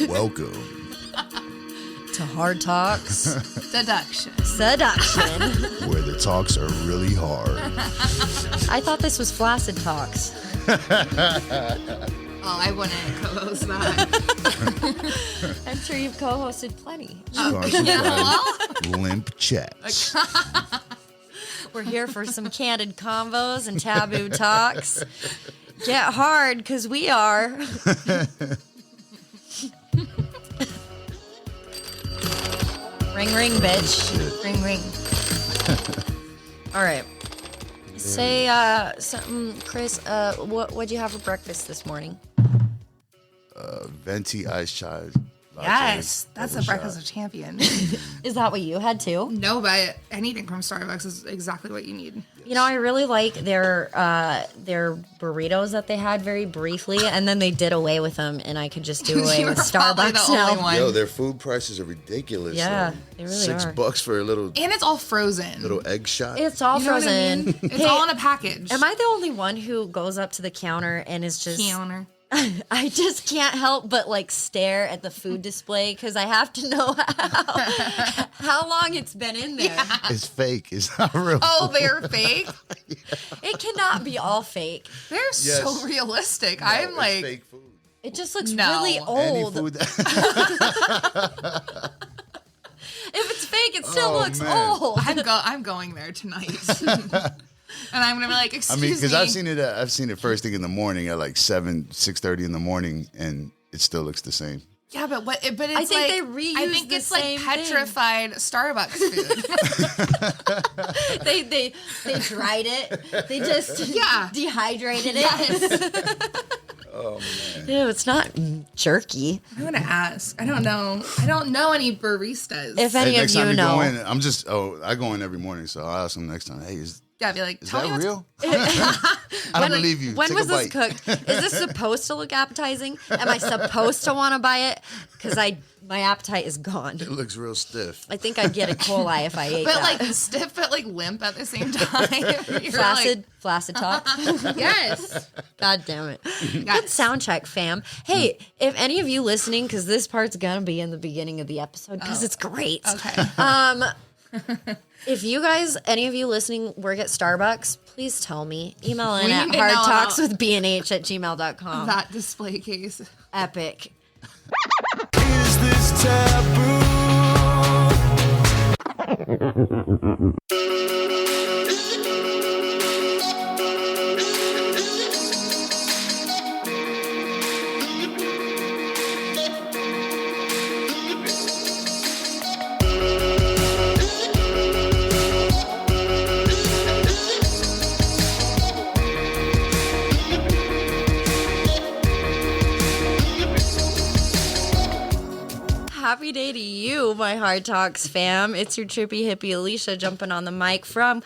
Welcome to Hard Talks. Seduction. Where the talks are really hard. I thought this was Flaccid Talks. Oh, I wouldn't co-host that. I'm sure you've co-hosted plenty. Sponsored by Limp Chats. We're here for some candid convos and taboo talks. Get hard, because we are. Ring, ring, bitch. Shit. Ring, ring. All right. Say something, Chris. What'd you have for breakfast this morning? Venti iced chai. Yes, that's a double breakfast shot. of champion. Is that what you had too? No, but anything from Starbucks is exactly what you need. You know, I really like their burritos that they had very briefly, and then they did away with them, and I could just do away You with were probably Starbucks the only now. one. Yo, their food prices are ridiculous. Yeah, though. they really are. $6 for a little And it's all frozen. egg shot. It's all You know what I frozen. mean? It's Hey, all in a package. Am I the only one who goes up to the counter and is just... Counter. I just can't help but like stare at the food display because I have to know how long it's been in there. Yeah. It's fake. It's not real. Oh, they're fake? It cannot be all fake. They're Yes. so realistic. No, I'm it's like, fake food. It just looks No. really Any old. food If it's fake, it still Oh, looks man. old. I'm going there tonight. And I'm gonna be like, excuse me. because I've seen it first thing in the morning at like 6:30 in the morning, and it still looks the same. Yeah, but it's I think like, they reuse I think the it's same like petrified Starbucks food. They dried it. They just Yeah. dehydrated it. Yes. Oh man. Ew, it's not jerky. I'm gonna ask. I don't know. I don't know any baristas. If any of Next time you you know. go in, I go in every morning, so I'll ask them next time. Hey, is yeah, be like, tell me that what's real? I don't believe you. When Take was a this bite. cooked? Is this supposed to look appetizing? Am I supposed to want to buy it? Because my appetite is gone. It looks real stiff. I think I'd get E. coli if I ate But that. like stiff, but like limp at the same time. You're Flaccid talk. Like, yes. God damn it. Good Yes. sound check, fam. Hey, if any of you listening, because this part's gonna be in the beginning of the episode, because it's great. Okay. If you guys, any of you listening, work at Starbucks, please tell me. Email in We at need to know hardtalkswithbnh@gmail.com. That display case. Epic. Is this taboo? Happy day to you, my Hard Talks fam. It's your trippy hippie Alicia jumping on the mic from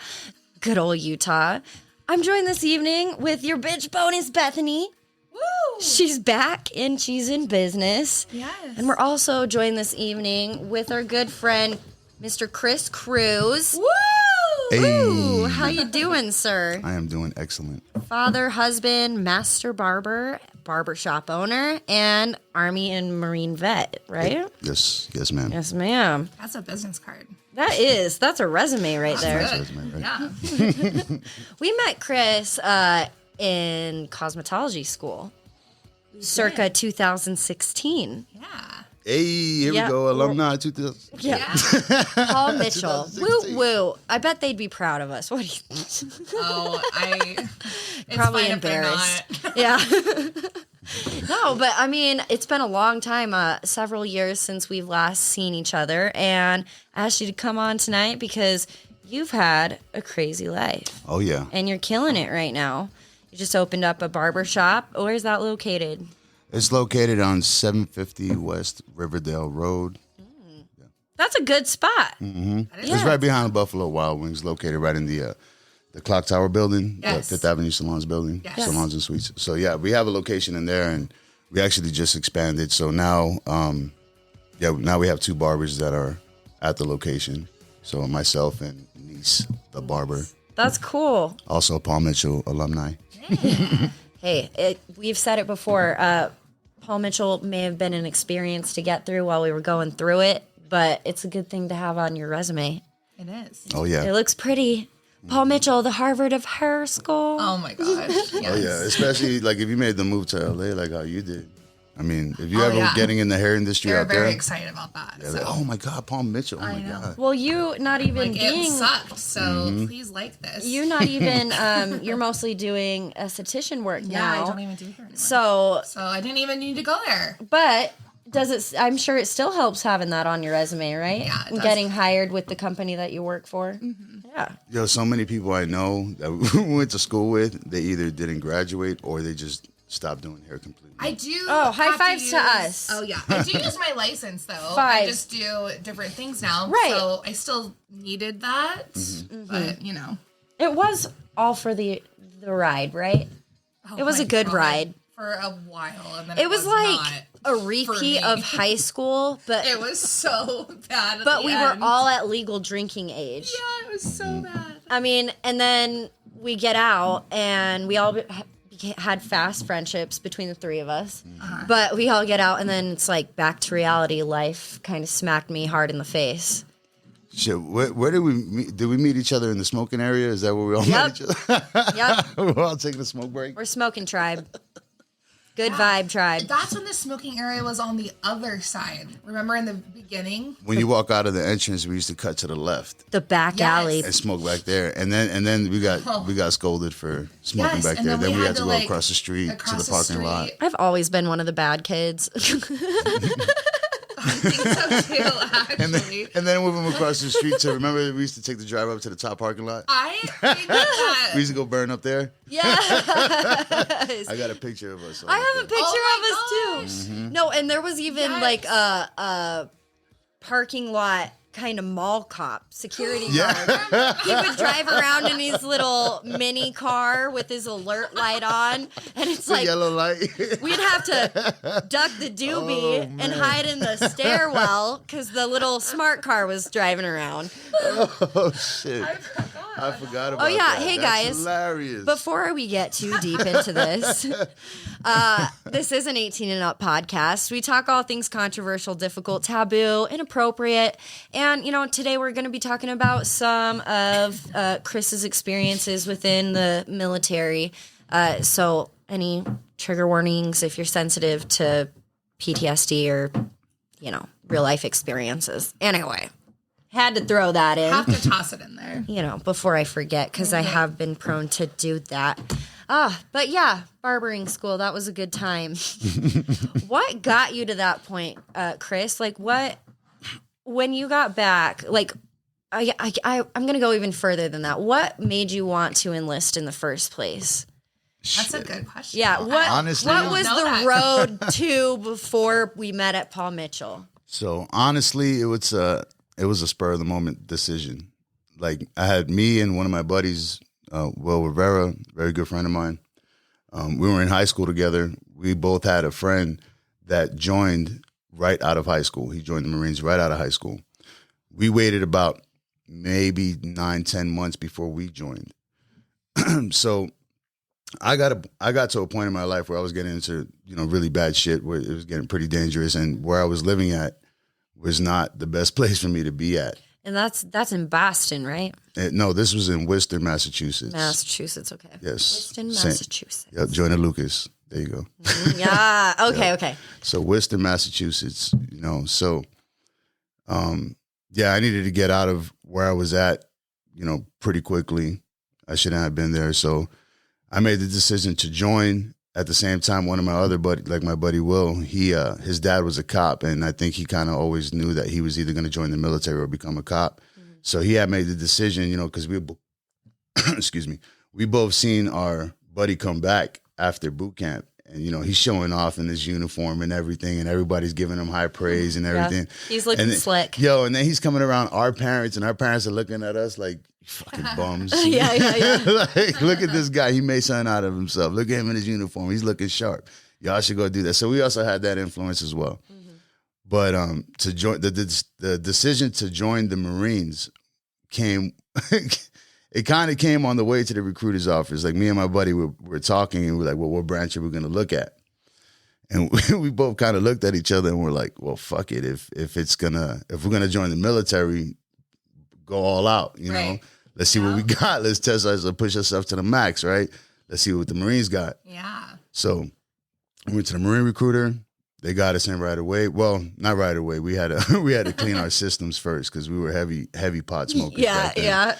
good old Utah. I'm joined this evening with your bitch bonus Bethany. Woo! She's back and she's in business. Yes. And we're also joined this evening with our good friend, Mr. Cruz. Woo! Ooh, Hey. how you doing, sir? I am doing excellent. Father, husband, master barber, barbershop owner, and Army and Marine vet, right? Yes, ma'am. Yes, ma'am. That's a business card. That's a resume right there. Good. Resume, right? Yeah. We met Chris in cosmetology school, circa 2016. Yeah. Hey, here Yeah. we go, alumni 2000. Yeah. Paul Mitchell. Woo 2016. woo. I bet they'd be proud of us. What do you Oh, it's Probably fine if they're embarrassed. not. Yeah. No, but I mean, it's been a long time, several years since we've last seen each other, and I asked you to come on tonight because you've had a crazy life, Oh yeah. and you're killing it right now. You just opened up a barber shop. Where's that located? It's located on 750 West Riverdale Road. That's a good spot. It's right behind Buffalo Wild Wings, located right in the Clock Tower building, Yes. the Fifth Avenue Salons building, Yes. Salons and Suites. So yeah, we have a location in there, and we actually just expanded. So now, now we have two barbers that are at the location. So myself and niece, the barber, That's cool. also Paul Mitchell alumni. Hey, we've said it before. Paul Mitchell may have been an experience to get through while we were going through it, but it's a good thing to have on your resume. It is. Oh yeah. It looks pretty. Paul Mitchell, the Harvard of hair school. Oh my gosh. Yes. Oh yeah, especially like if you made the move to LA like how you did. I mean, if you ever yeah. getting in the hair industry They're out there, very excited about that. yeah, So. like, oh my God, Paul Mitchell. Oh I my know. God. Well, you not even Like, being... it sucked, so please like this. You're not even... you're mostly doing esthetician work now. I don't even do hair anymore. So I didn't even need to go there. But does it? I'm sure it still helps having that on your resume, right? Yeah, it And does. getting hired with the company that you work for. Mm-hmm. Yeah. Yo, so many people I know that we went to school with, they either didn't graduate or they just stopped doing hair completely. I do. Oh, high have fives to use- us. Oh yeah, I do use my license though. I Fives. just do different things now. Right. So I still needed that, but you know, It was all for the ride, right? oh It was my a good God. ride. For a while, and then It was like not a for repeat me. of high school, but It was so bad. At but the we end. were all at legal drinking age. Yeah, it was so bad. I mean, and then we get out and we all had fast friendships between the three of us. But we all get out and then it's like back to reality. Life kind of smacked me hard in the face. Shit, where did we meet? Did we meet each other in the smoking area? Is that where we all Yep. met each other? Yep. We're all taking a smoke break. We're smoking tribe. Good vibe tribe. That's when the smoking area was on the other side. Remember in the beginning? When you walk out of the entrance, we used to cut to the left The back Yes. alley. and smoke back there, and then we got scolded for smoking Yes, back and there. then Then we we had had to to, go like, across the street to across the the parking lot. street. I've always been one of the bad kids. I think so too, actually. And then when we went across the street to remember we used to take the drive up to the top parking lot. I think that. We used to go burn up there. Yes. I got a picture of us. I have a picture Oh of us too. Mm-hmm. No, and there was even Yes. like a parking lot kind of mall cop, security Yeah. guard. He would drive around in his little mini car with his alert light on, and it's The like yellow light. we'd have to duck the doobie and hide in the stairwell because the little smart car was driving around. Oh shit! I forgot about. Oh, yeah. that. Hey, That's guys. hilarious. Before we get too deep into this, this is an 18 and up podcast. We talk all things controversial, difficult, taboo, inappropriate. And, today we're going to be talking about some of Chris's experiences within the military. So any trigger warnings if you're sensitive to PTSD or, real life experiences. Anyway, had to throw that in. Have to toss it in there. Before I forget, because I have been prone to do that. But yeah, barbering school, that was a good time. What got you to that point, Chris? Like, when you got back, like, I'm going to go even further than that. What made you want to enlist in the first place? That's a good question. Yeah, Honestly, what was know the that. road to before we met at Paul Mitchell? So honestly, it was a spur of the moment decision. Like I had me and one of my buddies, Rivera, very good friend of mine. We were in high school together. We both had a friend that joined right out of high school. He joined the Marines right out of high school. We waited about maybe 9-10 months before we joined. So I got to a point in my life where I was getting into really bad shit, where it was getting pretty dangerous, and where I was living at was not the best place for me to be at. And that's in Boston, right? No, this was in Worcester, Massachusetts. Massachusetts, okay. Yes. Worcester, Saint- Massachusetts. Yep, Joyner Lucas. There you go. Yeah. Okay. Okay. So Worcester, Massachusetts. So, I needed to get out of where I was at, pretty quickly. I shouldn't have been there. So I made the decision to join. At the same time, one of my other buddy, like my buddy Will, his dad was a cop, and I think he kind of always knew that he was either going to join the military or become a cop. Mm-hmm. So he had made the decision, because excuse me, we both seen our buddy come back after boot camp, and he's showing off in his uniform and everything, and everybody's giving him high praise and everything. Yeah. He's looking slick. And then he's coming around our parents, and our parents are looking at us like, you fucking bums. Yeah. Like, look at this guy. He made something out of himself. Look at him in his uniform. He's looking sharp. Y'all should go do that. So we also had that influence as well. Mm-hmm. But to join the decision to join the Marines came. It kind of came on the way to the recruiter's office. Like me and my buddy were talking, and we're like, well, what branch are we going to look at? And we both kind of looked at each other and we're like, well, fuck it. If we're gonna join the military, go all out, you know. Let's see what we got. Let's test ourselves, push ourselves to the max, right? Let's see what the Marines got. Yeah. So we went to the Marine recruiter. They got us in right away. Well, not right away. We had to clean our systems first because we were heavy pot smokers. Yeah.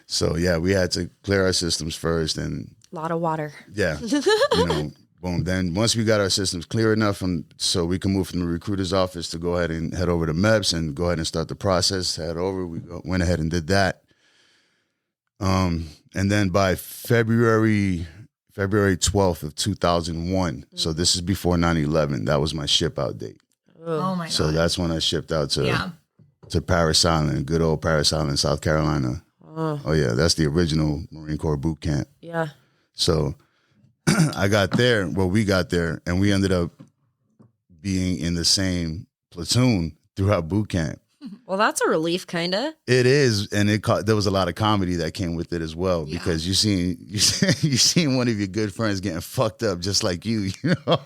So we had to clear our systems first, and A lot of water. yeah, you know. Boom. Then once we got our systems clear enough, so we can move from the recruiter's office to go ahead and head over to MEPS and go ahead and start the process. Head over. We went ahead and did that. And then by February 12th of 2001. So this is before 9/11. That was my ship out date. Oh my God. So that's when I shipped out to Parris Island, good old Parris Island, South Carolina. Oh yeah, that's the original Marine Corps boot camp. Yeah. So we got there, and we ended up being in the same platoon throughout boot camp. Well, that's a relief, kind of. It is, and there was a lot of comedy that came with it as well, because you seen one of your good friends getting fucked up just like you know.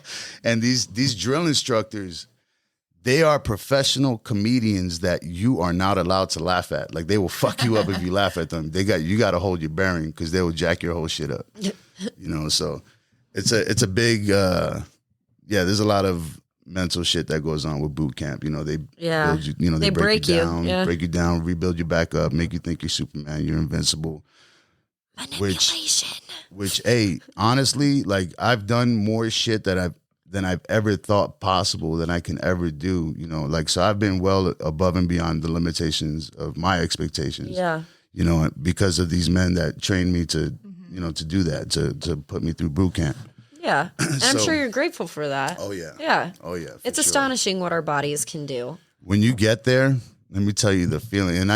And these drill instructors, they are professional comedians that you are not allowed to laugh at. Like, they will fuck you up if you laugh at them. You got to hold your bearing because they will jack your whole shit up. You know, so it's a big there's a lot of mental shit that goes on with boot camp. You know, they build you, you know, they break you down, rebuild you back up, make you think you're Superman, you're invincible. Manipulation. Which honestly, like, I've done more shit than I've ever thought possible that I can ever do, you know, like, so I've been well above and beyond the limitations of my expectations. Yeah. You know, because of these men that trained me to, you know, to do that, to put me through boot camp. Yeah. And I'm sure you're grateful for that. Oh yeah. Yeah. Oh yeah. It's astonishing what our bodies can do. When you get there, let me tell you the feeling. And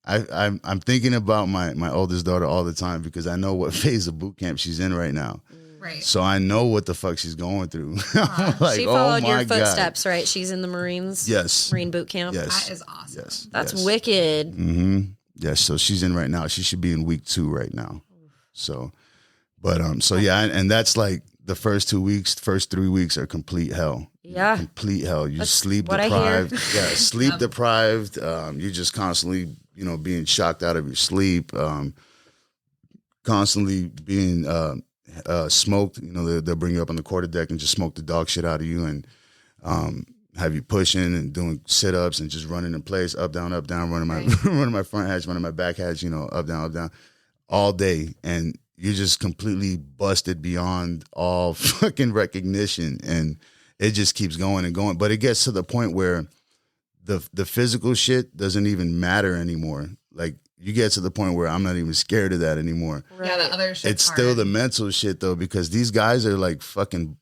I'm thinking about my oldest daughter all the time because I know what phase of boot camp she's in right now. Right. So I know what the fuck she's going through. I'm like, she followed your footsteps, right? She's in the Marines. Yes. Marine boot camp. Yes. That is awesome. Yes. That's wicked. Mm-hmm. Yes. So she's in right now. She should be in week 2 right now. So, but and that's like the first 2 weeks, first 3 weeks are complete hell. Yeah. Complete hell. You sleep what deprived. Yeah. Sleep deprived. You're just constantly, you know, being shocked out of your sleep. Constantly being smoked. You know, they'll bring you up on the quarterdeck and just smoke the dog shit out of you, and have you pushing and doing sit-ups and just running in place, up, down, running my front hatch, running my back hatch, you know, up, down, all day. And you're just completely busted beyond all fucking recognition. And it just keeps going and going. But it gets to the point where the physical shit doesn't even matter anymore. Like, you get to the point where I'm not even scared of that anymore. Right. Yeah, the other shit. It's still the mental shit though, because these guys are like fucking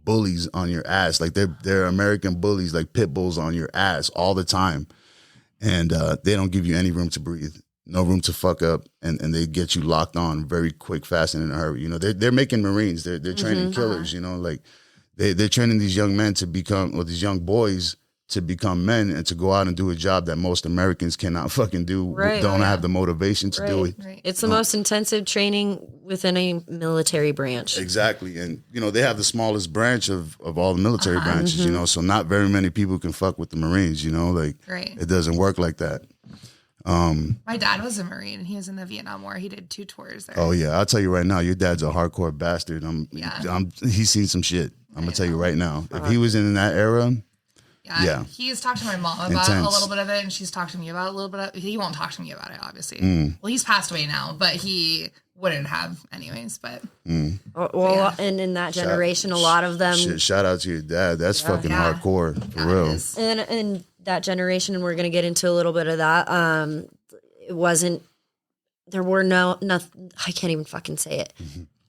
bullies on your ass. Like, they're American bullies, like pit bulls on your ass all the time. And they don't give you any room to breathe, no room to fuck up, and they get you locked on very quick, fast, and in a hurry. You know, they're making Marines. They're training killers. You know, like they're training these young men to become, or these young boys to become men and to go out and do a job that most Americans cannot fucking do. Right. Don't have the motivation to do it. Right. It's the most intensive training within a military branch. Exactly. And, you know, they have the smallest branch of all the military branches, you know, so not very many people can fuck with the Marines, you know, like it doesn't work like that. My dad was a Marine and he was in the Vietnam War. He did 2 tours there. Oh yeah. I'll tell you right now, your dad's a hardcore bastard. He's seen some shit. I'm going to tell you right now. If he was in that era. Yeah. He's talked to my mom about a little bit of it, and she's talked to me about a little bit of it. He won't talk to me about it, obviously. Well, he's passed away now, but he wouldn't have anyways. But and in that generation, a lot of them. Shout out to your dad. That's fucking hardcore, for real. And in that generation, and we're going to get into a little bit of that, it wasn't, there were nothing, I can't even fucking say it.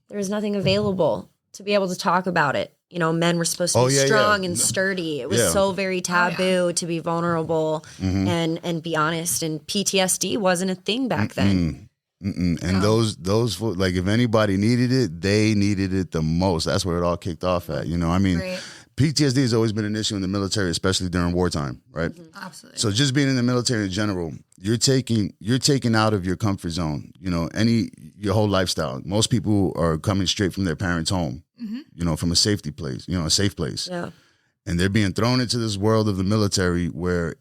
There was nothing available to be able to talk about it. You know, men were supposed to be strong and sturdy. It was so very taboo to be vulnerable and be honest. And PTSD wasn't a thing back then. And those like, if anybody needed it, they needed it the most. That's where it all kicked off at. You know, I mean, PTSD has always been an issue in the military, especially during wartime, right? Absolutely. So just being in the military in general, you're taking out of your comfort zone. You know, your whole lifestyle. Most people are coming straight from their parents' home. from a safety place, a safe place. Yeah. And they're being thrown into this world of the military where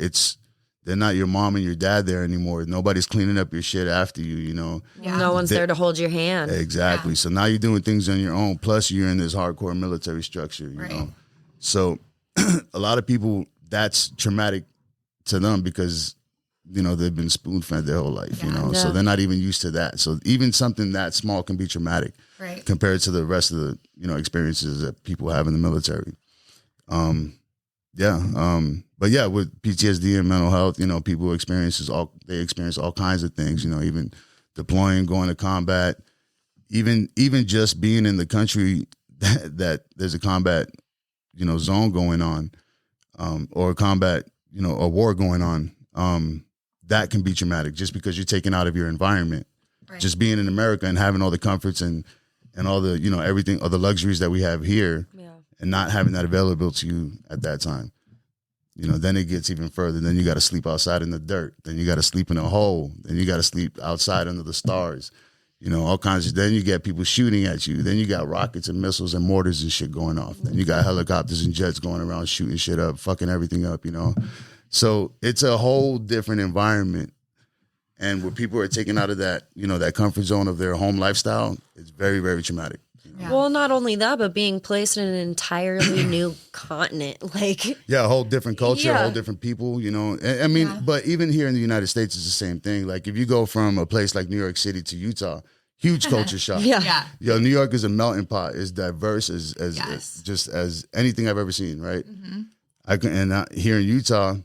they're not your mom and your dad there anymore. Nobody's cleaning up your shit after you, Yeah. No one's there to hold your hand. Exactly. Yeah. So now you're doing things on your own. Plus you're in this hardcore military structure, you know? So a lot of people, that's traumatic to them because, they've been spoon fed their whole life, so they're not even used to that. So even something that small can be traumatic compared to the rest of the, experiences that people have in the military. But yeah, with PTSD and mental health, people experience all kinds of things, even deploying, going to combat, even just being in the country that there's a combat, zone going on, or a combat, a war going on, that can be traumatic just because you're taken out of your environment. Right. Just being in America and having all the comforts and all the, everything, all the luxuries that we have here and not having that available to you at that time. Then it gets even further. Then you got to sleep outside in the dirt. Then you got to sleep in a hole. Then you got to sleep outside under the stars. All kinds of, then you get people shooting at you. Then you got rockets and missiles and mortars and shit going off. Then you got helicopters and jets going around shooting shit up, fucking everything up, So it's a whole different environment. And when people are taken out of that, that comfort zone of their home lifestyle, it's very, very traumatic. Yeah. Well, not only that, but being placed in an entirely new continent, a whole different culture, a whole different people, but even here in the United States, it's the same thing. Like if you go from a place like New York City to Utah, huge culture shock. New York is a melting pot, as diverse as just as anything I've ever seen. Right. Mm-hmm. Here in Utah,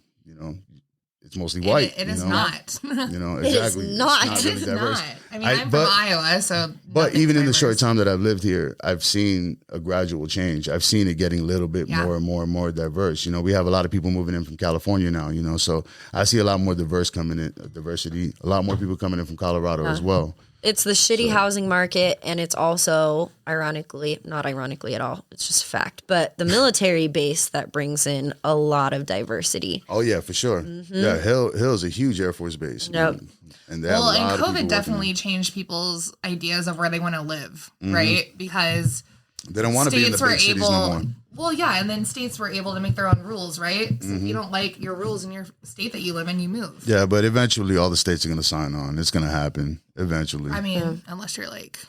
it's mostly white. It is not. Exactly. It is not. It's not really diverse. I mean, I'm from Iowa, so. But even in the short time that I've lived here, I've seen a gradual change. I've seen it getting a little bit more and more and more diverse. We have a lot of people moving in from California now, so I see a lot more diversity, a lot more people coming in from Colorado as well. It's the shitty housing market, and it's also, not ironically at all, it's just fact, but the military base that brings in a lot of diversity. Oh, yeah, for sure. Mm-hmm. Yeah, Hill's a huge Air Force base. Yep. And COVID definitely changed people's ideas of where they want to live, right? Because they don't want to be in the big cities no more. Well, yeah, and then states were able to make their own rules, right? So if you don't like your rules in your state that you live in, you move. Yeah, but eventually all the states are going to sign on. It's going to happen eventually. I mean, unless you're like...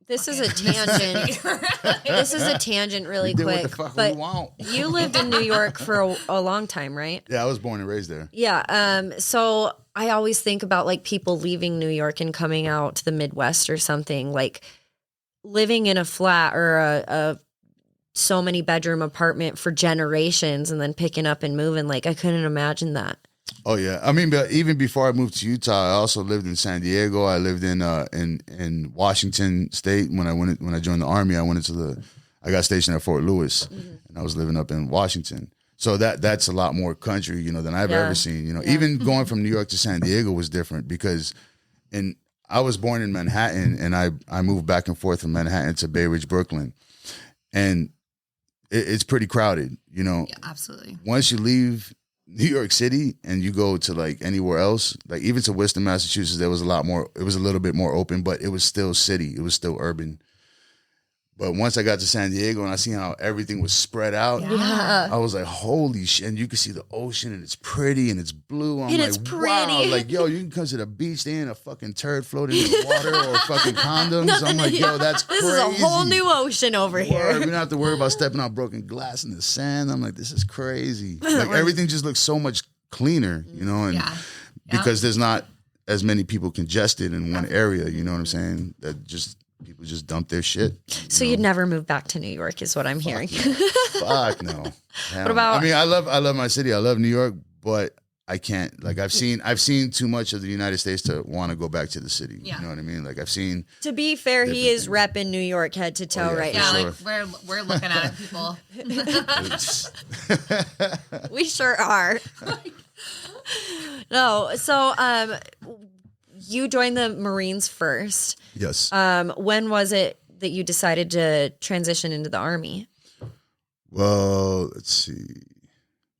This is a tangent. This is a tangent really quick. But you lived in New York for a long time, right? Yeah, I was born and raised there. Yeah. So I always think about people leaving New York and coming out to the Midwest or something, living in a flat or a so many bedroom apartment for generations and then picking up and moving. I couldn't imagine that. Oh yeah. I mean, but even before I moved to Utah, I also lived in San Diego. I lived in Washington State. When I joined the Army, I got stationed at Fort Lewis, and I was living up in Washington. So that's a lot more country, than I've ever seen. Even going from New York to San Diego was different because I was born in Manhattan, and I moved back and forth from Manhattan to Bay Ridge, Brooklyn, and it's pretty crowded, Yeah, absolutely. Once you leave New York City and you go to anywhere else, even to Worcester, Massachusetts, there was a lot more. It was a little bit more open, but it was still city. It was still urban. But once I got to San Diego and I seen how everything was spread out, I was like, holy shit. And you can see the ocean and it's pretty and it's blue. I'm it's pretty. Wow. Yo, you can come to the beach, there ain't a fucking turd floating in the water or fucking condoms. I'm like, yo, that's crazy. This is a whole new ocean over here. We don't have to worry about stepping on broken glass in the sand. I'm like, this is crazy. Everything just looks so much cleaner, and because there's not as many people congested in one area, you know what I'm saying? People just dump their shit. So you'd never move back to New York is what I'm hearing. Fuck no. What about? I mean, I love my city. I love New York, but I can't. I've seen too much of the United States to want to go back to the city. Yeah. You know what I mean? I've seen. To be fair, he is repping New York head to toe right now. Yeah, we're looking at it, people. We sure are. No, so you joined the Marines first. Yes. When was it that you decided to transition into the Army? Well, let's see.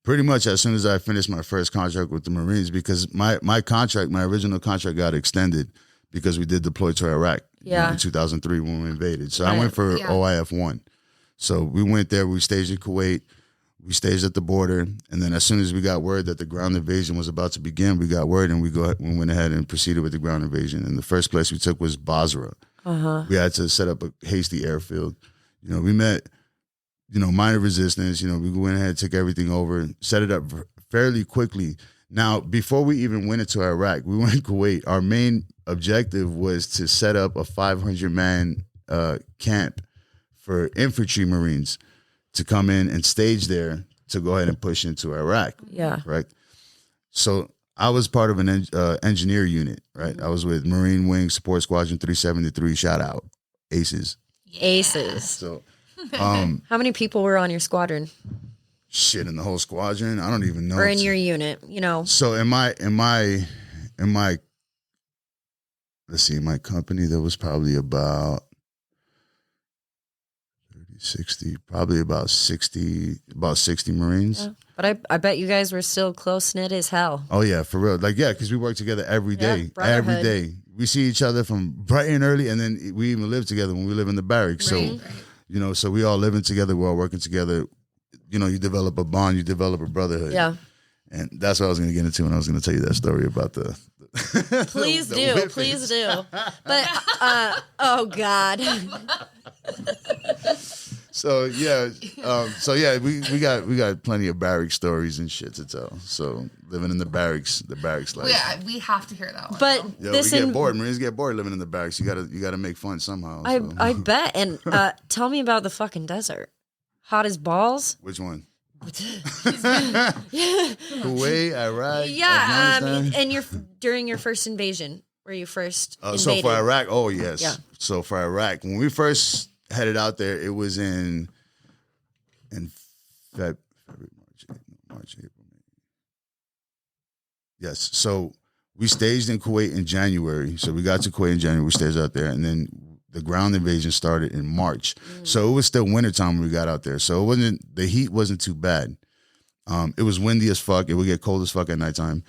Pretty much as soon as I finished my first contract with the Marines, because my original contract got extended because we did deploy to Iraq. Yeah. in 2003 when we invaded. So I went for OIF 1. So we went there. We staged in Kuwait. We staged at the border, and then as soon as we got word that the ground invasion was about to begin, we got word and we went ahead and proceeded with the ground invasion. And the first place we took was Basra. We had to set up a hasty airfield. You know, we met, you know, minor resistance. You know, we went ahead, took everything over, set it up fairly quickly. Now, before we even went into Iraq, we went to Kuwait. Our main objective was to set up a 500-man camp for infantry Marines to come in and stage there to go ahead and push into Iraq. Yeah. Right. So I was part of an engineer unit, right? I was with Marine Wing Support Squadron 373. Shout out. Aces. Aces. So how many people were on your squadron? Shit, in the whole squadron? I don't even know. Or in your unit, you know. So in my let's see, in my company there was probably about 60, probably about 60 Marines. Yeah. But I bet you guys were still close knit as hell. Oh yeah, for real. Like, yeah, because we work together every day. Every day. We see each other from bright and early, and then we even live together when we live in the barracks. Right. So, you know, so we all living together, we're all working together. You know, you develop a bond, you develop a brotherhood. Yeah. And that's what I was going to get into when I was going to tell you that story about the Please do. Please do. But, oh God. So yeah, we got plenty of barrack stories and shit to tell. So living in the barracks life. Yeah, we have to hear that one. But we get bored. Marines get bored living in the barracks. You gotta make fun somehow. I bet. And tell me about the fucking desert. Hot as balls. Which one? Kuwait, Iraq. Yeah, and during your first invasion, where you first invaded. So for Iraq, oh yes. Yeah. So for Iraq, when we first headed out there, it was in February, March, April, May. Yes. So we staged in Kuwait in January. So we got to Kuwait in January. We staged out there, and then the ground invasion started in March. So it was still wintertime when we got out there. So the heat wasn't too bad. It was windy as fuck. It would get cold as fuck at nighttime.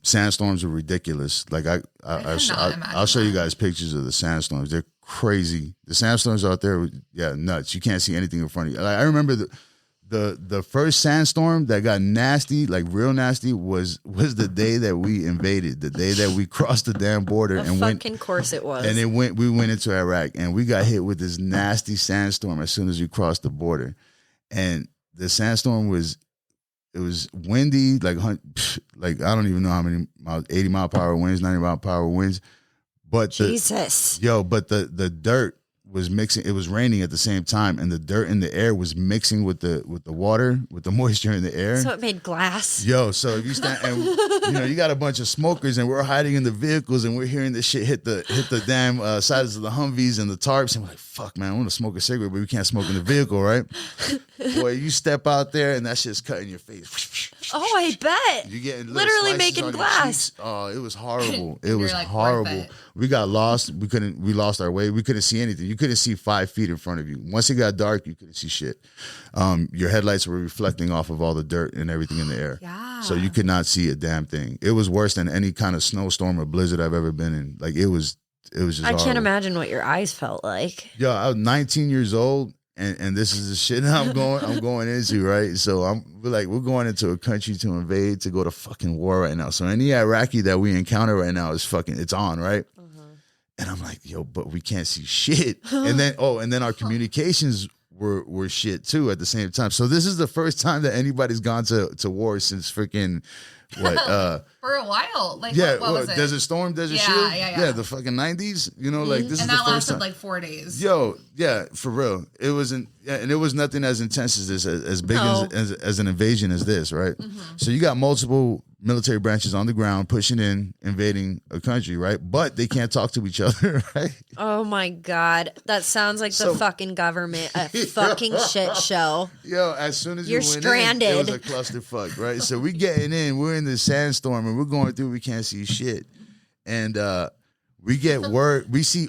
Sandstorms were ridiculous. Like I'll show you guys pictures of the sandstorms. They're crazy. The sandstorms out there, nuts. You can't see anything in front of you. Like, I remember the first sandstorm that got nasty, like real nasty, was the day that we invaded, the day that we crossed the damn border and fucking course it was. And we went into Iraq, and we got hit with this nasty sandstorm as soon as we crossed the border. And the sandstorm was windy, like I don't even know how many miles, 80 mile per hour winds, 90 mile per hour winds. But Jesus. But the dirt was mixing. It was raining at the same time, and the dirt in the air was mixing with the water, with the moisture in the air. So it made glass. So if you stand, and you got a bunch of smokers, and we're hiding in the vehicles, and we're hearing this shit hit the damn sides of the Humvees and the tarps, and we're like, fuck, man, I want to smoke a cigarette, but we can't smoke in the vehicle, right? Boy, you step out there, and that shit's cutting your face. Oh, I bet. You getting literally making glass. Oh, it was horrible. It was horrible. We got lost. We lost our way. We couldn't see anything. You couldn't see 5 feet in front of you. Once it got dark, you couldn't see shit. Your headlights were reflecting off of all the dirt and everything in the air. Yeah. So you could not see a damn thing. It was worse than any kind of snowstorm or blizzard I've ever been in. Like, it was just I horrible. can't imagine what your eyes felt like. Yo, I was 19 years old. And this is the shit I'm going into, right? So we're going into a country to invade, to go to fucking war right now. So any Iraqi that we encounter right now is it's on, right? And I'm like, yo, but we can't see shit. And then our communications were shit too at the same time. So this is the first time that anybody's gone to war since freaking what? For a while. Like, yeah, what was it? Desert Storm, Desert Shield? Yeah. The fucking 90s. Like, this is the first time. And that lasted like 4 days. Yo, yeah, for real. It wasn't, and it was nothing as intense as this, as big as an invasion as this, right? So you got multiple military branches on the ground pushing in, invading a country, right? But they can't talk to each other, right? Oh my God. That sounds like the fucking government, a fucking shit show. Yo, as soon as you're stranded, it was a clusterfuck, right? So we getting in, we're in the sandstorm, and we're going through, we can't see shit. And we get word, we see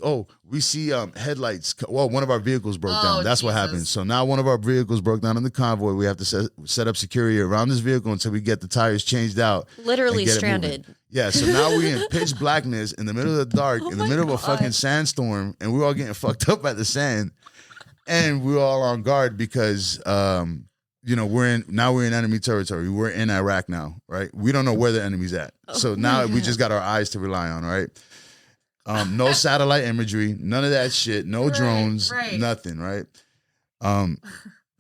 headlights. Well, one of our vehicles broke down. That's what happened. So now one of our vehicles broke down in the convoy. We have to set up security around this vehicle until we get the tires changed out. Literally stranded. Yeah, so now we're in pitch blackness in the middle of the dark, in the middle of a fucking sandstorm, and we're all getting fucked up at the sand. And we're all on guard because we're in enemy territory. We're in Iraq now, right? We don't know where the enemy's at. So now we just got our eyes to rely on, right? No satellite imagery, none of that shit, no drones, nothing, right?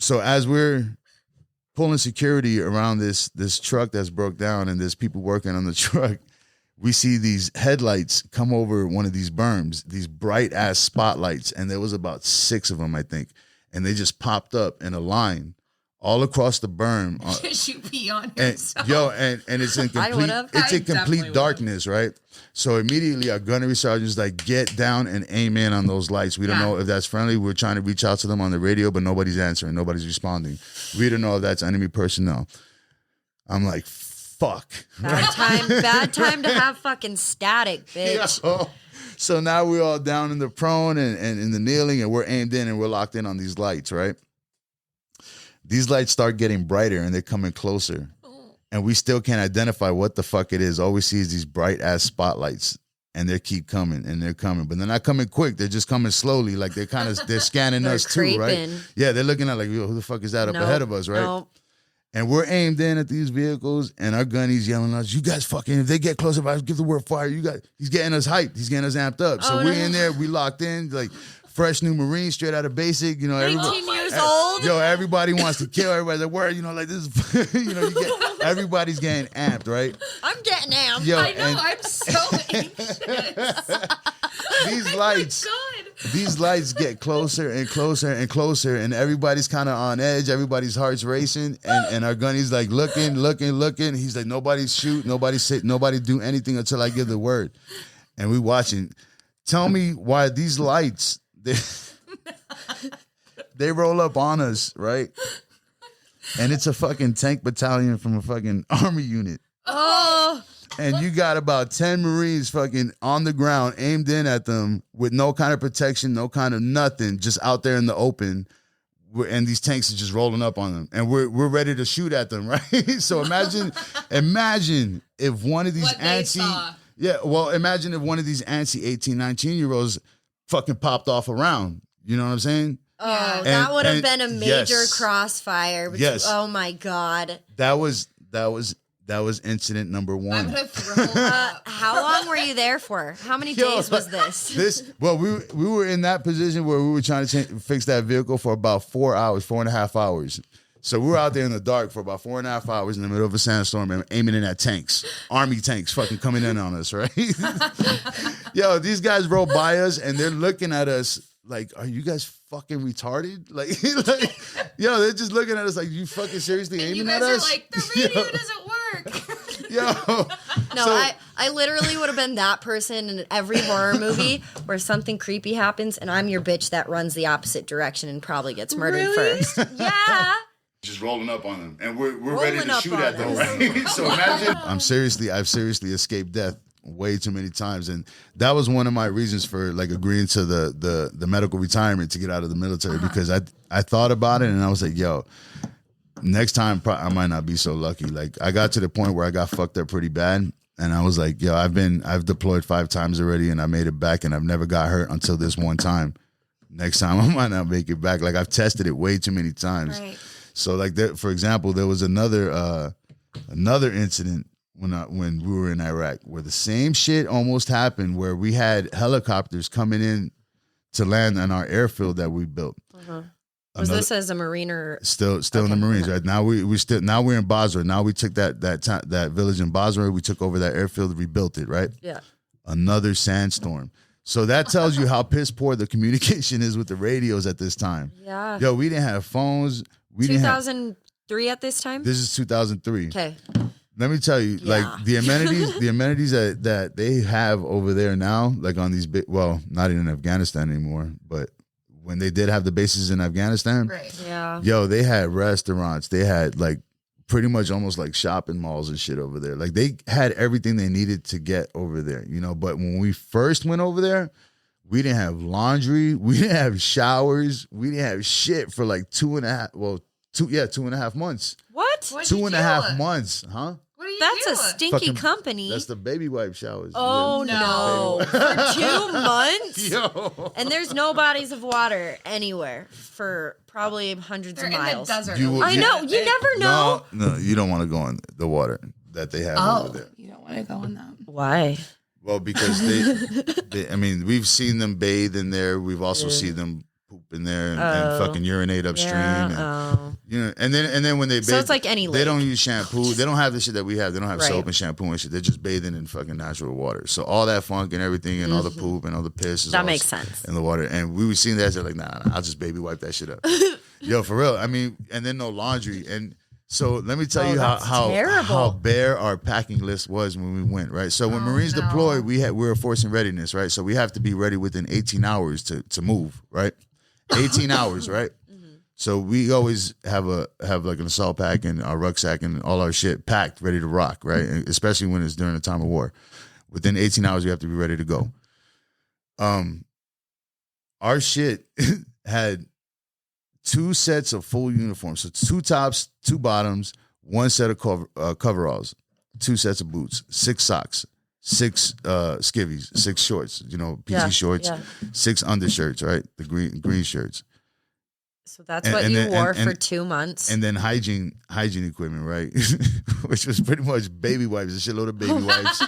So as we're pulling security around this truck that's broke down and there's people working on the truck, we see these headlights come over one of these berms, these bright ass spotlights, and there was about 6 of them, I think, and they just popped up in a line all across the berm. Did you pee on and, yourself? And it's in complete darkness, right? So immediately our gunnery sergeant's like, get down and aim in on those lights. We don't know if that's friendly. We're trying to reach out to them on the radio, but nobody's answering. Nobody's responding. We don't know if that's enemy personnel. I'm like, fuck. Bad time to have fucking static, bitch. Yo. So now we're all down in the prone and in the kneeling, and we're aimed in and we're locked in on these lights, right? These lights start getting brighter and they're coming closer. And we still can't identify what the fuck it is. All we see is these bright ass spotlights, and they keep coming and they're coming, but they're not coming quick. They're just coming slowly. Like they're scanning us too, right? Yeah, they're looking at like, yo, who the fuck is that up ahead of us, right? Nope. And we're aimed in at these vehicles, and our gunny's yelling at us, you guys fucking, if they get closer, I give the word fire. He's getting us hyped. He's getting us amped up. So we're in there, we locked in, like fresh new Marine, straight out of basic, 18 years old. Yo, everybody wants to kill everybody. Like, where, like this is, everybody's getting amped, right? I'm getting amped. Yo, I know, I'm so anxious. These lights get closer and closer and closer, and everybody's kind of on edge. Everybody's heart's racing, and our gunny's like looking. He's like, nobody shoot, nobody do anything until I give the word. And we watching. Tell me why these lights, they roll up on us, right? And it's a fucking tank battalion from a fucking army unit. Oh. And you got about 10 Marines fucking on the ground, aimed in at them with no kind of protection, no kind of nothing, just out there in the open. And these tanks are just rolling up on them. And we're ready to shoot at them, right? So imagine if one of these imagine if one of these antsy 18, 19-year-olds fucking popped off around. You know what I'm saying? Oh, that would have been a major crossfire. Yes. Oh my God. That was incident number 1. How long were you there for? How many days was this? We were in that position where we were trying to fix that vehicle for about 4.5 hours. So we were out there in the dark for about 4.5 hours in the middle of a sandstorm and aiming in at tanks, army tanks fucking coming in on us, right? Yo, these guys roll by us and they're looking at us like, are you guys fucking retarded? Like yo, they're just looking at us like, you fucking seriously aiming at us? You guys are like, the radio doesn't work. Yo. No, I literally would have been that person in every horror movie where something creepy happens and I'm your bitch that runs the opposite direction and probably gets murdered first. Yeah. Just rolling up on them, and we're ready to shoot at them. Right? So imagine, I've seriously escaped death way too many times, and that was one of my reasons for like agreeing to the medical retirement to get out of the military, because I thought about it and I was like, yo, next time I might not be so lucky. Like I got to the point where I got fucked up pretty bad, and I was like, yo, I've deployed 5 times already, and I made it back, and I've never got hurt until this one time. Next time I might not make it back. Like I've tested it way too many times. Right. So like for example, there was another incident when we were in Iraq where the same shit almost happened, where we had helicopters coming in to land on our airfield that we built. Uh-huh. Was this as a Marine or still in the Marines? Right now we're in Basra. Now we took that village in Basra. We took over that airfield, rebuilt it. Right. Yeah. Another sandstorm. So that tells you how piss poor the communication is with the radios at this time. Yeah. Yo, we didn't have phones. 2003 at this time? This is 2003. Okay. Let me tell you, like the amenities that they have over there now, like on these big, well, not in Afghanistan anymore, but when they did have the bases in Afghanistan, right. Yeah. Yo, they had restaurants. They had like pretty much almost like shopping malls and shit over there. Like they had everything they needed to get over there, but when we first went over there, we didn't have laundry. We didn't have showers. We didn't have shit for like 2.5 months. What? 2.5 months, huh? What do you that's do? a stinky Fucking- company. That's the baby wipe showers. Oh Yeah. no! For 2 months, Yo. and there's no bodies of water anywhere for probably hundreds They're of in miles. the desert. I know. You never know. No, you don't want to go in the water that they have over there. You don't want to go in that. Why? Well, because they, I mean, we've seen them bathe in there. We've also seen them poop in there and fucking urinate upstream. And, you know, and then when they bathe, So it's like any they lake. don't use shampoo. They don't have the shit that we have. They don't have Right. soap and shampoo and shit. They're just bathing in fucking natural water. So all that funk and everything and all the poop and all the piss is That all makes sense. in the water. And we were seeing that. They're like, nah, I'll just baby wipe that shit up. Yo, for real. I mean, and then no laundry. And so let me tell you that's how terrible. bare our packing list was when we went, right? So when Marines deployed, we were forcing readiness, right? So we have to be ready within 18 hours to move, right? 18 hours, right? So we always have like an assault pack and our rucksack and all our shit packed, ready to rock, right? And especially when it's during a time of war. Within 18 hours, we have to be ready to go. Our shit had 2 sets of full uniforms. So 2 tops, 2 bottoms, 1 set of coveralls, 2 sets of boots, 6 socks, 6 skivvies, 6 shorts, you know, PT shorts, 6 undershirts, right? The green shirts. So that's what you wore for 2 months. And then hygiene equipment, right? Which was pretty much baby wipes, a shitload of baby wipes,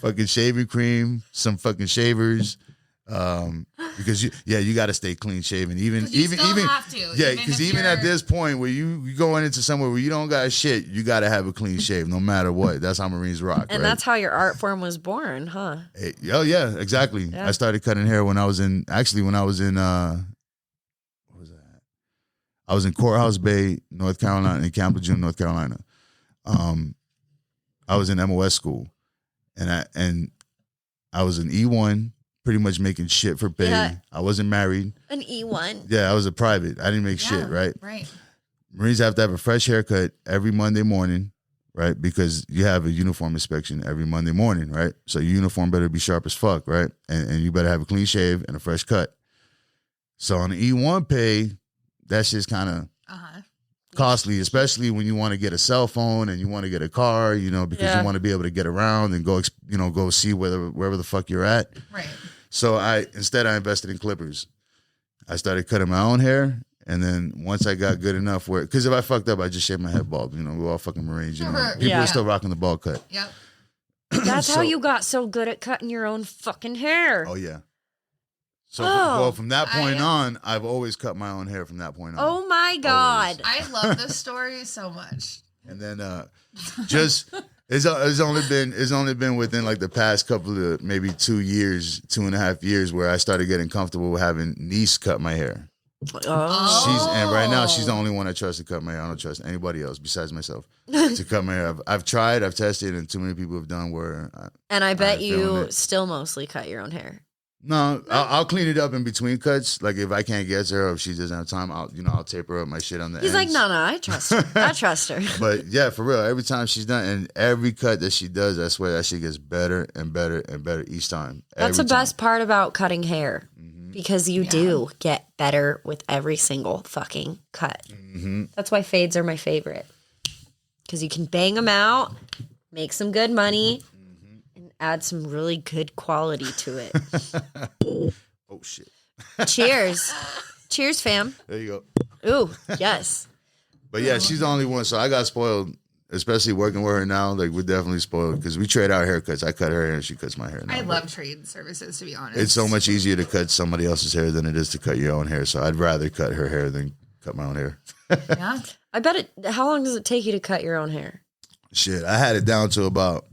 fucking shaving cream, some fucking shavers. Because you got to stay clean shaven. Even have to, yeah, because even at this point where you going into somewhere where you don't got shit, you got to have a clean shave no matter what. That's how Marines rock. And right? that's how your art form was born, huh? Oh yeah, exactly. Yeah. I started cutting hair when I was in what was that? I was in Courthouse Bay, North Carolina, in Camp Lejeune, North Carolina. I was in MOS school, and I was an E1. Pretty much making shit for pay. Yeah. I wasn't married. An E1. Yeah, I was a private. I didn't make shit, right? Right. Marines have to have a fresh haircut every Monday morning, right? Because you have a uniform inspection every Monday morning, right? So your uniform better be sharp as fuck, right? And you better have a clean shave and a fresh cut. So on the E1 pay, that shit's kind of costly, especially when you want to get a cell phone and you want to get a car, you know, because you want to be able to get around and go see wherever the fuck you're at. Right. So instead I invested in clippers. I started cutting my own hair, and then once I got good enough where, because if I fucked up, I just shaved my head bald. You know, we're all fucking Marines. You know, people are still rocking the bald cut. Yep. That's how you got so good at cutting your own fucking hair. Oh yeah. So well, from that point on, I've always cut my own hair. From that point on. Oh my God! I love this story so much. And then just. It's only been within like the past couple of maybe 2.5 years where I started getting comfortable with having niece cut my hair. And right now she's the only one I trust to cut my hair. I don't trust anybody else besides myself to cut my hair. I've tried, I've tested, and too many people have done where. And I bet you still mostly cut your own hair. No, I'll clean it up in between cuts. Like if I can't get to her or if she doesn't have time, I'll taper up my shit on the He's ends. like, no, I trust her. I trust her. But yeah, for real, every time she's done, and every cut that she does, I swear that shit gets better and better and better each time. That's the best part about cutting hair, because you do get better with every single fucking cut. That's why fades are my favorite, because you can bang them out, make some good money, and add some really good quality to it. Oh shit! Cheers. Cheers, fam. There you go. Ooh, yes. But yeah, she's the only one. So I got spoiled, especially working with her now. Like we're definitely spoiled because we trade our haircuts. I cut her hair and she cuts my hair. Now. I love trade services, to be honest. It's so much easier to cut somebody else's hair than it is to cut your own hair. So I'd rather cut her hair than cut my own hair. Yeah. I bet it. How long does it take you to cut your own hair? Shit, I had it down to about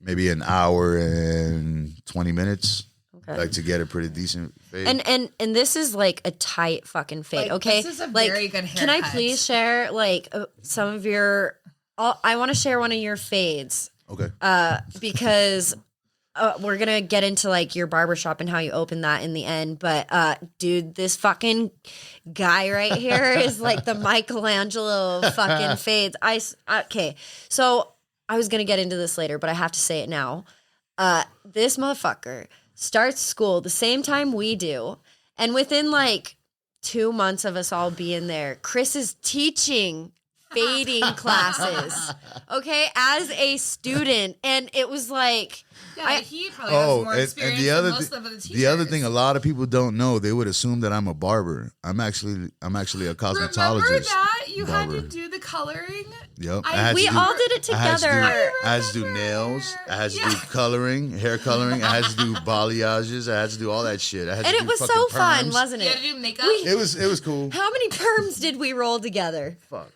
maybe an hour and 20 minutes. Okay. Like to get a pretty decent fade. And this is like a tight fucking fade. Like, okay, this is a like, very good can I haircut. please share like some of your? I want to share one of your fades. Okay. Because we're gonna get into like your barbershop and how you open that in the end. But dude, this fucking guy right here is like the Michelangelo of fucking fades. Okay, so I was gonna get into this later, but I have to say it now. This motherfucker starts school the same time we do, and within like 2 months of us all being there, Chris is teaching fading classes, okay, as a student. And it was like... Yeah, he probably has more experience than most of the teachers. The other thing a lot of people don't know, they would assume that I'm a barber. I'm actually a cosmetologist. Remember that? You had to do the coloring? Yep. We all did it together. I had to do nails. I had to do coloring, hair coloring. I had to do balayages. I had to do all that shit. And it was so fun, wasn't it? You had to do makeup? It was cool. How many perms did we roll together? Fuck.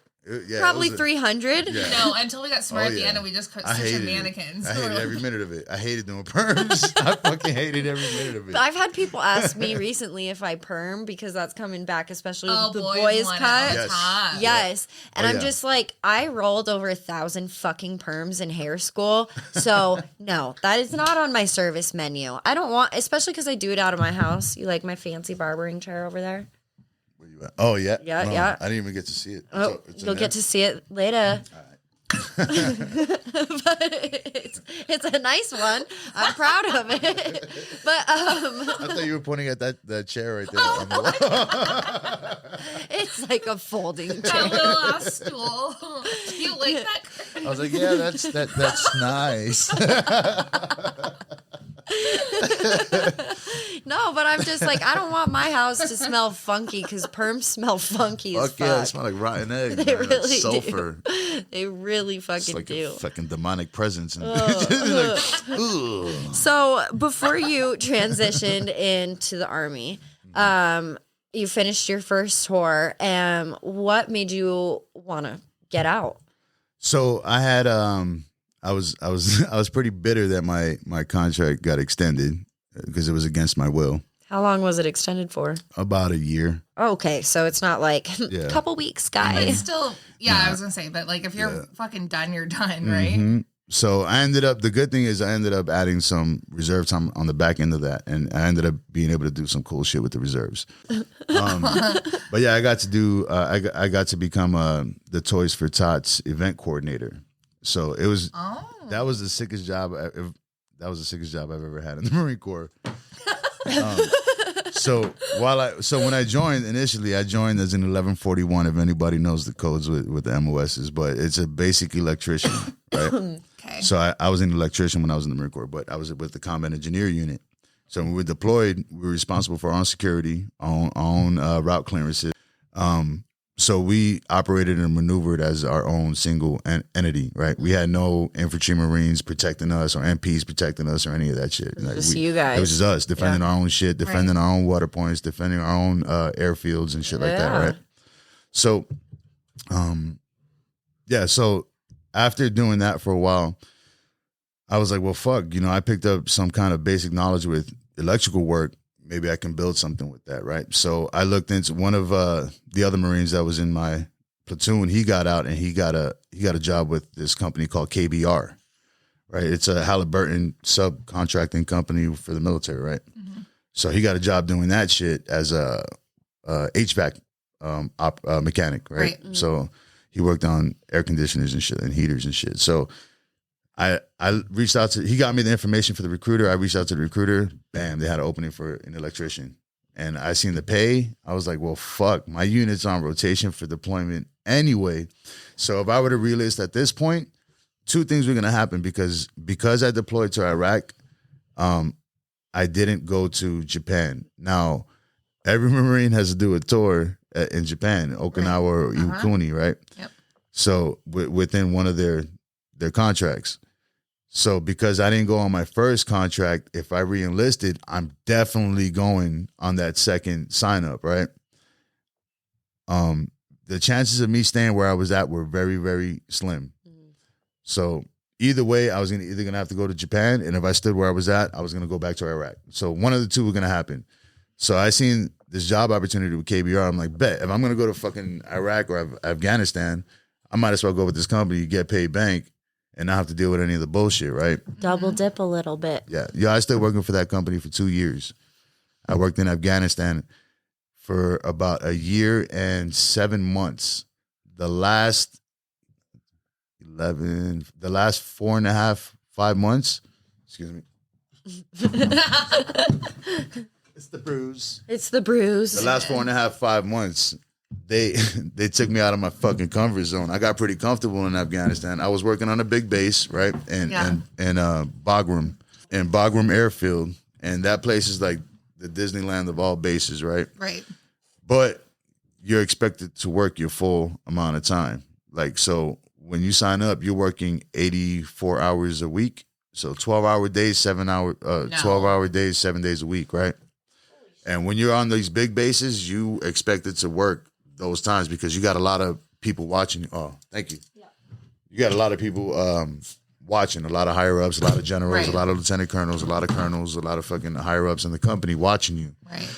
Probably 300. Yeah. No, until we got smart at the end and we just put such a mannequins. I hated every minute of it. I hated doing perms. I fucking hated every minute of it. But I've had people ask me recently if I perm because that's coming back, especially with the boys cut. Yes. And I'm just like, I rolled over 1,000 fucking perms in hair school. So no, that is not on my service menu. I don't want, especially because I do it out of my house. You like my fancy barbering chair over there? Oh, yeah. Yeah, no, yeah. I didn't even get to see it. Oh, you'll get to see it later. All right. But it's a nice one. I'm proud of it. But I thought you were pointing at that chair right there on the wall. It's like a folding chair. That little ass stool. Do you like that? I was like, yeah, that's nice. No, but I'm just like, I don't want my house to smell funky because perms smell funky as fuck. Yeah, they smell like rotten eggs. They really like sulfur. do. They really fucking It's like do. a fucking demonic presence. And So before you transitioned into the Army, you finished your first tour. What made you want to get out? So I had I was pretty bitter that my contract got extended because it was against my will. How long was it extended for? About a year. Okay, so it's not like a couple weeks, guys. It's still, I was gonna say, but like if you're fucking done, you're done, right? Mm-hmm. So the good thing is I ended up adding some reserve time on the back end of that, and I ended up being able to do some cool shit with the reserves. But yeah, I got to do I got to become the Toys for Tots event coordinator. So it was that was the sickest job. That was the sickest job I've ever had in the Marine Corps. So when I joined initially, I joined as an 1141. If anybody knows the codes with the MOSs, but it's a basic electrician, right? Okay. So I was an electrician when I was in the Marine Corps, but I was with the Combat Engineer Unit. So when we were deployed, we were responsible for our own security, our own route clearances. So we operated and maneuvered as our own single entity, right? We had no infantry Marines protecting us or MPs protecting us or any of that shit. Like just you guys. It was just us defending our own shit, defending our own water points, defending our own airfields and shit like that, right? So, so after doing that for a while, I was like, well, fuck, I picked up some kind of basic knowledge with electrical work. Maybe I can build something with that, right? So I looked into one of the other Marines that was in my platoon. He got out and he got a job with this company called KBR, right? It's a Halliburton subcontracting company for the military, right? Mm-hmm. So he got a job doing that shit as a HVAC mechanic, right? Mm-hmm. So he worked on air conditioners and shit and heaters and shit. So I reached out he got me the information for the recruiter. I reached out to the recruiter. Bam, they had an opening for an electrician. And I seen the pay. I was like, well, fuck, my unit's on rotation for deployment anyway. So if I were to relist at this point, two things were going to happen because I deployed to Iraq, I didn't go to Japan. Now, every Marine has to do a tour in Japan, Okinawa or Iwakuni, right? Yep. So within one of their contracts. So because I didn't go on my first contract, if I re-enlisted, I'm definitely going on that second sign up, right? The chances of me staying where I was at were very, very slim. Mm-hmm. So either way, I was either gonna have to go to Japan, and if I stood where I was at, I was gonna go back to Iraq. So one of the two were gonna happen. So I seen this job opportunity with KBR. I'm like, bet if I'm gonna go to fucking Iraq or Afghanistan, I might as well go with this company, get paid bank, and not have to deal with any of the bullshit, right? Double dip a little bit. Yeah. I still working for that company for 2 years. I worked in Afghanistan for about a year and 7 months. The last 4.5, 5 months, excuse me. It's the bruise. It's the bruise. The last 4.5, 5 months, they took me out of my fucking comfort zone. I got pretty comfortable in Afghanistan. I was working on a big base, right? And Bagram Airfield. And that place is like the Disneyland of all bases, right? Right. But you're expected to work your full amount of time. Like, so when you sign up, you're working 84 hours a week. So 12-hour days, 12-hour days, 7 days a week, right? And when you're on these big bases, you expected to work those times because you got a lot of people watching you. Oh, thank you. Yeah. You got a lot of people watching, a lot of higher ups, a lot of generals, a lot of lieutenant colonels, a lot of colonels, a lot of fucking higher ups in the company watching you. Right.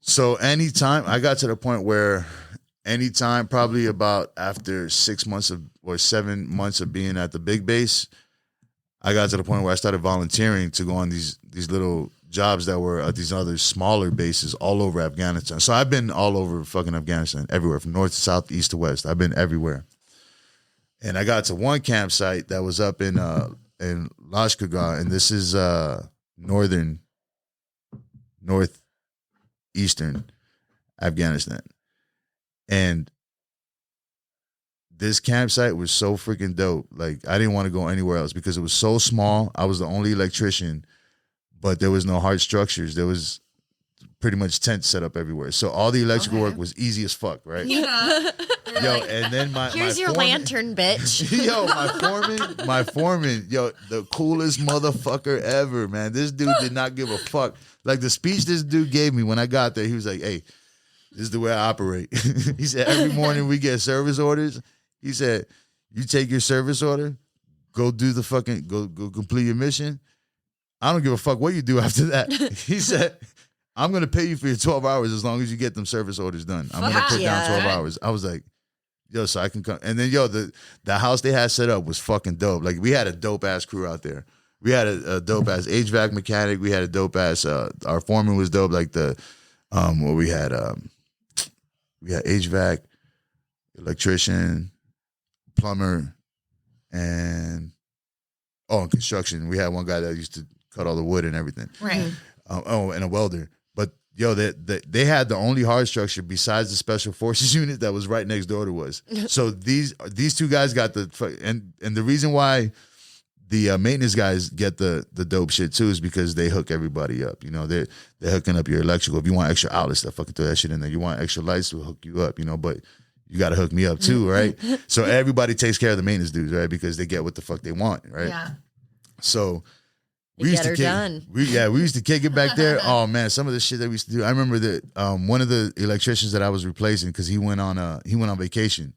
So anytime I got to the point where anytime probably about after 6 months or 7 months of being at the big base, I got to the point where I started volunteering to go on these little jobs that were at these other smaller bases all over Afghanistan. So I've been all over fucking Afghanistan, everywhere, from north to south, east to west. I've been everywhere. And I got to one campsite that was up in Lashkargah, and this is northeastern Afghanistan. And this campsite was so freaking dope. Like, I didn't want to go anywhere else because it was so small. I was the only electrician, but there was no hard structures. There was pretty much tents set up everywhere. So all the electrical work was easy as fuck, right? Yeah. Yo, and then here's your foreman, lantern, bitch. Yo, my foreman, yo, the coolest motherfucker ever, man. This dude did not give a fuck. Like, the speech this dude gave me when I got there, he was like, hey, this is the way I operate. He said, every morning we get service orders. He said, you take your service order, go do the fucking, go complete your mission. I don't give a fuck what you do after that. He said, I'm going to pay you for your 12 hours as long as you get them service orders done. I'm going to put down 12 hours. I was like, yo, so I can come. And then, yo, the house they had set up was fucking dope. Like, we had a dope-ass crew out there. We had a dope-ass HVAC mechanic. We had a dope-ass, our foreman was dope. Like, we had HVAC, electrician, plumber, and construction. We had one guy that used to cut all the wood and everything. Right. And a welder. But yo, they had the only hard structure besides the special forces unit that was right next door to us. So these two guys got and the reason why the maintenance guys get the dope shit too is because they hook everybody up. You know, they're hooking up your electrical. If you want extra outlets, they'll fucking throw that shit in there. You want extra lights, we'll hook you up. You know, but you got to hook me up too, right? So everybody takes care of the maintenance dudes, right? Because they get what the fuck they want, right? Yeah. So we used to done. We used to kick it back there. Oh man, some of the shit that we used to do. I remember that one of the electricians that I was replacing, because he went on vacation.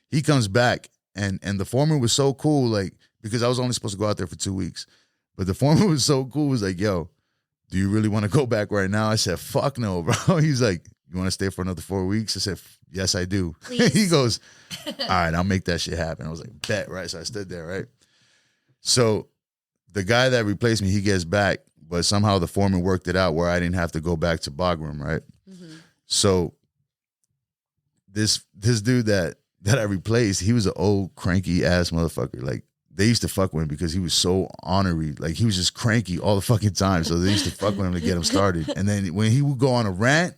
He comes back and the foreman was so cool, like, because I was only supposed to go out there for 2 weeks. But the foreman was so cool, was like, yo, do you really want to go back right now? I said, fuck no, bro. He's like, you want to stay for another 4 weeks? I said, yes, I do. He goes, all right, I'll make that shit happen. I was like, bet, right? So I stood there, right? So the guy that replaced me, he gets back, but somehow the foreman worked it out where I didn't have to go back to Bagram, right? Mm-hmm. So this dude that I replaced, he was an old cranky ass motherfucker. Like, they used to fuck with him because he was so ornery. Like, he was just cranky all the fucking time. So they used to fuck with him to get him started. And then when he would go on a rant,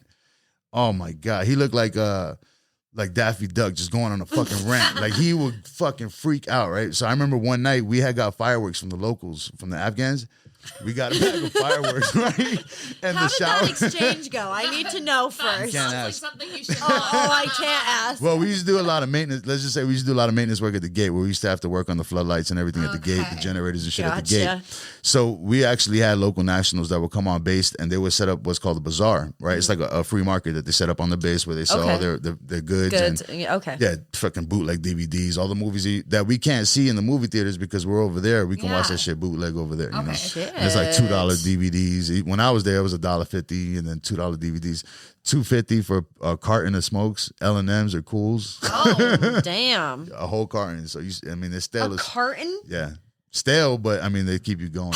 oh my God, he looked like Daffy Duck just going on a fucking rant. Like, he would fucking freak out, right? So I remember one night we had got fireworks from the locals, from the Afghans. We got a bag of fireworks, right? And How the did shower. that exchange go? I need to know first. Can't Sounds like ask. something you should I can't ask. Well, we used to do a lot of maintenance. Let's just say we used to do a lot of maintenance work at the gate, where we used to have to work on the floodlights and everything at the gate, the generators and shit at the gate. So we actually had local nationals that would come on base, and they would set up what's called a bazaar, right? It's like a free market that they set up on the base where they sell all their goods. And, yeah, fucking bootleg DVDs, all the movies that we can't see in the movie theaters because we're over there. We can watch that shit bootleg over there. You know, Shit. And it's like $2 DVDs. When I was there, it was $1.50, and then $2 DVDs. $2.50 for a carton of smokes, L&M's or Cools. Oh, damn. A whole carton. So they're stale. A carton? Yeah, stale, but they keep you going.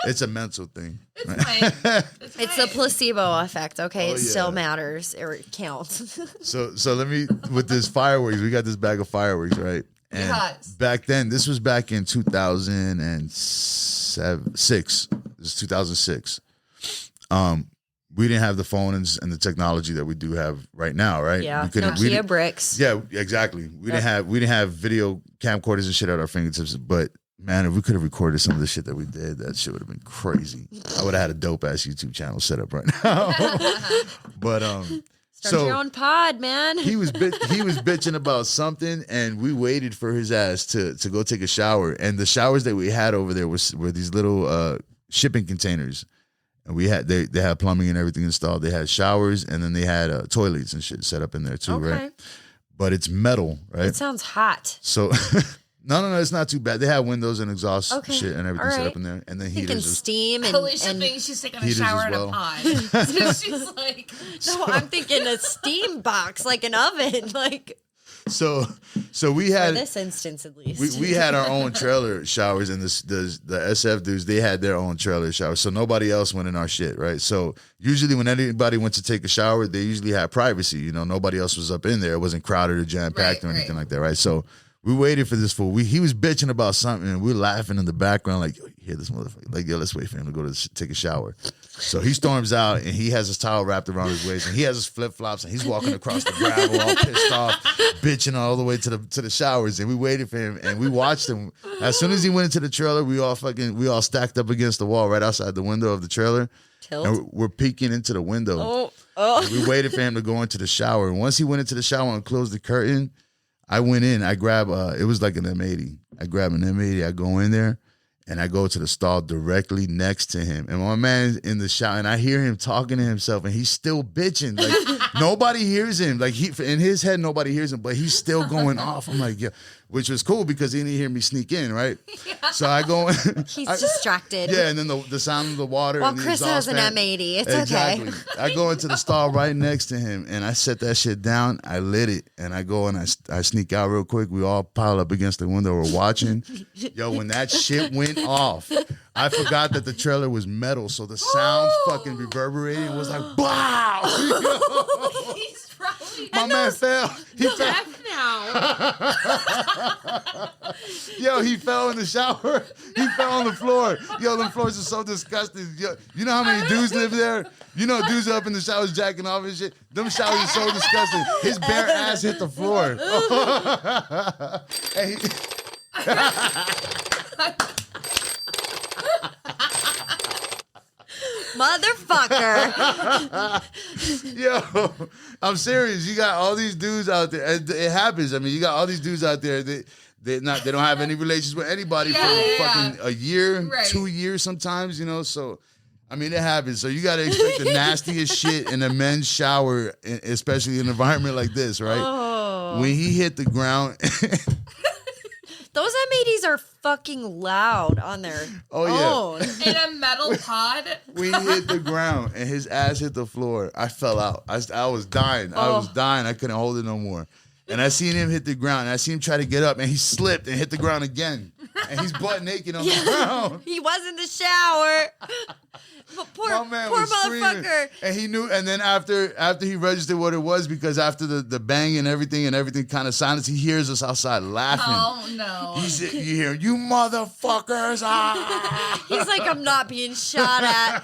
It's a mental thing. It's fine. It's the placebo effect, okay? Oh, It yeah. still matters, or it counts. So let me, with this fireworks, we got this bag of fireworks, right? And back then, this was back in 2006. This is 2006. we didn't have the phones and the technology that we do have right now, right? Yeah, we couldn't, Nokia bricks. Yeah, exactly. We didn't have video camcorders and shit at our fingertips. But man, if we could have recorded some of the shit that we did, that shit would have been crazy. I would have had a dope ass YouTube channel set up right now. But Start your own pod, man. he was bitching about something, and we waited for his ass to go take a shower. And the showers that we had over there were these little shipping containers. And we had they had plumbing and everything installed. They had showers, and then they had toilets and shit set up in there too, right? But it's metal, right? It sounds hot. So no, it's not too bad. They have windows and exhaust shit and everything set up in there, and then heaters. Steam and Alicia thinks she's taking a shower in a pod. So she's like, no, I'm thinking a steam box, like an oven, like. So we had, for this instance at least, we had our own trailer showers, and the SF dudes, they had their own trailer showers, so nobody else went in our shit, right? So usually when anybody went to take a shower, they usually had privacy, you know, nobody else was up in there, it wasn't crowded or jam packed or anything like that, right? So we waited for this fool. He was bitching about something, and we were laughing in the background, like, yo, you hear this motherfucker? Like, yo, let's wait for him to go to take a shower. So he storms out, and he has his towel wrapped around his waist, and he has his flip flops, and he's walking across the gravel, all pissed off, bitching all the way to the showers. And we waited for him, and we watched him. As soon as he went into the trailer, we all stacked up against the wall right outside the window of the trailer. Tilt. And we're peeking into the window. And we waited for him to go into the shower. And once he went into the shower and closed the curtain, I went in. I grabbed it was like an M80. I grab an M80. I go in there. And I go to the stall directly next to him. And my man's in the shower, and I hear him talking to himself, and he's still bitching. Like, nobody hears him. Like, in his head, nobody hears him, but he's still going off. I'm like, yeah, which was cool because he didn't hear me sneak in, right? Yeah. So I go in. He's distracted. Yeah, and then the sound of the water. Well, and the Chris has an fan. M80. It's exactly. okay. I go into the stall right next to him, and I set that shit down. I lit it, and I go and I sneak out real quick. We all pile up against the window. We're watching. Yo, when that shit went off, I forgot that the trailer was metal, so the sound fucking reverberated. It was like, wow! he's probably My man fell. He fell. now. Yo, he fell in the shower. He fell on the floor. Yo, them floors are so disgusting. Yo, you know how many dudes live there? You know, dudes up in the showers jacking off and shit. Them showers are so disgusting. His bare ass hit the floor. Motherfucker. Yo, I'm serious. You got all these dudes out there. It happens. I mean, you got all these dudes out there. They don't have any relations with anybody for fucking a year, right. 2 years sometimes, you know. So, I mean, it happens. So you got to expect the nastiest shit in a men's shower, especially in an environment like this, right? Oh. When he hit the ground. Those M80s are fucking loud on their own. In a metal pod. When he hit the ground and his ass hit the floor, I fell out. I was dying. I was dying. I couldn't hold it no more. And I seen him hit the ground. And I seen him try to get up, and he slipped and hit the ground again. And he's butt naked on the ground. He was in the shower. Poor motherfucker. And he knew. And then after he registered what it was, because after the bang and everything kind of silence, he hears us outside laughing. Oh no! You hear, you motherfuckers! Ah! He's like, I'm not being shot at,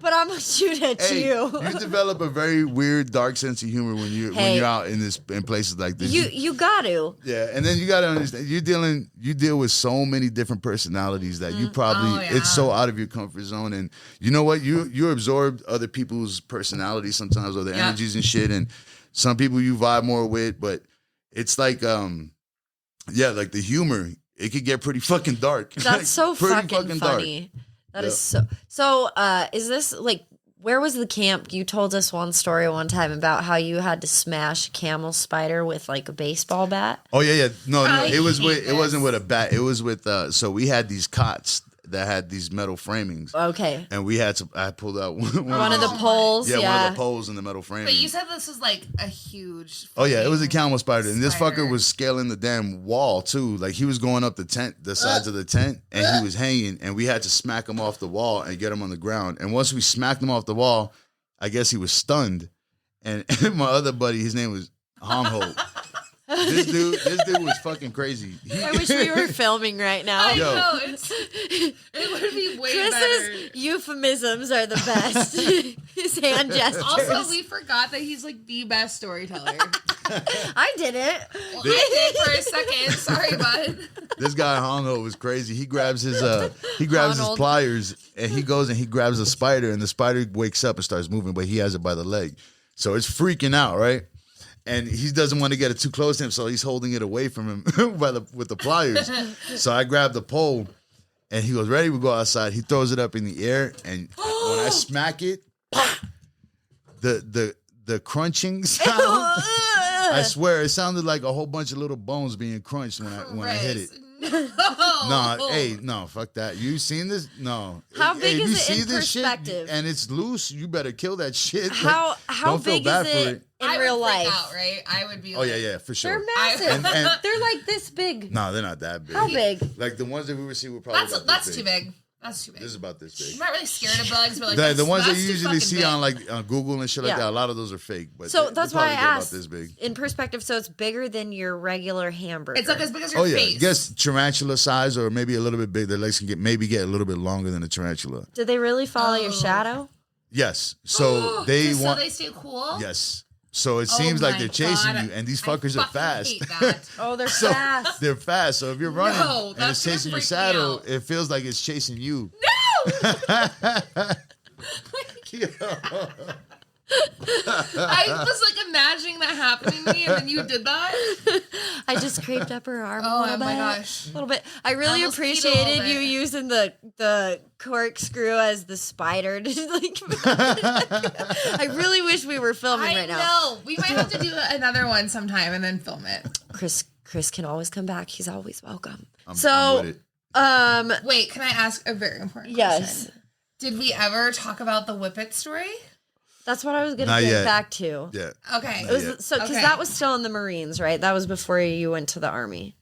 but I'm gonna shoot at you. You develop a very weird, dark sense of humor when you're out in places like this. You got to. Yeah, and then you got to understand you deal with so many different personalities that you probably it's so out of your comfort zone. And you know what? You absorb other people's personalities sometimes, or their energies and shit. And some people you vibe more with, but it's like like the humor, it could get pretty fucking dark. That's so fucking funny. Dark. That is so. So, is this like? Where was the camp? You told us one story one time about how you had to smash a camel spider with like a baseball bat. Oh yeah. No, it wasn't with a bat. It was with so we had these cots that had these metal framings. Okay. And I pulled out one of the poles. Yeah, one of the poles in the metal framing. But you said this was like a huge. Oh yeah, it was a camel spider. And this fucker was scaling the damn wall too. Like he was going up the sides of the tent, and he was hanging, and we had to smack him off the wall and get him on the ground. And once we smacked him off the wall, I guess he was stunned. And my other buddy, his name was Hong Ho. This dude was fucking crazy. I wish we were filming right now. I know. It would be way Chris's better. euphemisms are the best. His hand gestures. Also, we forgot that he's like the best storyteller. I did it. Well, I did for a second. Sorry, bud. This guy Hongo was crazy. He grabs his Honnold. pliers and he goes and he grabs a spider and the spider wakes up and starts moving, but he has it by the leg. So it's freaking out, right? And he doesn't want to get it too close to him, so he's holding it away from him with the pliers. So I grab the pole and he goes, ready, we go outside. He throws it up in the air and when I smack it, the crunching sound, I swear it sounded like a whole bunch of little bones being crunched when I hit it. No, fuck that. You seen this? No. How big if is you it see in this perspective? shit and it's loose, you better kill that shit. How don't feel big bad is for it in real would freak life? out, right? I would be. Oh like, yeah, for sure. They're massive. And- They're like this big. No, they're not that big. How big? Like the ones that we were seeing were probably That's this too big. That's too big. This is about this big. I'm not really scared of bugs, but like The ones that that's you too usually fucking see big. on like on Google and shit like Yeah. that, a lot of those are fake. But So they that's probably why I get about asked. this big. In perspective, so it's bigger than your regular hamburger. It's like as big as your Oh yeah, face. guess tarantula size or maybe a little bit big. Their legs can get a little bit longer than a tarantula. Did they really follow your shadow? Yes. So they Just want. so they stay cool. Yes. So it Oh seems like my they're chasing God. you, and these I fuckers are fucking fast. hate that. Oh, they're So fast. they're fast. So if you're running No, and that's it's gonna chasing your freak me saddle, out. it feels like it's chasing you. I was like imagining that happening to me, and then you did that. I just scraped up her arm a Oh little my bit. gosh. A little bit. I really almost peed a little appreciated you bit. using the corkscrew as the spider. To, like, I really wish we were filming I right now. know. We might have to do another one sometime and then film it. Chris can always come back. He's always welcome. I'm with it. Wait, can I ask a very important Yes. question? Did we ever talk about the Whippet story? That's what I was going to Not get yet. back to. Yeah. Okay. It was Yeah. so because Okay. that was still in the Marines, right? That was before you went to the Army.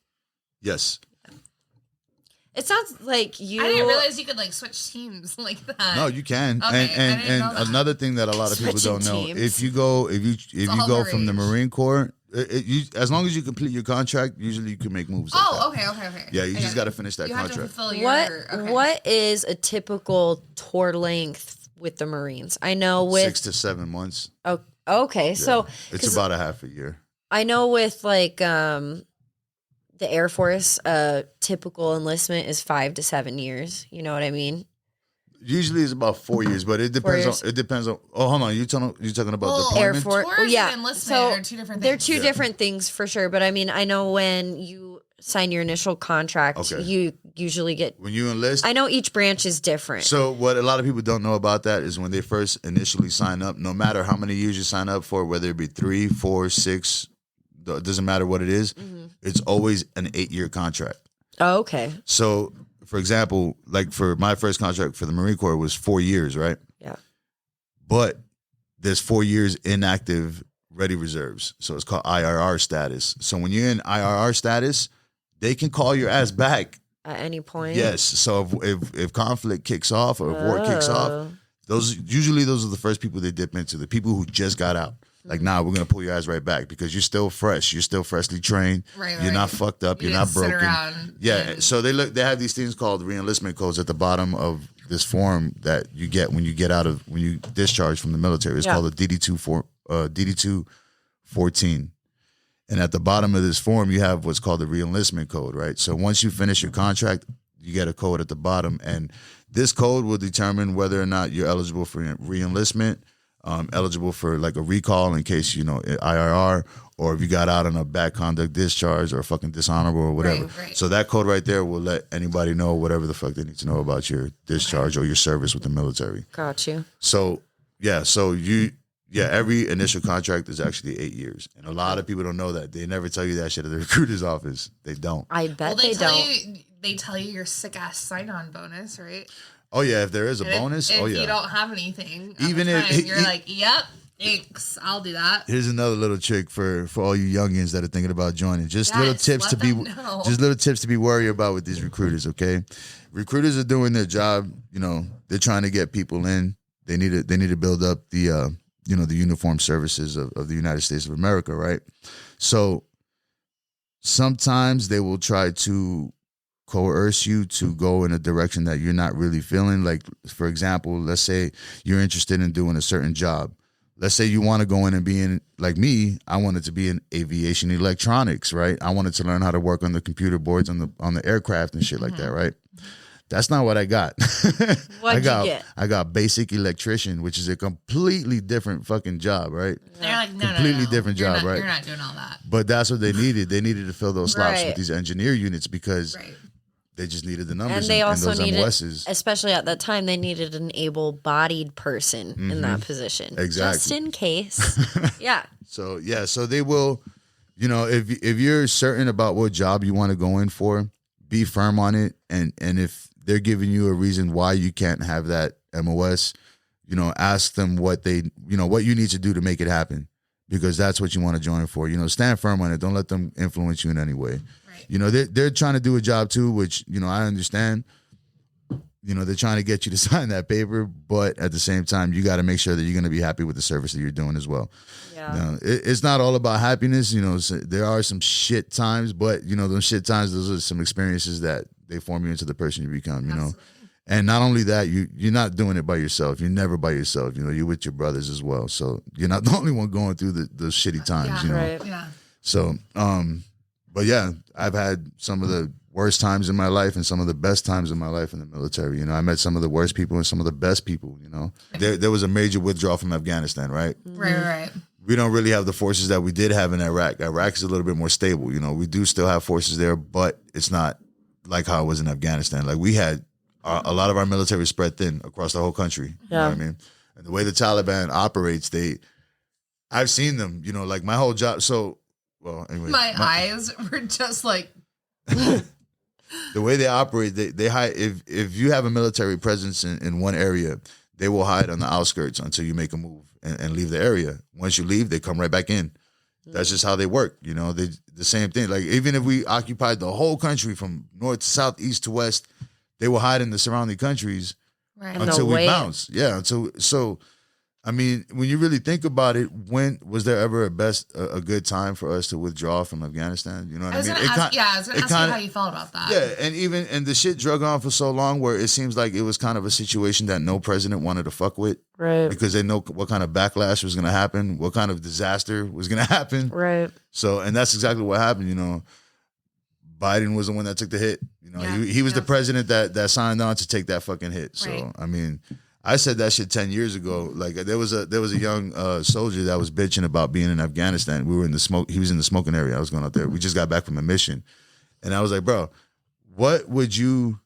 Yes. It sounds like you. I didn't realize you could like switch teams like that. No, you can. Okay, I and didn't know that. another thing that a lot of people Switching don't know, teams. if you go all go the from the rage. Marine Corps, as long as you complete your contract, usually you can make moves. Like that. Oh, okay. Yeah, you I just got got to it. finish that You have to contract. fulfill your. What okay. What is a typical tour length with the Marines? I know with 6 to 7 months. oh, okay, so It's 'cause about a half a year. I know with like the Air Force, typical enlistment is 5 to 7 years. You know what I mean? Usually it's about 4 years, but it 4 depends years. on. It depends on. Oh, hold on. You talking about Well, Air deployment? Force, Tours yeah. and enlistment So are two different they're things. two Yeah. different things for sure. But I mean, I know when you sign your initial contract, Okay. you usually get. When you enlist. I know each branch is different. So what a lot of people don't know about that is when they first initially sign up, no matter how many years you sign up for, whether it be 3, 4, 6, it doesn't matter what it is, it's always an 8-year contract. Oh, okay. So, for example, like for my first contract for the Marine Corps was 4 years, right? Yeah. But there's 4 years inactive ready reserves. So it's called IRR status. So when you're in IRR status, they can call your ass back. At any point. Yes. So if conflict kicks off or if war kicks off, Oh. those are the first people they dip into. The people who just got out. Like, nah, we're gonna pull your ass right back because you're still fresh. You're still freshly trained. Right, You're right. not fucked up. You You're not didn't sit broken. around Yeah. and- So they have these things called re-enlistment codes at the bottom of this form that you get when you discharge from the military. It's Yeah. called a DD2 14. And at the bottom of this form, you have what's called the re-enlistment code, right? So once you finish your contract, you get a code at the bottom, and this code will determine whether or not you're eligible for re-enlistment, eligible for like a recall in case, IRR, or if you got out on a bad conduct discharge or fucking dishonorable or whatever. Right. So that code right there will let anybody know whatever the fuck they need to know about your discharge or your service with the military. Got you. So, every initial contract is actually 8 years. And a lot of people don't know that. They never tell you that shit at the recruiter's office. They don't. I bet Well, they tell don't. they tell you your sick ass sign on bonus, right? Oh, yeah, if there is a And bonus, if yeah. you don't have anything, Even even if- you're like, yep, thanks, I'll do that. Here's another little trick for all you youngins that are thinking about joining. Just little Yes, tips let to be them know. just little tips to be worried about with these recruiters, okay? Recruiters are doing their job, they're trying to get people in. They need to build up the the uniformed services of the United States of America, right? So sometimes they will try to coerce you to go in a direction that you're not really feeling. Like, for example, let's say you're interested in doing a certain job. Let's say you want to go in and be in, like me, I wanted to be in aviation electronics, right? I wanted to learn how to work on the computer boards on the aircraft and shit like that, right? That's not what I got. What'd you get? I got basic electrician, which is a completely different fucking job, right? They're like, no, completely different You're job, not, right? You're not doing all that. But that's what they needed. They needed to fill those slots Right. with these engineer units because they just needed the numbers And they also those needed, MOSs. especially at that time, they needed an able-bodied person in that position. Exactly. Just in case. Yeah. So they will, if you're certain about what job you want to go in for, be firm on it. And if they're giving you a reason why you can't have that MOS, ask them what what you need to do to make it happen, because that's what you want to join for. Stand firm on it. Don't let them influence you in any way. Right. They're trying to do a job too, which, I understand. They're trying to get you to sign that paper, but at the same time, you got to make sure that you're going to be happy with the service that you're doing as well. Yeah. It's not all about happiness. There are some shit times, but those shit times, those are some experiences that they form you into the person you become. Absolutely. And not only that, you're not doing it by yourself. You're never by yourself. You're with your brothers as well. So you're not the only one going through those shitty times. Right. Yeah. So, but yeah, I've had some of the worst times in my life and some of the best times in my life in the military. I met some of the worst people and some of the best people. There was a major withdrawal from Afghanistan, right? Right. We don't really have the forces that we did have in Iraq. Iraq is a little bit more stable. We do still have forces there, but it's not like how it was in Afghanistan. Like, we had a lot of our military spread thin across the whole country. You know what I mean? And the way the Taliban operates, I've seen them, like my whole job. So, well, anyway. My eyes were just like. The way they operate, they hide. If you have a military presence in one area, they will hide on the outskirts until you make a move and leave the area. Once you leave, they come right back in. That's just how they work. They the same thing. Like, even if we occupied the whole country from north to south, east to west, they will hide in the surrounding countries until we bounce. Yeah. So, I mean, when you really think about it, when was there ever a good time for us to withdraw from Afghanistan? You know what I mean? I was going to ask you how you felt about that. Yeah, and the shit drug on for so long where it seems like it was kind of a situation that no president wanted to fuck with. Right. Because they know what kind of backlash was going to happen, what kind of disaster was going to happen. Right. So, and that's exactly what happened, Biden was the one that took the hit. He was the president that signed on to take that fucking hit. So, I mean, I said that shit 10 years ago. Like, there was a young soldier that was bitching about being in Afghanistan. We were in the smoke. He was in the smoking area. I was going out there. We just got back from a mission. And I was like, bro, what do you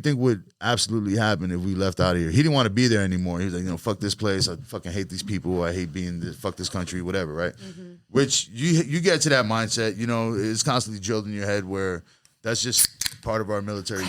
think would absolutely happen if we left out of here? He didn't want to be there anymore. He was like, fuck this place. I fucking hate these people. I hate fuck this country, whatever, right? Mm-hmm. Which you get to that mindset, it's constantly drilled in your head where that's just part of our military.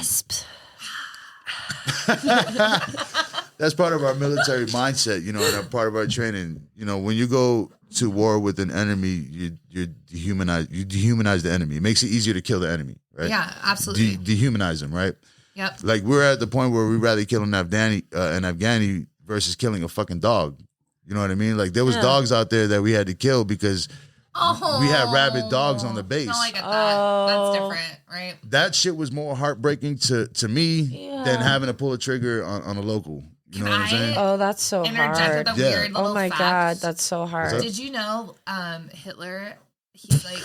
That's part of our military mindset, and a part of our training. When you go to war with an enemy, you dehumanize the enemy. It makes it easier to kill the enemy, right? Yeah, absolutely. Dehumanize them, right? Yep. Like, we're at the point where we'd rather kill an Afghani versus killing a fucking dog. You know what I mean? Like, there was dogs out there that we had to kill because we had rabid dogs on the base. No, I get that. That's different, right? That shit was more heartbreaking to me than having to pull a trigger on a local. You know what I'm saying? Oh, that's so hard. With a weird little oh my fact. God, that's so hard. Did you know Hitler? He's like.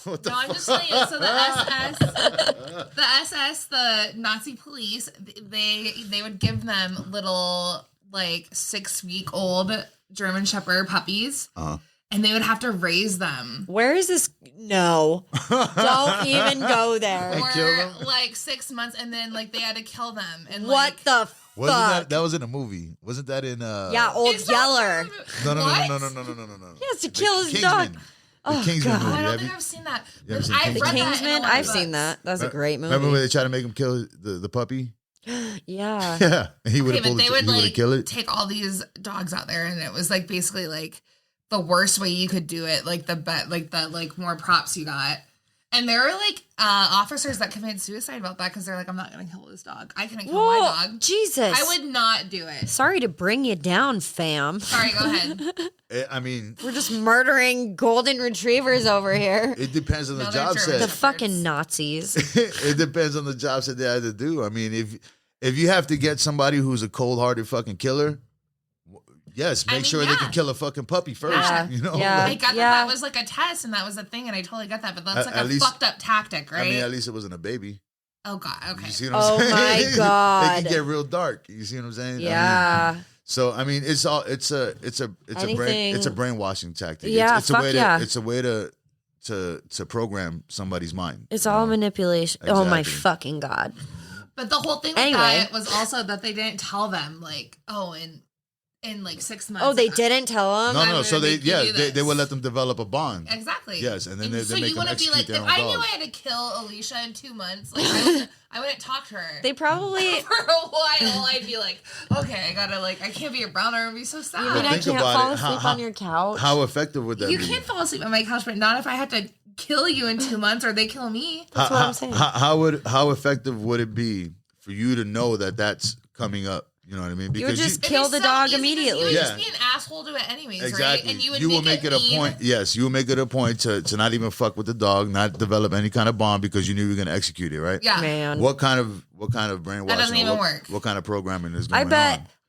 No, I'm just telling you. So the SS, the Nazi police, they would give them little 6-week-old German Shepherd puppies. And they would have to raise them. Where is this? No. Don't even go there. For 6 months, and then they had to kill them. And what the fuck? Wasn't that was in a movie? Wasn't that in Old Yeller? No. He has to kill his dog. The Kingsman movie. I don't think I've seen that. The Kingsman? I've seen that. That's a great movie. Remember when they tried to make him kill the puppy? Yeah. Yeah. And he would have kill it. Take all these dogs out there, and it was basically the worst way you could do it, the more props you got. And there are like officers that commit suicide about that because they're like, I'm not going to kill this dog. I couldn't kill my dog. Jesus. I would not do it. Sorry to bring you down, fam. Sorry, go ahead. I mean, We're just murdering golden retrievers over here. it depends on the No, they're job German The set. fucking Nazis. It depends on the job set they had to do. I mean, if you have to get somebody who's a cold-hearted fucking killer, yes, make sure they can kill a fucking puppy first. Yeah. You know, Yeah. I got that was like a test and that was a thing and I totally got that, but that's like At a least- fucked up tactic, right? I mean, at least it wasn't a baby. Oh God, okay. You see what I'm saying? my God. It can get real dark. You see what I'm saying? Yeah. I mean, so I mean, it's a brainwashing tactic. Yeah, it's a fuck way yeah. to, it's a way to program somebody's mind. It's you all know? manipulation. Oh my Exactly. fucking God. But the whole thing with Anyway. that was also that they didn't tell them like, oh, in like 6 months. Oh, they didn't tell him? No, I'm no. gonna So they make you do they this. would let them develop a bond. Exactly. Yes, and then they so make you them wouldn't be like, execute if their I own knew dog. I had to kill Alicia in 2 months, like I wouldn't talk to her. They probably... For a while, I'd be like, okay, I gotta like, I can't be around her and be so sad. You mean I think can't about fall it. asleep on your couch? How effective would that You be? can fall asleep on my couch, but not if I had to kill you in 2 months or they kill me. That's what I'm saying. How effective would it be for you to know that that's coming up? You know what I mean? You would just It'd kill be the so dog easy 'cause immediately. You would Yeah. just be an asshole to it anyways, exactly. right? And you would will make it a mean. point. Yes, you will make it a point to not even fuck with the dog, not develop any kind of bond because you knew you were going to execute it, right? Yeah. Man. What kind of brainwashing? That doesn't even work. What kind of programming is going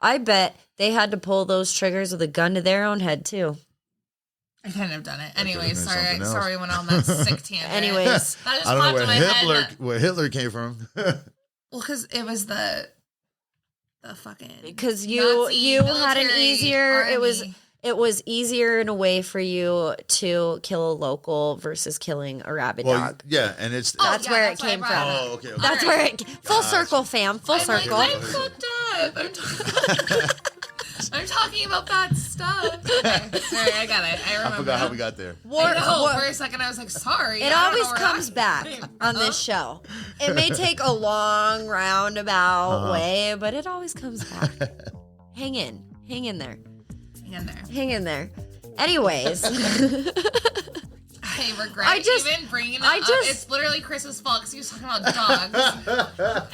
I bet they had to pull those triggers with a gun to their own head too. I couldn't have done it. could've Anyways, been sorry, something else. sorry, went on that sick tangent. Anyways. that just on? I don't popped know in my head. where Hitler came from. Well, because it was the fucking Because you Nazi had an military easier army. it was easier in a way for you to kill a local versus killing a rabid Well, dog. yeah, and it's Oh, That's yeah, where that's it why I came brought from. it up. Oh, okay. That's All where right. it full circle, fam. Full I'm like, circle. I'm fucked up. I'm talking about that stuff. Okay, sorry, I got it. I I remember. forgot how we got there. I know. For a second, I was like, sorry. It I don't always know where comes I- back on this show. It may take a long roundabout way, but it always comes back. Hang in there. Hang in there. Anyways, I regret even bringing it up. It's literally Chris's fault because he was talking about dogs.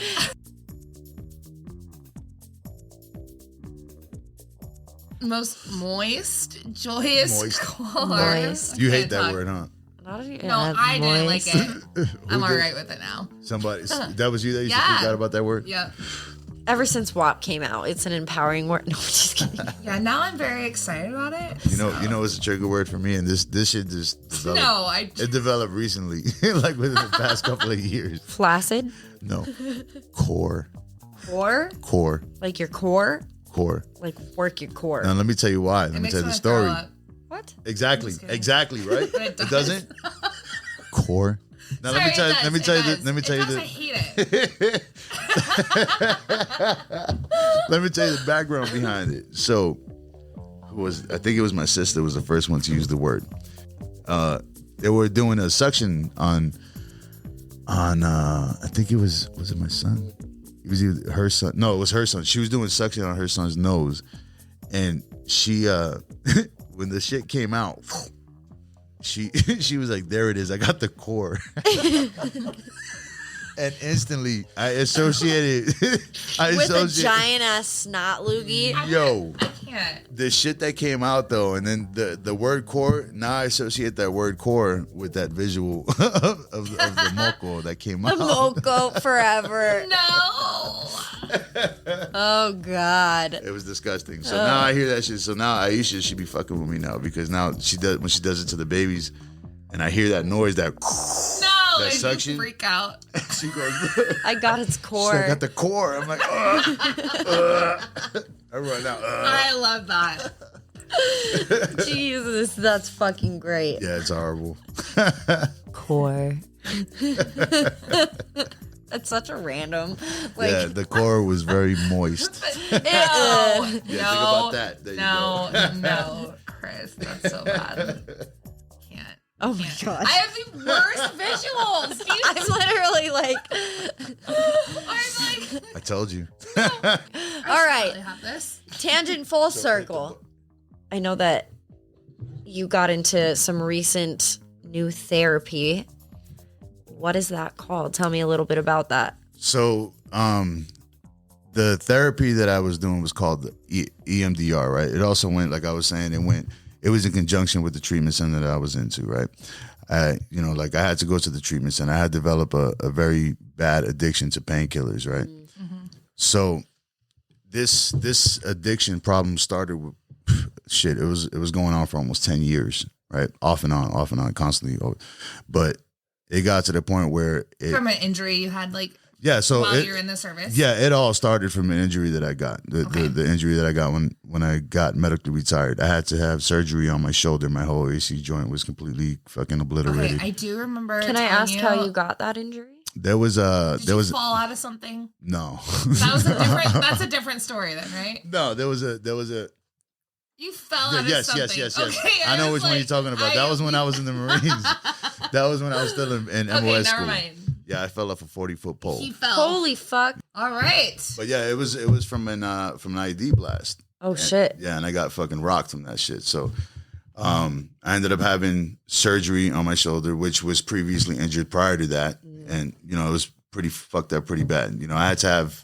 Most moist, joyous core. Moist. You hate that word, huh? No, I didn't like it. I'm all right with it now. Somebody that was you that used to Yeah. freak out about that word. Yep. Ever since WAP came out, it's an empowering word. No, I'm just kidding. Yeah, now I'm very excited about it. You know, it's a trigger word for me, and this shit just developed. No, It developed recently, like within the past couple of years. Flaccid? No, core, Core? Like your core? core. Like work your core. Now let me tell you why. Let It me makes tell you me the wanna throw story. up. What? Exactly, right? But it does. doesn't. Core. Now Sorry, let me tell you. it does, Let me it tell you. does. Let me It tell you does, I the. hate it. Let me tell you the background behind it. So, I think it was my sister was the first one to use the word. They were doing a suction on. I think it was it my son? It was either her son. No, it was her son. She was doing suction on her son's nose, and she when the shit came out, she was like, "There it is. I got the core." And instantly, I associated. With a giant ass snot loogie. Yo, I can't. the shit that came out though, and then the word core. Now I associate that word core with that visual of the moco that came out. Moco forever. No. Oh God. It was disgusting. So now I hear that shit. So now Aisha should be fucking with me now because now when she does it to the babies, and I hear that noise that. No, That I suction? do freak out. She goes, I got its I core. got the core. I'm like, I run out. I love that. Jesus, that's fucking great. Yeah, it's horrible. Core. That's such a random. Like, Yeah, the core was very moist. No. Yeah, think about that. There you No, Chris, that's so bad. Can't. oh my Can't. God. I have the worst visuals. Do you I'm literally like, I'm like, I told you. all I right, have this. tangent full circle. I know that you got into some recent new therapy. What is that called? Tell me a little bit about that. So, the therapy that I was doing was called the EMDR, right? It also went, like I was saying, it was in conjunction with the treatment center that I was into, right? I had to go to the treatment center. I had developed a very bad addiction to painkillers, right? Mm-hmm. So this addiction problem started with shit. It was going on for almost 10 years, right? Off and on, constantly. But it got to the point where from an injury you had, like, so while you're in the service. Yeah, it all started from an injury that I got. The injury that I got when I got medically retired. I had to have surgery on my shoulder. My whole AC joint was completely fucking obliterated. Okay, I do remember. Can I ask how you got that injury? Did you fall out of something? No. That's a different story then, right? No, there was a You fell out of something. Yes. Okay, I know which one you're talking about. That was when I was in the Marines. That was when I was still in MOS school. Never mind. Yeah, I fell off a 40-foot pole. He fell. Holy fuck. All right. But yeah, it was from an IED blast. Oh, shit. Yeah, and I got fucking rocked from that shit. So I ended up having surgery on my shoulder, which was previously injured prior to that. And, it was pretty fucked up pretty bad. I had to have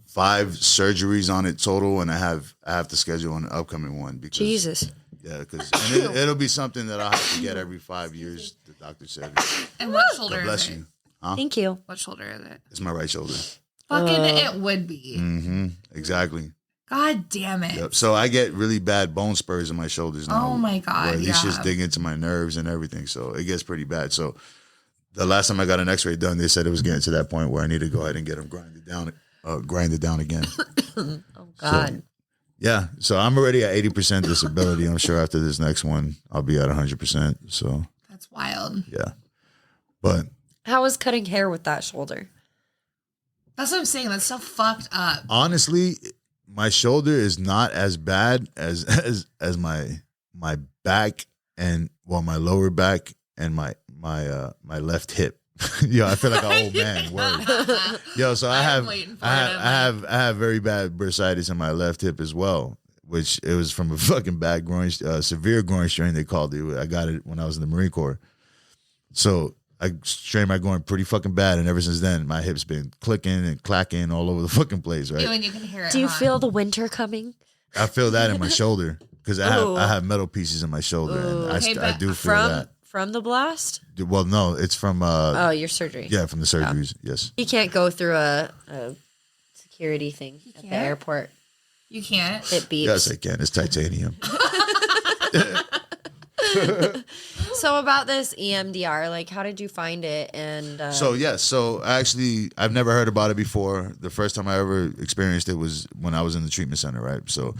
5 surgeries on it total, and I have to schedule an upcoming one. Because, Jesus. Yeah, because it'll be something that I'll have to get every 5 years, the doctor said. And what shoulder bless is it? you. Huh? Thank you. What shoulder is it? It's my right shoulder. Fucking it would be. Mm-hmm. Exactly. God damn it. Yep. So I get really bad bone spurs in my shoulders now. Oh my God. Where these shits dig into my nerves and everything. So it gets pretty bad. So the last time I got an x-ray done, they said it was getting to that point where I need to go ahead and get them grinded down again. Oh God. So, yeah. So I'm already at 80% disability. I'm sure after this next one, I'll be at 100%. So that's wild. Yeah. But how was cutting hair with that shoulder? That's what I'm saying. That's so fucked up. Honestly, my shoulder is not as bad as my back and my lower back and my left hip. I feel like an old man. Word. So I have very bad bursitis in my left hip as well, which it was from a fucking bad groin, severe groin strain they called it. I got it when I was in the Marine Corps. So I strained my groin pretty fucking bad, and ever since then, my hip's been clicking and clacking all over the fucking place, right? And you can hear it. Do you feel the winter coming? I feel that in my shoulder because I have metal pieces in my shoulder, and I do feel that. From the blast? Well, no, it's from your surgery. Yeah, from the surgeries. Yes. You can't go through a security thing at the airport. You can't. It beeps. Yes, I can. It's titanium. So about this EMDR, like, how did you find it? And So actually, I've never heard about it before. The first time I ever experienced it was when I was in the treatment center, right? So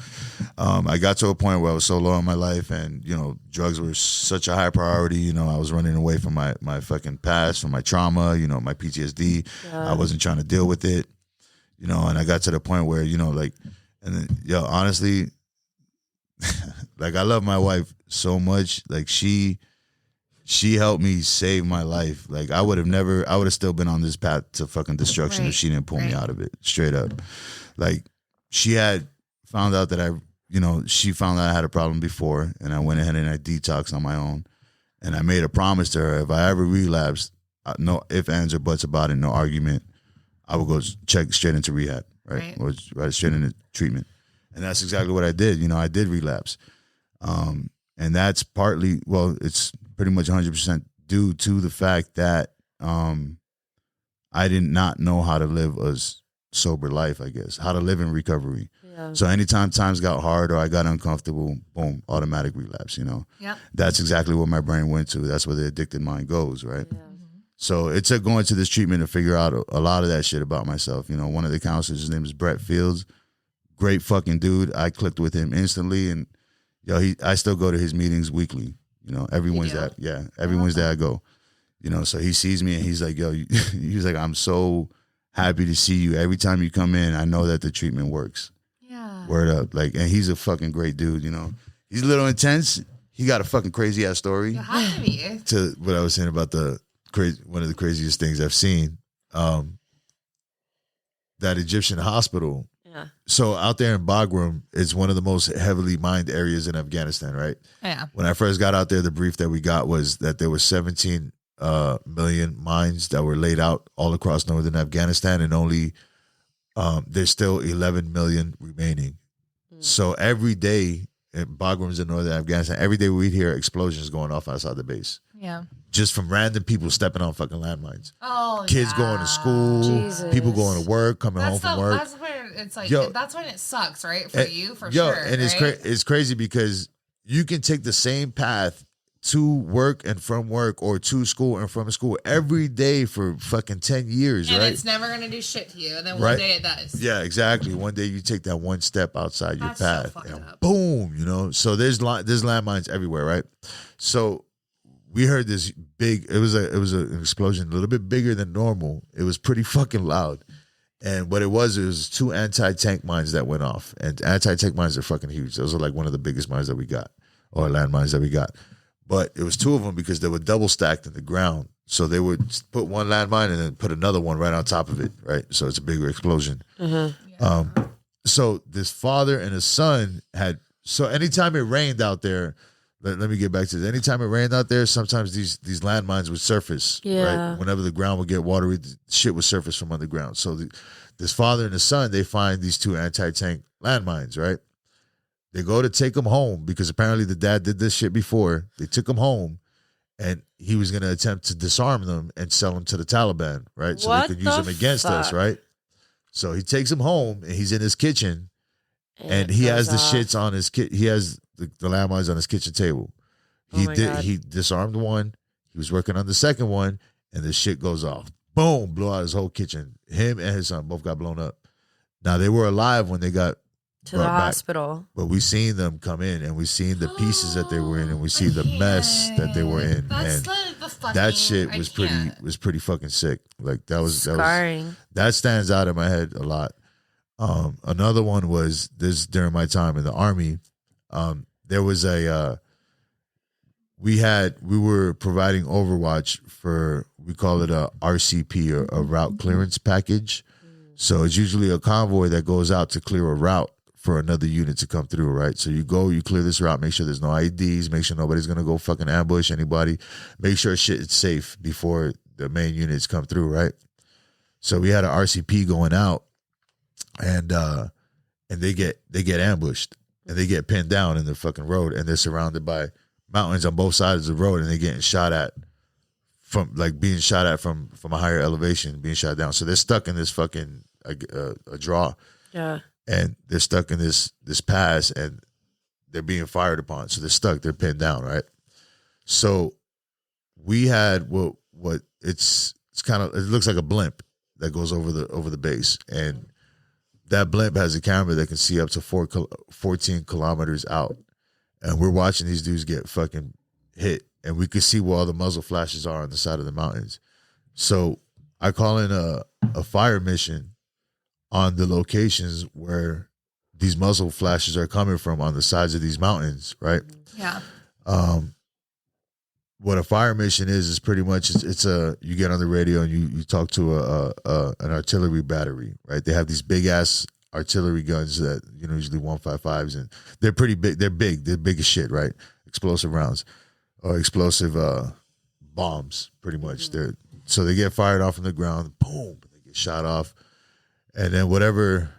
I got to a point where I was so low in my life, and drugs were such a high priority. I was running away from my fucking past, from my trauma, my PTSD. I wasn't trying to deal with it, and I got to the point where honestly, like, I love my wife so much. Like, she helped me save my life. Like, I would have still been on this path to fucking destruction if she didn't pull me out of it, straight up. Like, she had found out that she found out I had a problem before, and I went ahead and I detoxed on my own. And I made a promise to her, if I ever relapsed, no ifs, ands, or buts about it, no argument, I would go check straight into rehab, right? Or right straight into treatment. And that's exactly what I did. I did relapse. And that's partly, it's pretty much 100% due to the fact that I did not know how to live a sober life, I guess, how to live in recovery. Yeah. So anytime times got hard or I got uncomfortable, boom, automatic relapse, Yep. That's exactly what my brain went to. That's where the addicted mind goes, right? Yeah. So it took going to this treatment to figure out a lot of that shit about myself. One of the counselors, his name is Brett Fields. Great fucking dude. I clicked with him instantly, and I still go to his meetings weekly. Every Wednesday. Yeah, every Wednesday I go. So he sees me and he's like, he's like, I'm so happy to see you. Every time you come in, I know that the treatment works. Yeah. Word up. Like, and he's a fucking great dude. He's a little intense. He got a fucking crazy ass story. You have to be. To what I was saying about one of the craziest things I've seen. That Egyptian hospital. Yeah. So out there in Bagram, it's one of the most heavily mined areas in Afghanistan, right? Yeah. When I first got out there, the brief that we got was that there were 17 million mines that were laid out all across northern Afghanistan, and only there's still 11 million remaining. So every day in Bagrams in northern Afghanistan, every day we'd hear explosions going off outside the base. Yeah. Just from random people stepping on fucking landmines. Oh, Kids going to school, Jesus. people going to work, coming home from work. That's where it's like, Yo, that's when it sucks, right? For you, for sure. And it's crazy because you can take the same path to work and from work, or to school and from school every day for fucking 10 years, and right? it's never going to do shit to you. And then one day it does. Yeah, exactly. One day you take that one step outside your That's so path fucked and up. boom, you know? So there's landmines everywhere, right? So we heard this big, it was an explosion a little bit bigger than normal. It was pretty fucking loud. And what it was 2 anti-tank mines that went off. And anti-tank mines are fucking huge. Those are like one of the biggest mines that we got, or landmines that we got. But it was 2 of them because they were double stacked in the ground. So they would put one landmine and then put another one right on top of it, right? So it's a bigger explosion. So this father and his son so anytime it rained out there, let me get back to this. Anytime it rained out there, sometimes these landmines would surface, right? Whenever the ground would get watery, shit would surface from underground. So this father and his son, they find these 2 anti-tank landmines, right? They go to take them home because apparently the dad did this shit before. They took him home, and he was going to attempt to disarm them and sell them to the Taliban, right? So they could use them against us, right? So he takes them home, and he's in his kitchen, and he has the shits on his he has the landmines on his kitchen table. He disarmed one. He was working on the second one, and the shit goes off. Boom, blew out his whole kitchen. Him and his son both got blown up. Now they were alive when they got to the hospital, but we seen them come in, and we seen the pieces that they were in, and we see the mess that they were in. That's and the fucking, that shit was pretty fucking sick. Like that scarring. That stands out in my head a lot. Another one was this during my time in the Army. There was we were providing overwatch for, we call it a RCP, or a route clearance package. So it's usually a convoy that goes out to clear a route for another unit to come through, right? So you clear this route, make sure there's no IEDs, make sure nobody's going to go fucking ambush anybody, make sure shit is safe before the main units come through, right? So we had an RCP going out, and they get ambushed, and they get pinned down in the fucking road, and they're surrounded by mountains on both sides of the road, and they're getting shot at from a higher elevation, being shot down. So they're stuck in this fucking a draw. Yeah. And they're stuck in this pass, and they're being fired upon. So they're stuck, they're pinned down, right? So we had what it's kind of, it looks like a blimp that goes over the base, and that blimp has a camera that can see up to 14 kilometers out, and we're watching these dudes get fucking hit, and we could see where all the muzzle flashes are on the side of the mountains. So I call in a fire mission on the locations where these muzzle flashes are coming from on the sides of these mountains, right? Yeah. What a fire mission is pretty much you get on the radio and you talk to an artillery battery, right? They have these big ass artillery guns that, usually 155s, and they're pretty big. They're big as shit, right? Explosive rounds or explosive bombs, pretty much. So they get fired off from the ground, boom, they get shot off. And then whatever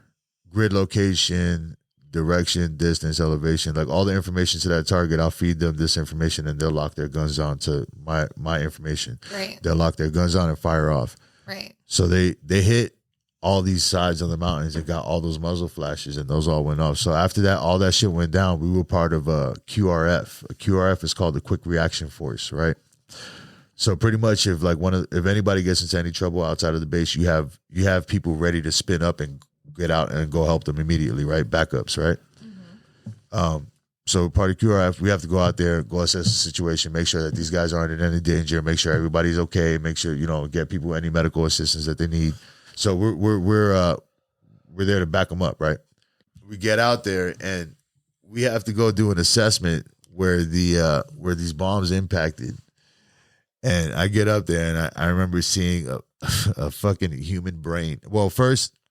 grid location, direction, distance, elevation, like all the information to that target, I'll feed them this information, and they'll lock their guns on to my information. Right. They'll lock their guns on and fire off. Right. So they hit all these sides of the mountains and got all those muzzle flashes, and those all went off. So after that, all that shit went down. We were part of a QRF. A QRF is called the Quick Reaction Force, right? So pretty much if anybody gets into any trouble outside of the base, you have people ready to spin up and get out and go help them immediately, right? Backups, right? Mm-hmm. So part of QRF, we have to go out there, go assess the situation, make sure that these guys aren't in any danger, make sure everybody's okay, make sure, get people any medical assistance that they need. So we're there to back them up, right? We get out there and we have to go do an assessment where these bombs impacted. And I get up there, and I remember seeing a fucking human brain. Well,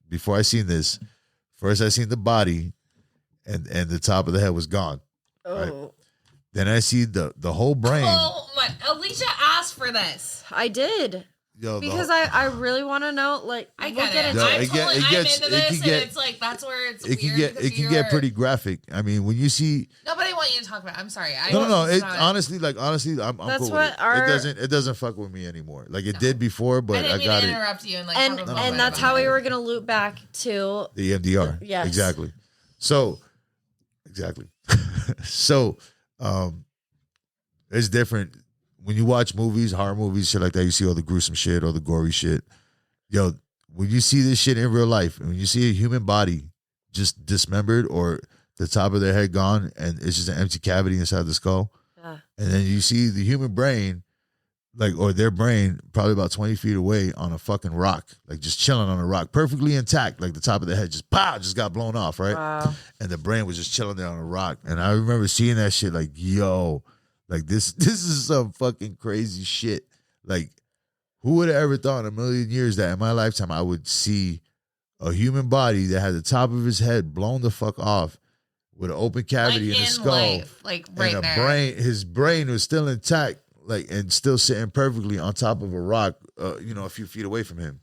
before I seen this, I seen the body, and the top of the head was gone. Oh. Right? Then I see the whole brain. Oh my! Alicia asked for this. I did. Yo, Because I really want to know, like, I we'll get it. into I'm it totally, it gets- I'm into it this, can and get- it's like that's where it's it can weird. get it can get pretty graphic. I mean, when you see No, but I want you to talk about it. I'm sorry. no. it's It not- honestly, I'm That's cool what with it. our- It doesn't fuck with me anymore. Like it did before, I but didn't I mean got to it. interrupt you and like and have a moment that's about how we it. were gonna loop back to The EMDR. Yes. Exactly. So exactly. So it's different. When you watch movies, horror movies, shit like that, you see all the gruesome shit, all the gory shit. Yo, when you see this shit in real life, and when you see a human body just dismembered or the top of their head gone and it's just an empty cavity inside the skull, and then you see the human brain, like, or their brain probably about 20 feet away on a fucking rock, like just chilling on a rock, perfectly intact, like the top of the head just pow, just got blown off, right? Wow. And the brain was just chilling there on a rock. And I remember seeing that shit like, yo, like this is some fucking crazy shit. Like, who would have ever thought in a million years that in my lifetime I would see a human body that had the top of his head blown the fuck off with an open cavity in the skull. Life, like right and there. his brain was still intact, like, and still sitting perfectly on top of a rock, a few feet away from him.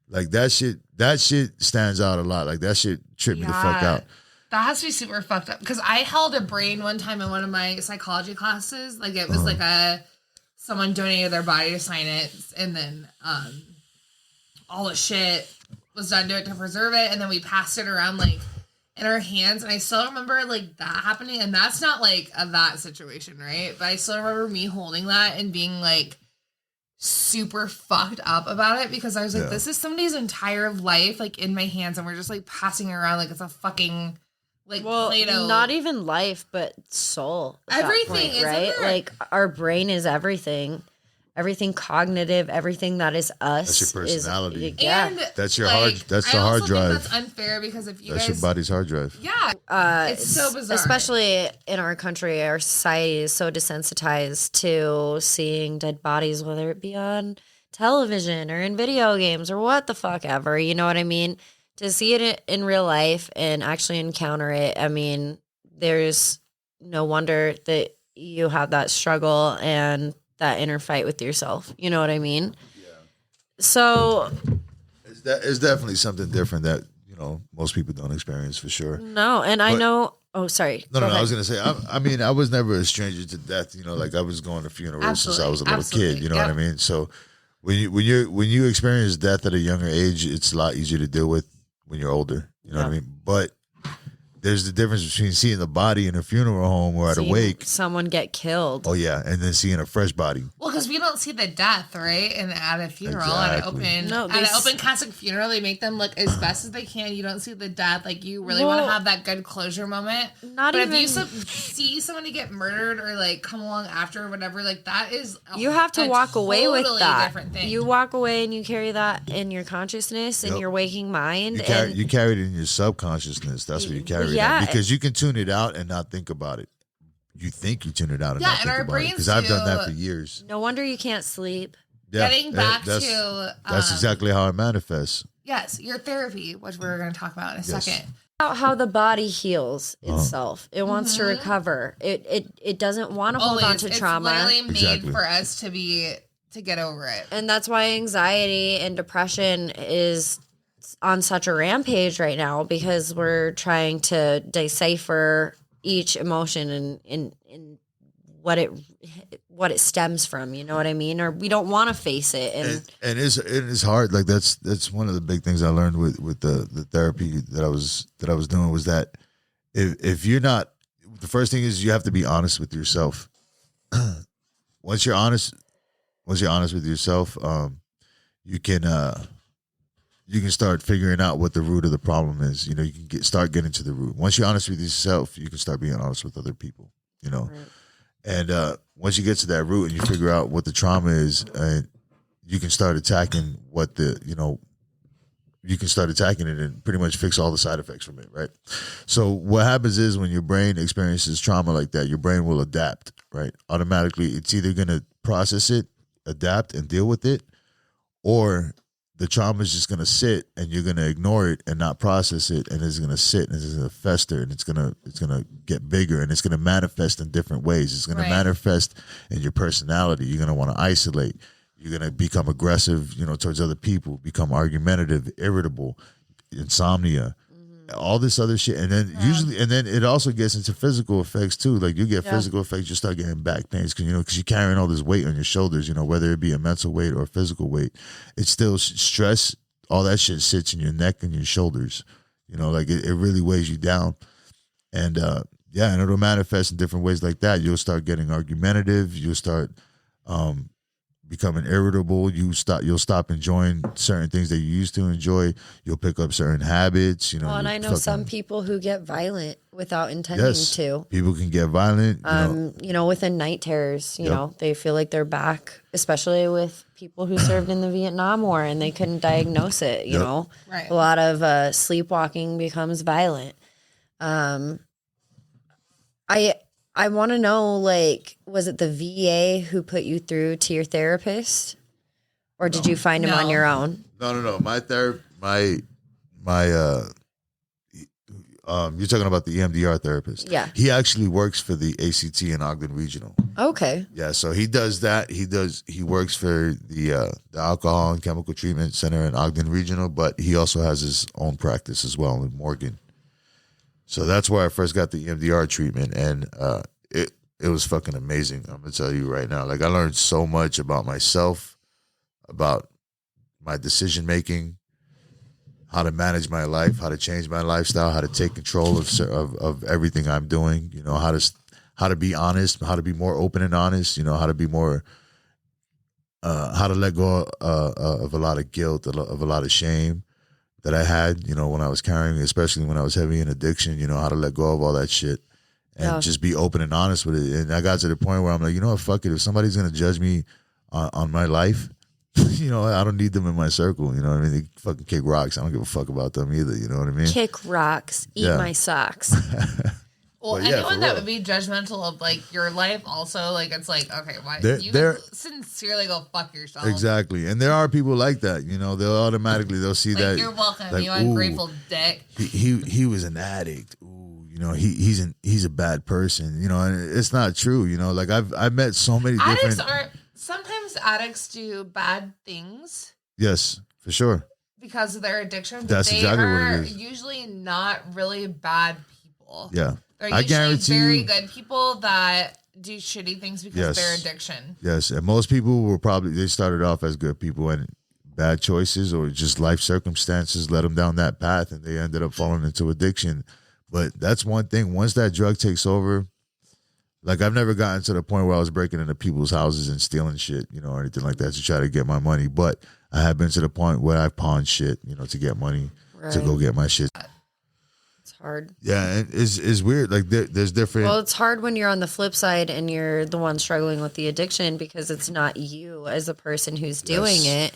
Like that shit stands out a lot. Like that shit tripped me the fuck out. That has to be super fucked up. Because I held a brain one time in one of my psychology classes. Like it was like someone donated their body to sign it, and then all the shit was done to it to preserve it, and then we passed it around like in our hands. And I still remember like that happening, and that's not like that situation, right? But I still remember me holding that and being like super fucked up about it, because I was like, this is somebody's entire life like in my hands, and we're just like passing it around like it's a fucking like Play-Doh. Not even life, but soul. at that Everything, point, isn't right? there? Like our brain is everything. Everything cognitive, everything that is us. That's your personality. Yeah. And That's your like, hard. That's the I hard also drive. think that's unfair, because if you That's guys, your body's hard drive. yeah, it's so bizarre. Especially in our country, our society is so desensitized to seeing dead bodies, whether it be on television or in video games or what the fuck ever. You know what I mean? To see it in real life and actually encounter it, I mean, there's no wonder that you have that struggle and that inner fight with yourself. You know what I mean? Yeah. So It's definitely something different that most people don't experience for sure. no, and I know. Oh, sorry. No, Go I ahead. was gonna say. I mean, I was never a stranger to death. Like I was going to funerals since I was a little Absolutely. kid. You know what I mean? So when you experience death at a younger age, it's a lot easier to deal with when you're older. You know what I mean? But there's the difference between seeing the body in a funeral home or at a Seeing wake. someone get killed. Oh yeah, and then seeing a fresh body. Well, because we don't see the death, right? And at a funeral, Exactly. at an open casket funeral, they make them look as best as they can. You don't see the death. Like you really want to have that good closure moment. Not but even. if you see somebody get murdered or like come along after or whatever, like that is You have to walk away with totally that. different thing. You walk away and you carry that in your consciousness and Yep. your waking mind. You carry it in your subconsciousness. That's what you carry. Yeah. Because you can tune it out and not think about it. You think you tune it out and Yeah, not and think our about it. brains Because I've done that do- for years. no wonder you can't sleep. Yeah, Getting back that's, to that's exactly how it manifests. yes, your therapy, which we're going to talk about in a second. About how the body heals Uh-huh. itself. It wants to recover. It doesn't want to hold on Always, to it's trauma. literally made Exactly. for us to get over it. And that's why anxiety and depression is on such a rampage right now, because we're trying to decipher each emotion and what it stems from. You know what I mean? Or we don't want to face it. And It is hard. Like that's one of the big things I learned with the therapy that I was doing was that if you're not, the first thing is you have to be honest with yourself. Once you're honest with yourself, you can start figuring out what the root of the problem is. You can start getting to the root. Once you're honest with yourself, you can start being honest with other people. Right. And once you get to that root and you figure out what the trauma is, you can start attacking you can start attacking it and pretty much fix all the side effects from it, right? So what happens is when your brain experiences trauma like that, your brain will adapt, right? Automatically, it's either going to process it, adapt, and deal with it, or the trauma is just going to sit and you're going to ignore it and not process it. And it's going to sit and it's going to fester and it's going to get bigger and it's going to manifest in different ways. It's going to manifest in your personality. You're going to want to isolate. You're going to become aggressive, towards other people, become argumentative, irritable, insomnia, all this other shit. And then and then it also gets into physical effects too. Like you get physical effects, you start getting back pains because you're carrying all this weight on your shoulders, whether it be a mental weight or a physical weight. It's still stress. All that shit sits in your neck and your shoulders. Like it really weighs you down. And and it'll manifest in different ways like that. You'll start getting argumentative. You'll start becoming irritable. You'll stop enjoying certain things that you used to enjoy. You'll pick up certain habits. Well, and I know some people who get violent without intending to. People can get violent. Within night terrors, they feel like they're back, especially with people who served in the Vietnam War and they couldn't diagnose it. Right. A lot of sleepwalking becomes violent. I want to know, was it the VA who put you through to your therapist, or did you find him on your own? No. You're talking about the EMDR therapist. Yeah. He actually works for the ACT in Ogden Regional. Okay. Yeah, so he does that. He works for the Alcohol and Chemical Treatment Center in Ogden Regional, but he also has his own practice as well in Morgan. So that's where I first got the EMDR treatment, and it was fucking amazing. I'm gonna tell you right now. I learned so much about myself, about my decision making, how to manage my life, how to change my lifestyle, how to take control of everything I'm doing. How to be honest, how to be more open and honest. How to be more, how to let go of a lot of guilt, of a lot of shame that I had, when I was carrying, especially when I was heavy in addiction, how to let go of all that shit and just be open and honest with it. And I got to the point where I'm like, what, fuck it. If somebody's going to judge me on my life, I don't need them in my circle. You know what I mean? They fucking kick rocks. I don't give a fuck about them either. You know what I mean? Kick rocks, eat my socks. Well, anyone that would be judgmental of your life also, it's okay, why you can sincerely go fuck yourself. Exactly. And there are people like that, they'll see that. You're welcome, you ungrateful dick. He was an addict. Ooh, he's a bad person, and it's not true, I've met so many sometimes addicts do bad things. Yes, for sure. Because of their addiction. That's they exactly are what it is. Usually not really bad people. Yeah. They're usually very good people that do shitty things because of their addiction. Yes, and most people they started off as good people and bad choices or just life circumstances led them down that path and they ended up falling into addiction. But that's one thing. Once that drug takes over, I've never gotten to the point where I was breaking into people's houses and stealing shit, or anything like that to try to get my money. But I have been to the point where I pawned shit, to get money, to go get my shit. It's hard. Yeah, and it's weird. There's different. Well, it's hard when you're on the flip side and you're the one struggling with the addiction because it's not you as a person who's doing it.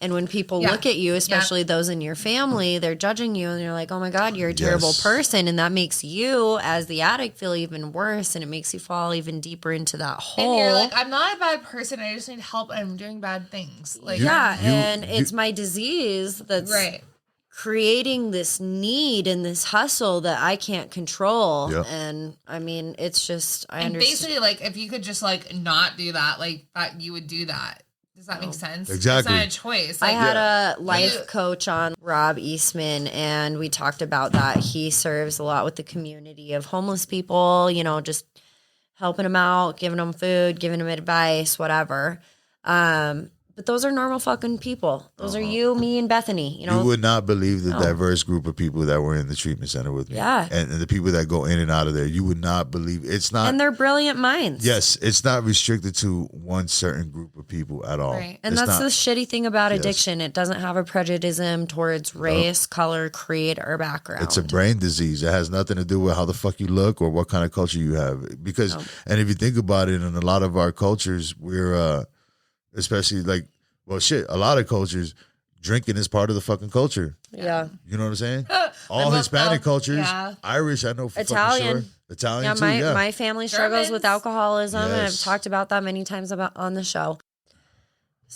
And when people look at you, especially those in your family, they're judging you and you're like, oh my God, you're a terrible person. And that makes you as the addict feel even worse and it makes you fall even deeper into that hole. And you're like, I'm not a bad person. I just need help and I'm doing bad things. It's my disease that's creating this need and this hustle that I can't control. Yep. And I mean, it's just, I understand. Basically, if you could just not do that, that you would do that. Does that make sense? Exactly. It's not a choice. I had a life coach on, Rob Eastman, and we talked about that. He serves a lot with the community of homeless people, just helping them out, giving them food, giving them advice, whatever. But those are normal fucking people. Those are you, me, and Bethany. You would not believe the diverse group of people that were in the treatment center with me. Yeah. And the people that go in and out of there. You would not believe. It's not. And they're brilliant minds. Yes. It's not restricted to one certain group of people at all. Right. And that's the shitty thing about addiction. It doesn't have a prejudice towards race, color, creed, or background. It's a brain disease. It has nothing to do with how the fuck you look or what kind of culture you have. Because, and if you think about it, in a lot of our cultures, we're, especially a lot of cultures, drinking is part of the fucking culture. Yeah. You know what I'm saying? All Hispanic cultures, Irish, I know for Italian. fucking sure. Italian too, my family struggles with alcoholism, and I've talked about that many times on the show.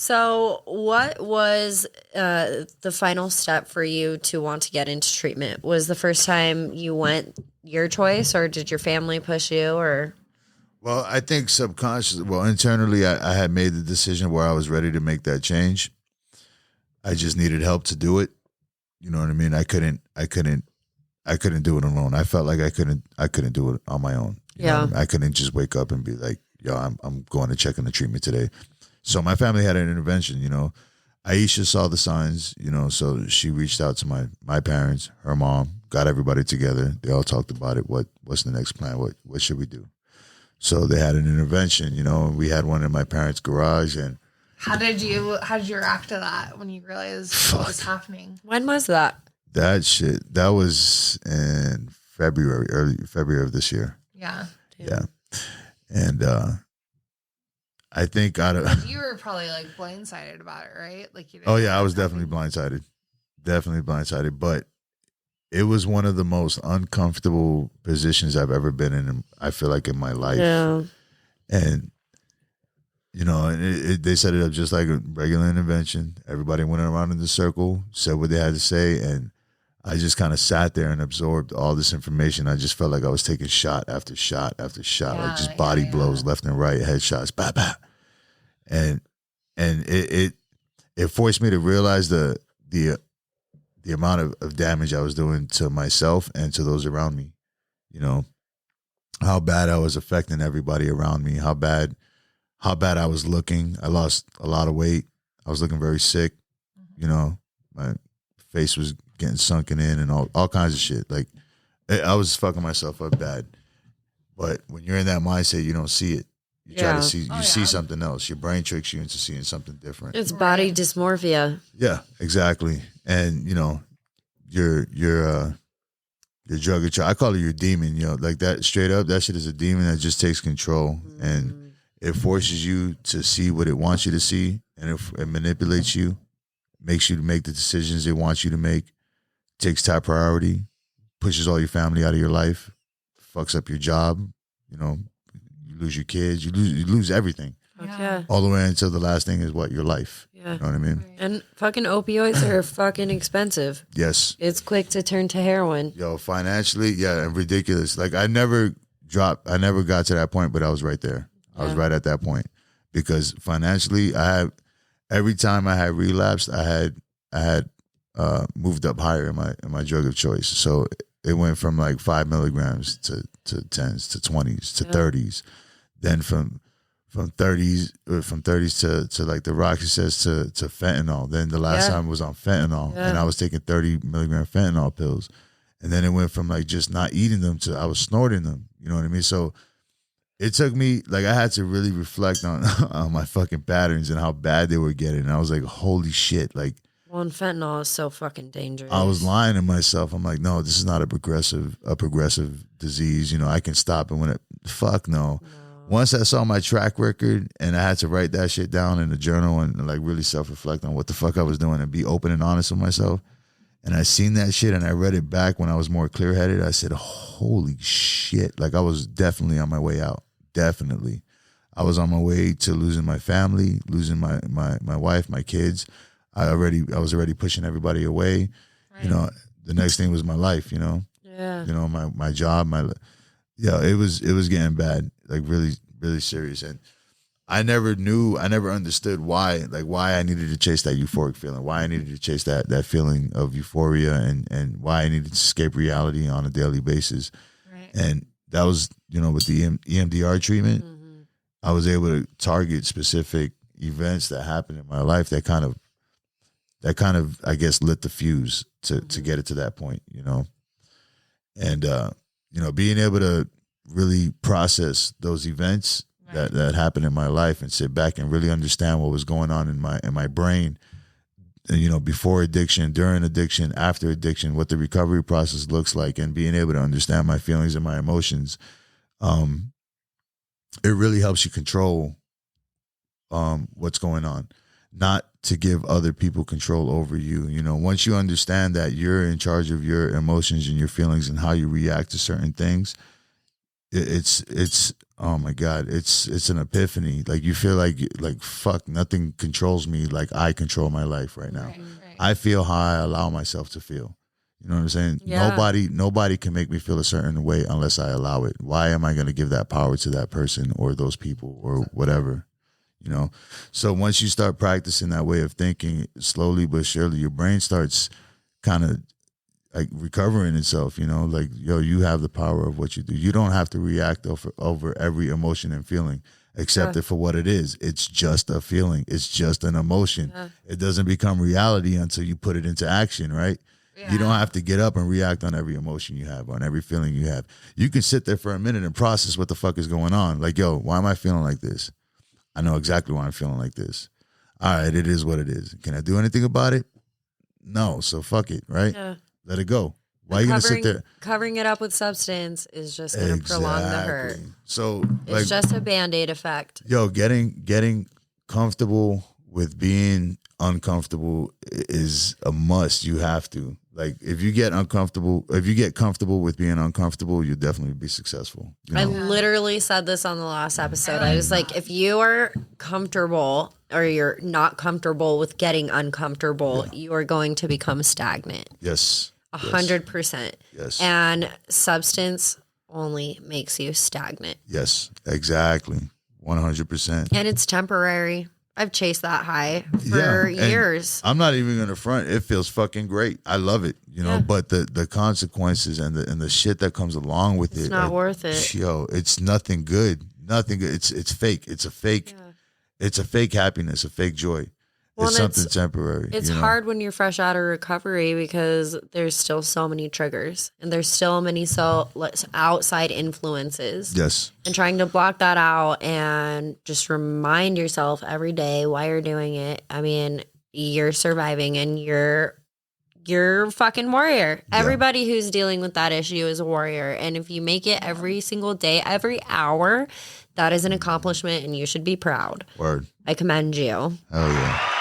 So, what was the final step for you to want to get into treatment? Was the first time you went your choice, or did your family push you? Or Well, I think internally, I had made the decision where I was ready to make that change. I just needed help to do it. You know what I mean? I couldn't do it alone. I felt like I couldn't do it on my own. You know what I mean? I couldn't just wake up and be like, yo, I'm going to check on the treatment today. So my family had an intervention, you know. Aisha saw the signs, you know, so she reached out to my parents, her mom, got everybody together. They all talked about it. What's the next plan? What should we do? So they had an intervention, you know, and we had one in my parents' garage. And how did you react to that when you realized what was happening? when was that? That was in early February of this year. Yeah. Yeah. And I think you were probably like blindsided about it, right? Like you. Oh yeah, I was definitely blindsided. But it was one of the most uncomfortable positions I've ever been in. I feel like in my life. Yeah. And you know, they set it up just like a regular intervention. Everybody went around in the circle, said what they had to say, and I just kind of sat there and absorbed all this information. I just felt like I was taking shot after shot after shot, like just body blows left and right, headshots, bah, bah. And it forced me to realize the amount of damage I was doing to myself and to those around me. You know, how bad I was affecting everybody around me, how bad I was looking. I lost a lot of weight. I was looking very sick. You know, my face was getting sunken in and all kinds of shit. Like I was fucking myself up bad. But when you're in that mindset, you don't see it. You try to see, see something else. Your brain tricks you into seeing something different. It's body dysmorphia. Yeah, exactly. And you know, your drug of choice. I call it your demon. You know, like that straight up. That shit is a demon that just takes control and it forces you to see what it wants you to see, and it manipulates you, makes you to make the decisions it wants you to make, takes top priority, pushes all your family out of your life, fucks up your job. You know, you lose your kids, you lose everything. Okay. All the way until the last thing is your life. Yeah. You know what I mean? And fucking opioids are fucking expensive. Yes. It's quick to turn to heroin. Yo, financially, yeah, and ridiculous. Like I never got to that point, but I was right there. I was right at that point because financially, every time I had relapsed, I had moved up higher in my drug of choice. So it went from like 5 milligrams to 10s to 20s to 30s, then from 30s to like the Roxy says to fentanyl. Then the last time was on fentanyl, and I was taking 30 milligram fentanyl pills, and then it went from like just not eating them to I was snorting them. You know what I mean? So it took me, like, I had to really reflect on my fucking patterns and how bad they were getting. And I was like, holy shit. Like, well, and fentanyl is so fucking dangerous. I was lying to myself. I'm like, no, this is not a progressive disease. You know, I can stop it fuck no. Once I saw my track record and I had to write that shit down in a journal and like really self-reflect on what the fuck I was doing and be open and honest with myself. And I seen that shit and I read it back when I was more clear-headed. I said, holy shit. Like I was definitely on my way out. Definitely. I was on my way to losing my family, losing my wife, my kids. I was already pushing everybody away. Right. You know, the next thing was my life, you know? Yeah. You know, my job, it was getting bad, like really, really serious. And I never understood why I needed to chase that euphoric feeling, why I needed to chase that feeling of euphoria and why I needed to escape reality on a daily basis. Right. And that was, you know, with the EMDR treatment, I was able to target specific events that happened in my life that kind of, I guess, lit the fuse to get it to that point, you know? And, you know, being able to really process those events that happened in my life and sit back and really understand what was going on in my brain, and, you know, before addiction, during addiction, after addiction, what the recovery process looks like, and being able to understand my feelings and my emotions, it really helps you control what's going on, not to give other people control over you. You know, once you understand that you're in charge of your emotions and your feelings and how you react to certain things, it's oh my God, it's an epiphany. Like you feel like fuck, nothing controls me like I control my life right now. Right. I feel how I allow myself to feel. You know what I'm saying? Yeah. Nobody can make me feel a certain way unless I allow it. Why am I going to give that power to that person or those people or whatever? You know? So once you start practicing that way of thinking, slowly but surely, your brain starts kind of like recovering itself, you know, like, yo, you have the power of what you do. You don't have to react over every emotion and feeling. Accept it for what it is. It's just a feeling. It's just an emotion. Yeah. It doesn't become reality until you put it into action, right? Yeah. You don't have to get up and react on every emotion you have, on every feeling you have. You can sit there for a minute and process what the fuck is going on. Like, yo, why am I feeling like this? I know exactly why I'm feeling like this. All right, it is what it is. Can I do anything about it? No, so fuck it, right? Yeah. Let it go. Why are you going to sit there? Covering it up with substance is just going to prolong the hurt. So, It's like, just a Band-Aid effect. yo, getting comfortable with being uncomfortable is a must. You have to. Like, if you get comfortable with being uncomfortable, you'll definitely be successful. You know? I literally said this on the last episode. I was like, if you are comfortable or you're not comfortable with getting uncomfortable, you are going to become stagnant. Yes. 100%. Yes. And substance only makes you stagnant. Yes, exactly. 100%. And it's temporary. I've chased that high for and years. I'm not even gonna front. It feels fucking great. I love it, you know. Yeah. But the consequences and the shit that comes along with It's it, not worth it. Yo, it's nothing good. Nothing good. It's fake. It's a fake. Yeah. It's a fake happiness. A fake joy. Well, It's and something temporary. It's you know? hard when you're fresh out of recovery because there's still so many triggers and there's still many outside influences. Yes. And trying to block that out and just remind yourself every day why you're doing it. I mean, you're surviving and you're a fucking warrior. Yeah. Everybody who's dealing with that issue is a warrior. And if you make it every single day, every hour, that is an accomplishment and you should be proud. Word. I commend you. Hell yeah.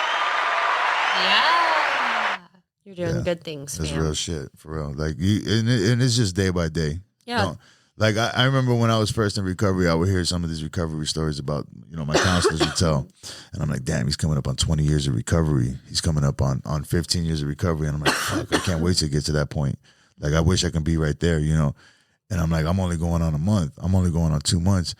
Yeah. You're doing Yeah. good things, That's fam. real shit, for real. Like you, and it's just day by day. Yeah. Don't- Like I remember when I was first in recovery, I would hear some of these recovery stories about, you know, my counselors would tell, and I'm like, damn, he's coming up on 20 years of recovery. He's coming up on 15 years of recovery, and I'm like, fuck, I can't wait to get to that point. Like I wish I can be right there, you know. And I'm like, I'm only going on a month. I'm only going on 2 months,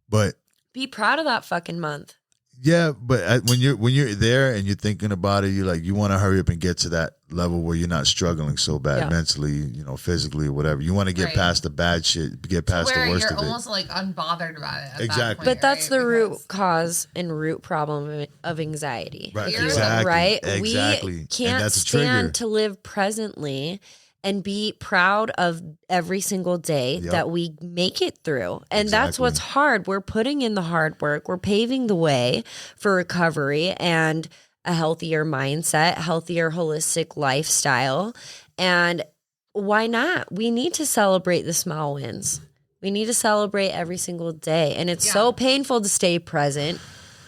but Be proud of that fucking month. yeah, but when you're there and you're thinking about it, you're like, you want to hurry up and get to that level where you're not struggling so bad Yeah. mentally, you know, physically or whatever. You want to get Right. past the bad shit, get past Where the worst you're of it. almost like unbothered about it. At Exactly. That point, But that's right? the root Because- cause and root problem of anxiety. Right, You're- exactly. Right? Exactly. We And can't that's a trigger. stand to live presently and be proud of every single day Yep. that we make it through. And that's Exactly. what's hard. We're putting in the hard work. We're paving the way for recovery and a healthier mindset, healthier holistic lifestyle. And why not? We need to celebrate the small wins. We need to celebrate every single day. And it's so painful to stay present.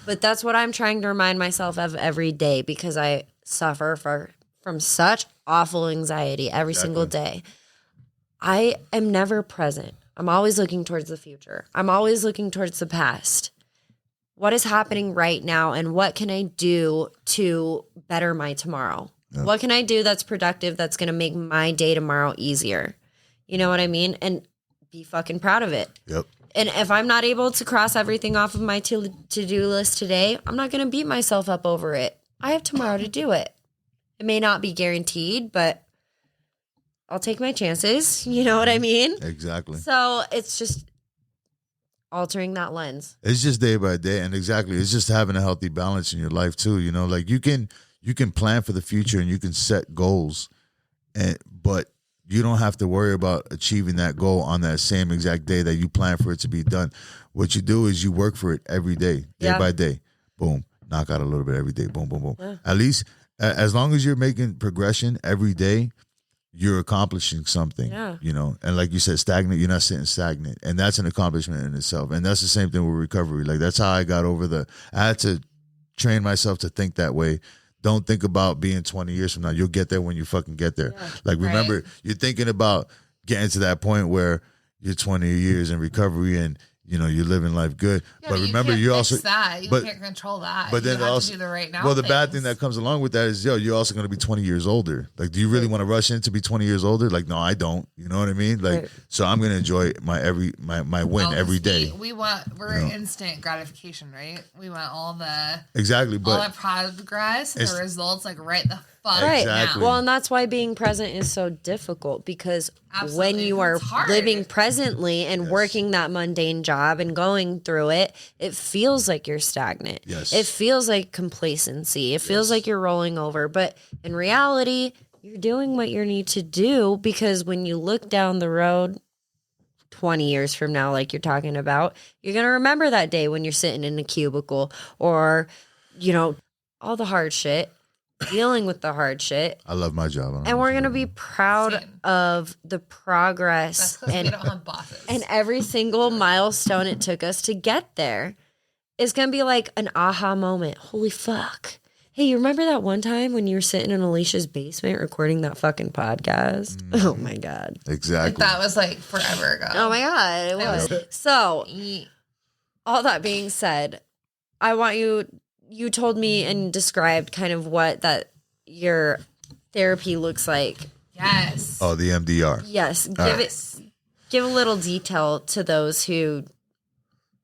But that's what I'm trying to remind myself of every day because I suffer from such awful anxiety every single day. I am never present. I'm always looking towards the future. I'm always looking towards the past. What is happening right now and what can I do to better my tomorrow? Yep. What can I do that's productive that's going to make my day tomorrow easier? You know what I mean? And be fucking proud of it. Yep. And if I'm not able to cross everything off of my to-do list today, I'm not going to beat myself up over it. I have tomorrow to do it. It may not be guaranteed, but I'll take my chances. You know what I mean? Exactly. So it's just altering that lens. It's just day by day, and exactly, it's just having a healthy balance in your life too. You know, like you can plan for the future and you can set goals, but you don't have to worry about achieving that goal on that same exact day that you plan for it to be done. What you do is you work for it every day by day. Boom, knock out a little bit every day. Boom, boom, boom. Yeah. At least as long as you're making progression every day, you're accomplishing something, Yeah. you know, and like you said, stagnant, you're not sitting stagnant, and that's an accomplishment in itself. And that's the same thing with recovery. Like that's how I got over I had to train myself to think that way. Don't think about being 20 years from now. You'll get there when you fucking get there. Yeah. Like remember, you're thinking about getting to that point where you're 20 years in recovery and you know you're living life good. Yeah, but remember, you you can't also fix that. You can't control that. But then you have also to do the right now. well, the bad thing that comes along with that is you're also going to be 20 years older. Like, do you really want to rush in to be 20 years older? Like, no, I don't. You know what I mean? Like, so I'm going to enjoy my win every day. We're instant gratification, right? We want all the exactly, but all the progress and the results like right the fuck Right. Exactly. Well, and that's why being present is so difficult because Absolutely, when you are it's hard. living presently and working that mundane job and going through it, it feels like you're stagnant. Yes. It feels like complacency. It feels like you're rolling over. But in reality, you're doing what you need to do because when you look down the road 20 years from now, like you're talking about, you're going to remember that day when you're sitting in a cubicle or, you know, all the hard shit. Dealing with the hard shit. I love my job. And we're going to be proud of the progress That's because we don't have bosses. and every single milestone it took us to get there is going to be like an aha moment. Holy fuck. Hey, you remember that one time when you were sitting in Alicia's basement recording that fucking podcast? Oh my God. exactly. That was like forever ago. Oh my God. It was. So, all that being said, I want you told me and described kind of what that your therapy looks like. Yes. Oh, the MDR. Yes. Give a little detail to those who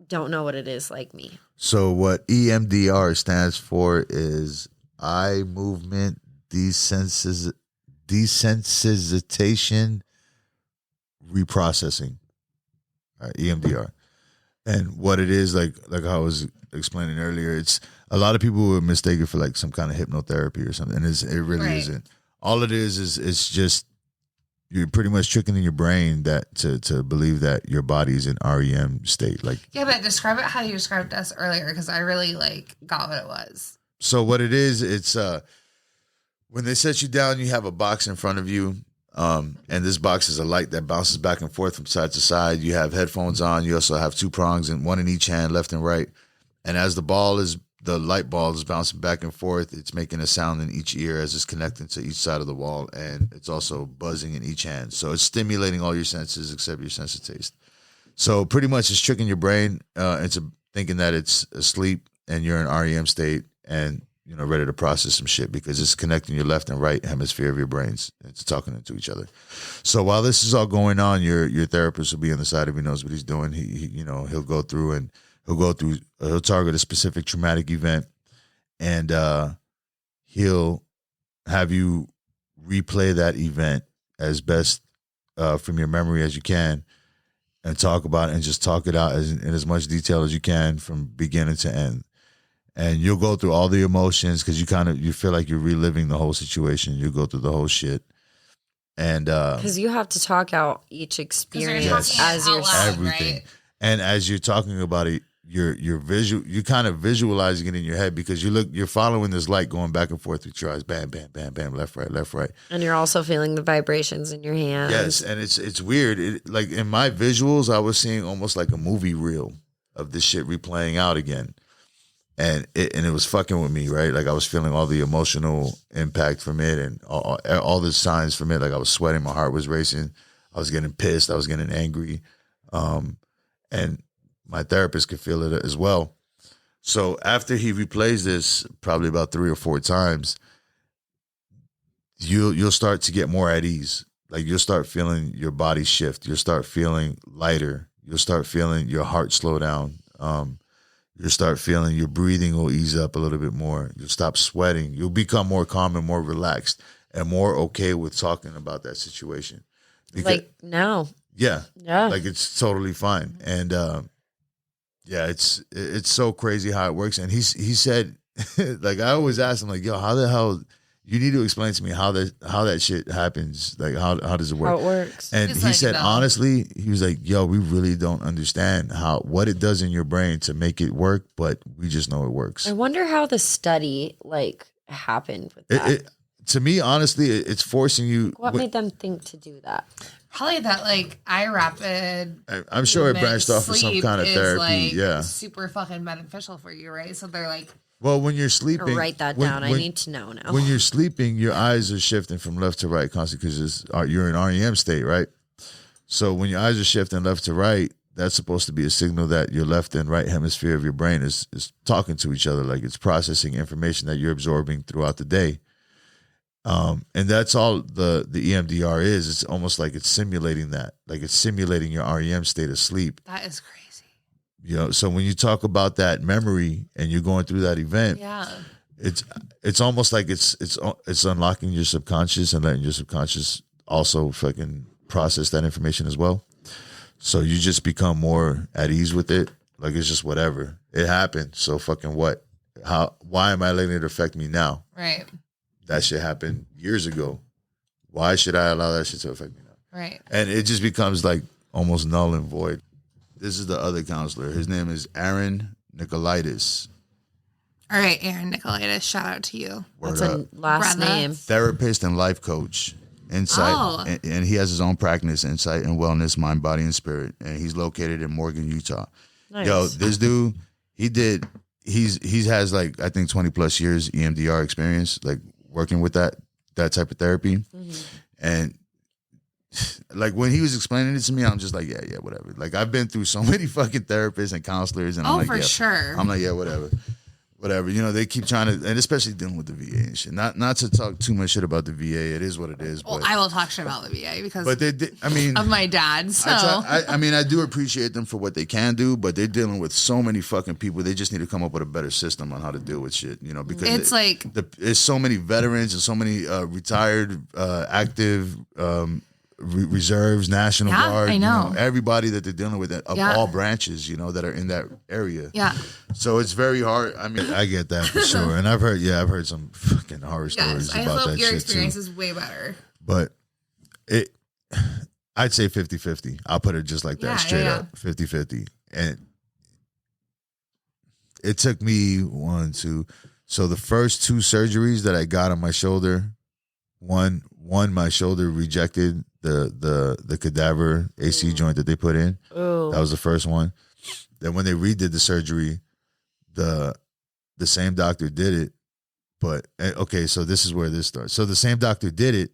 don't know what it is like me. So what EMDR stands for is eye movement desensitization reprocessing. EMDR. And what it is, like I was explaining earlier, it's a lot of people would mistake it for like some kind of hypnotherapy or something. And it really isn't. All it is it's just you're pretty much tricking in your brain that to believe that your body's in REM state. Like, yeah, but describe it how you described us earlier because I really like got what it was. So what it is, it's when they set you down, you have a box in front of you. And this box is a light that bounces back and forth from side to side. You have headphones on. You also have two prongs and one in each hand, left and right. And as the light ball is bouncing back and forth, it's making a sound in each ear as it's connecting to each side of the wall. And it's also buzzing in each hand. So it's stimulating all your senses except your sense of taste. So pretty much it's tricking your brain into thinking that it's asleep and you're in REM state and, you know, ready to process some shit because it's connecting your left and right hemisphere of your brains. It's talking to each other. So while this is all going on, your therapist will be on the side if he knows what he's doing. He'll go through and he'll target a specific traumatic event and he'll have you replay that event as best from your memory as you can and talk about it and just talk it out in as much detail as you can from beginning to end. And you'll go through all the emotions because you feel like you're reliving the whole situation. You go through the whole shit. And because you have to talk out each experience as you're everything. Right? And as you're talking about it, you're kind of visualizing it in your head because you're following this light going back and forth with your eyes, bam, bam, bam, bam, left, right. And you're also feeling the vibrations in your hands. Yes, and it's weird. Like in my visuals, I was seeing almost like a movie reel of this shit replaying out again. And it was fucking with me, right? Like I was feeling all the emotional impact from it and all the signs from it. Like I was sweating, my heart was racing, I was getting pissed, I was getting angry, and my therapist could feel it as well. So after he replays this, probably about 3 or 4 times, you'll start to get more at ease. Like you'll start feeling your body shift. You'll start feeling lighter. You'll start feeling your heart slow down. You'll start feeling your breathing will ease up a little bit more. You'll stop sweating. You'll become more calm and more relaxed and more okay with talking about that situation. Because, like now. Yeah. Yeah. Like it's totally fine. And yeah, it's so crazy how it works. And he said, like I always ask him, like, yo, how the hell you need to explain to me how that shit happens. Like how does it work? How it works. And he said, honestly, he was like, yo, we really don't understand what it does in your brain to make it work, but we just know it works. I wonder how the study happened with that. To me, honestly, it's forcing you. What made them think to do that? Probably that eye rapid. I'm sure it branched off of some kind of therapy. Yeah, super fucking beneficial for you, right? So they're like. Well, when you're sleeping, write that down. I need to know now. When you're sleeping, your eyes are shifting from left to right constantly because you're in REM state, right? So when your eyes are shifting left to right, that's supposed to be a signal that your left and right hemisphere of your brain is talking to each other, like it's processing information that you're absorbing throughout the day. And that's all the EMDR is. It's almost like it's simulating that, like it's simulating your REM state of sleep. That is crazy. You know, so when you talk about that memory and you're going through that event, it's almost like it's unlocking your subconscious and letting your subconscious also fucking process that information as well. So you just become more at ease with it. Like it's just whatever. It happened. So fucking what? Why am I letting it affect me now? Right. That shit happened years ago. Why should I allow that shit to affect me now? Right. And it just becomes like almost null and void. This is the other counselor. His name is Aaron Nicolaitis. All right, Aaron Nicolaitis, shout out to you. That's a last Brother. name. Therapist and life coach. Insight. And he has his own practice, Insight and Wellness, Mind, Body, and Spirit. And he's located in Morgan, Utah. Nice. Yo, this dude, he has like, I think 20 plus years EMDR experience, like working with that type of therapy. Mm-hmm. And like when he was explaining it to me, I'm just like, yeah, whatever. Like I've been through so many fucking therapists and counselors, and I'm like, for sure. I'm like, yeah, whatever. You know, they keep trying to, and especially dealing with the VA and shit. Not to talk too much shit about the VA. It is what it is. Well, but, I will talk shit about the VA because I mean, of my dad. So I mean, I do appreciate them for what they can do, but they're dealing with so many fucking people. They just need to come up with a better system on how to deal with shit. You know, because it's there's so many veterans and so many retired, active. Reserves, National Guard, I know. You know, everybody that they're dealing with of all branches, you know, that are in that area. Yeah. So it's very hard. I mean, I get that for sure. And I've heard some fucking horror stories about that shit too. I hope your experience is way better. But I'd say 50-50. I'll put it just like that, straight up. 50-50. And it took me so the first two surgeries that I got on my shoulder, one my shoulder rejected the cadaver AC joint that they put in. Ooh. That was the first one. Then when they redid the surgery, the same doctor did it. But okay, so this is where this starts. So the same doctor did it,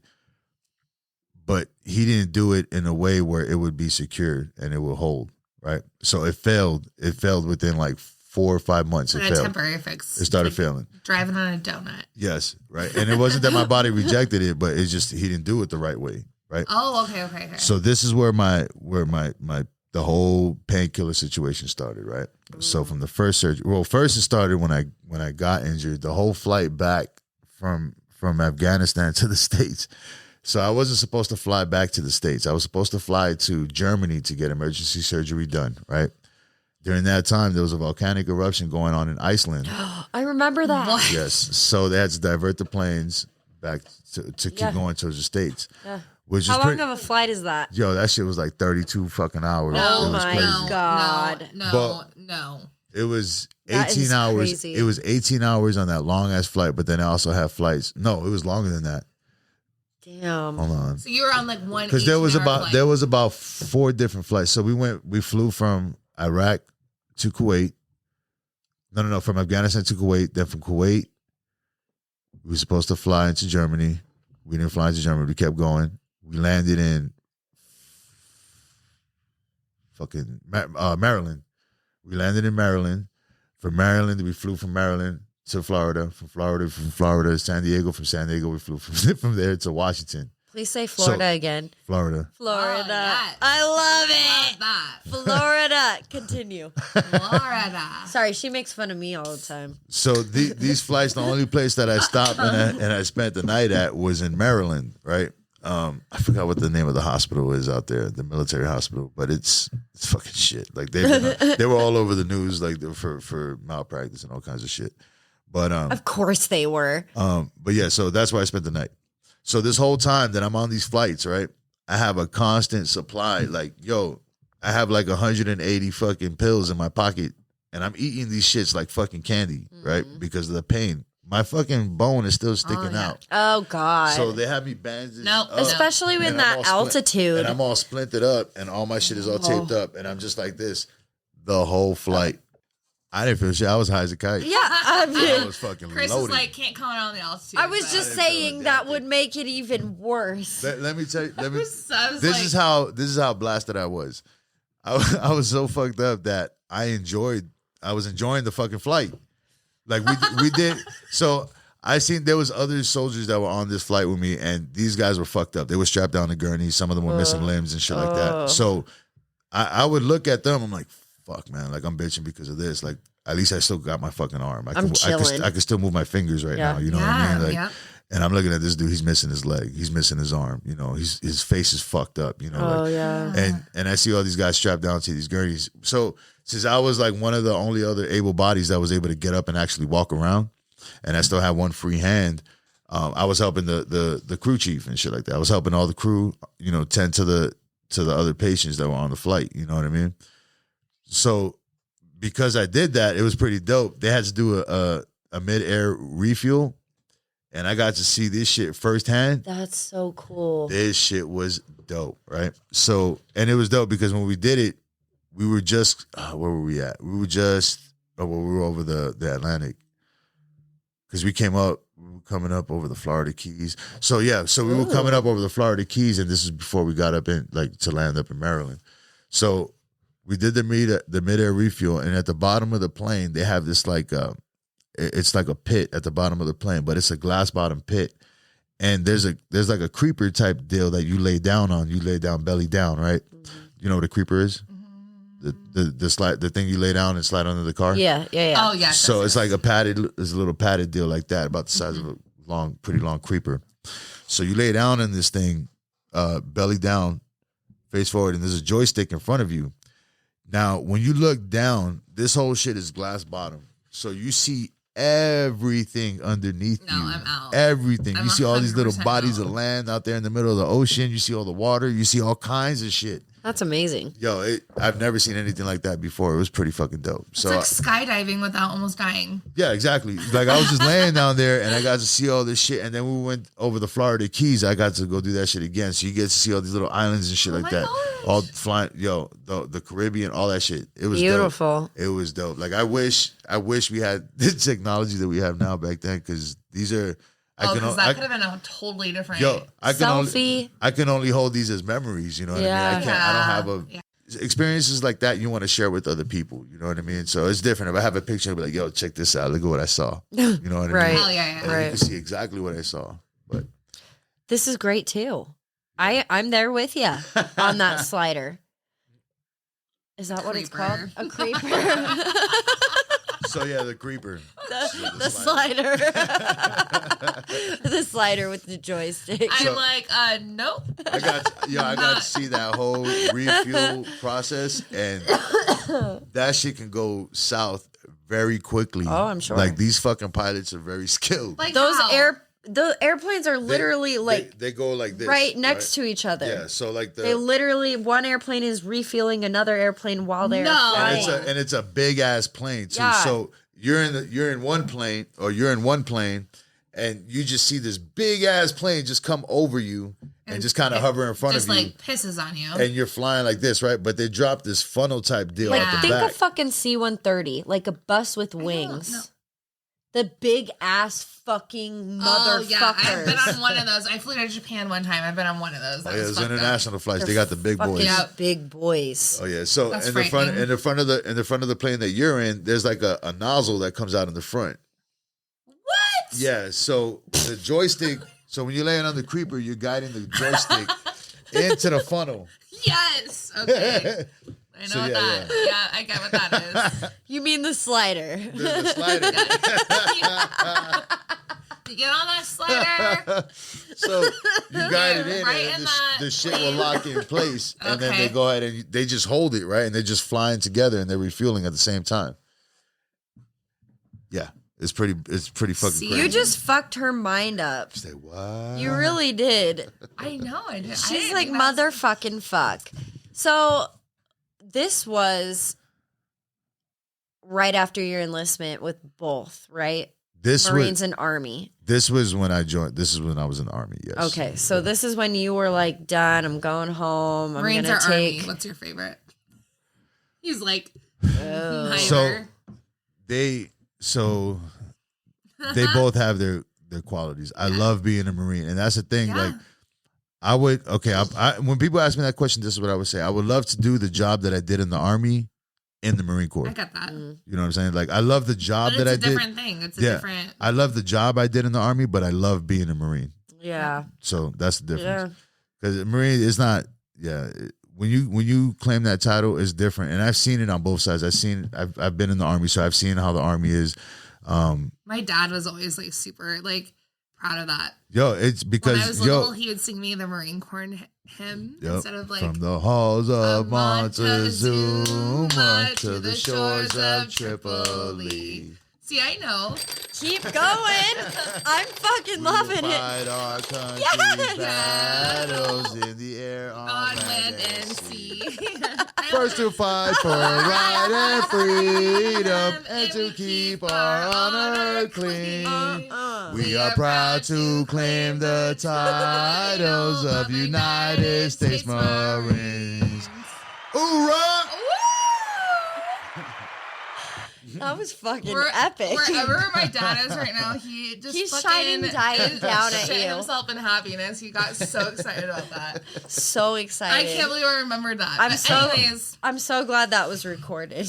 but he didn't do it in a way where it would be secured and it would hold, right? So it failed. It failed within like 4 or 5 months. It failed. Temporary fix. It started failing. Driving on a donut. Yes, right. And it wasn't that my body rejected it, but it's just he didn't do it the right way, right? Oh, okay. So this is where the whole painkiller situation started, right? Ooh. So from the first surgery, well, first it started when I got injured. The whole flight back from Afghanistan to the States. So I wasn't supposed to fly back to the States. I was supposed to fly to Germany to get emergency surgery done, right? During that time, there was a volcanic eruption going on in Iceland. I remember that. What? Yes. So they had to divert the planes back to keep going towards the States. Yeah. How long of a flight is that? Yo, that shit was like 32 fucking hours. Oh my God. No. It was 18 hours. Crazy. It was 18 hours on that long ass flight, but then I also have flights. No, it was longer than that. Damn. Hold on. So you were on like one. Because there was about 4 different flights. So we flew from Iraq to Kuwait. No, from Afghanistan to Kuwait. Then from Kuwait, we were supposed to fly into Germany. We didn't fly into Germany. We kept going. We landed in fucking Maryland. We landed in Maryland. From Maryland, we flew from Maryland to Florida. From Florida to San Diego. From San Diego, we flew from there to Washington. Please say Florida again. Florida. Florida. Oh, yes. I love it. That. Florida. Continue. Florida. Sorry, she makes fun of me all the time. So these flights, the only place that I stopped and I spent the night at was in Maryland, right? I forgot what the name of the hospital is out there, the military hospital, but it's fucking shit. Like they were all over the news, like for malpractice and all kinds of shit. But of course they were. But yeah, so that's where I spent the night. So this whole time that I'm on these flights, right, I have a constant supply. Like, yo, I have like 180 fucking pills in my pocket, and I'm eating these shits like fucking candy, right, because of the pain. My fucking bone is still sticking out. Oh, God. So they have me bandaged up. Especially in that altitude. And I'm all splintered up, and all my shit is all taped up, and I'm just like this the whole flight. I didn't feel shit. I was high as a kite. Yeah, I I mean, was fucking Chris loaded. was like, can't comment on the altitude. I was but- just didn't feel saying a that damn would thing. make it even worse. Let me tell you. Let me. I was This like, is how blasted I was. I was so fucked up that I was enjoying the fucking flight. Like we did. So I seen there was other soldiers that were on this flight with me, and these guys were fucked up. They were strapped down to gurneys. Some of them were missing limbs and shit like that. So I would look at them. I'm like, fuck, man. Like I'm bitching because of this. Like at least I still got my fucking arm. I'm chilling. I can still move my fingers right Yeah. now. You know what I mean? Like, yeah. and I'm looking at this dude. He's missing his leg. He's missing his arm. You know, his face is fucked up. You know, like, yeah. and I see all these guys strapped down to these gurneys. So since I was like one of the only other able bodies that was able to get up and actually walk around, and I still had one free hand, I was helping the crew chief and shit like that. I was helping all the crew, you know, tend to the other patients that were on the flight. You know what I mean? So because I did that, it was pretty dope. They had to do a mid-air refuel, and I got to see this shit firsthand. That's so cool. This shit was dope, right? So, and it was dope because when we did it, we were just, where were we at? We were over the Atlantic. Because we were coming up over the Florida Keys. So, yeah, we were coming up over the Florida Keys, and this is before we got up to land up in Maryland. So we did the mid-air refuel, and at the bottom of the plane, they have this like, it's like a pit at the bottom of the plane, but it's a glass bottom pit. And there's like a creeper type deal that you lay down on. You lay down belly down, right? Mm-hmm. You know what a creeper is? Mm-hmm. The thing you lay down and slide under the car. Yeah. Oh yeah. So it's like it's a little padded deal like that, about the size of a pretty long creeper. So you lay down in this thing, belly down, face forward, and there's a joystick in front of you. Now, when you look down, this whole shit is glass bottom. So you see everything underneath you. I'm out. Everything. I'm You see all these little 100% bodies out. of land out there in the middle of the ocean. You see all the water. You see all kinds of shit. That's amazing. Yo, I've never seen anything like that before. It was pretty fucking dope. It's So like skydiving without almost dying. yeah, exactly. Like I was just laying down there and I got to see all this shit. And then we went over the Florida Keys. I got to go do that shit again. So you get to see all these little islands and shit like my that. gosh. All flying, the Caribbean, all that shit. It was Beautiful. Dope. It was dope. Like I wish we had the technology that we have now back then, because these are. Because that could have been a totally different. I Selfie. can only hold these as memories. You know what I mean? I don't have experiences like that you want to share with other people. You know what I mean? So it's different. If I have a picture, I'll be like, yo, check this out. Look at what I saw. You know what I Right. mean? Hell yeah. And Right. you can see exactly what I saw. But This is great too. I'm there with you on that slider. Is that what it's called? A creeper. so yeah, the creeper. the slider. The slider with the joystick. I'm like, nope. I got to see that whole refuel process, and that shit can go south very quickly. Oh, I'm sure. Like these fucking pilots are very skilled. Like Those how? the airplanes are literally they go like this, right next to each other. Yeah, so like They literally, one airplane is refueling another airplane while they're No. flying. and it's a big ass plane too. Yeah. So you're in one plane, and you just see this big ass plane just come over you and just kind of hover in front just of you, like pisses on you. and you're flying like this, right? But they drop this funnel type deal Like, at the think back. of fucking C-130, like a bus with wings. know. The big ass fucking Oh yeah, I've been motherfuckers. on one of those. I flew to Japan one time. I've been on one of those. That Oh, yeah, was it's fucked up. international flights. They got the big boys. Fucking Yep. big boys. Oh yeah. So That's in the front frightening. in the front of the plane that you're in, there's like a nozzle that comes out in the front. What? Yeah. So the joystick. So when you're laying on the creeper, you're guiding the joystick into the funnel. Yes. Okay. I know So, what yeah, that. Yeah, I get what that is. You mean the slider? The slider. You get on that slider. So you guide it in, Right and in the, that the shit will lock in place, and then Okay. they go ahead and they just hold it, right, and they're just flying together and they're refueling at the same time. Yeah, it's pretty fucking See? crazy. You just fucked her mind up. Say what? You really did. I know. I did. She's like, motherfucking fuck. So this was right after your enlistment with both, right? This Marines was and Army. this was when I joined. This is when I was in the Army. Yes. Okay, so this is when you were like, done. I'm going home. I'm Marines gonna or take. Army? What's your favorite? He's like, Oh. So neither. they both have their qualities. I love being a Marine, and that's the thing. Like, I would when people ask me that question, this is what I would say. I would love to do the job that I did in the Army in the Marine Corps. I got that. You know what I'm saying? Like, I love the job that I did. It's a different thing. It's a different. I love the job I did in the Army, but I love being a Marine. Yeah. So that's the difference. Because Marine is not. Yeah. When you claim that title, it's different, and I've seen it on both sides. I've been in the Army, so I've seen how the Army is. My dad was always like super like proud of that. Yo, it's because when I was little, he would sing me the Marine Corps hymn instead of like from the halls of Montezuma to the shores of Tripoli. See, I know. Keep going. I'm fucking loving it. Fight our country's battles in the air, on land and sea. First to fight for right and freedom, and to keep our honor clean. We are proud to claim the titles of United States Marines. Hoorah! That was fucking epic. Wherever my dad is right now, he's shining diet down at shit you. himself in happiness. He got so excited about that. So excited. I can't believe I remembered that. I'm so glad that was recorded.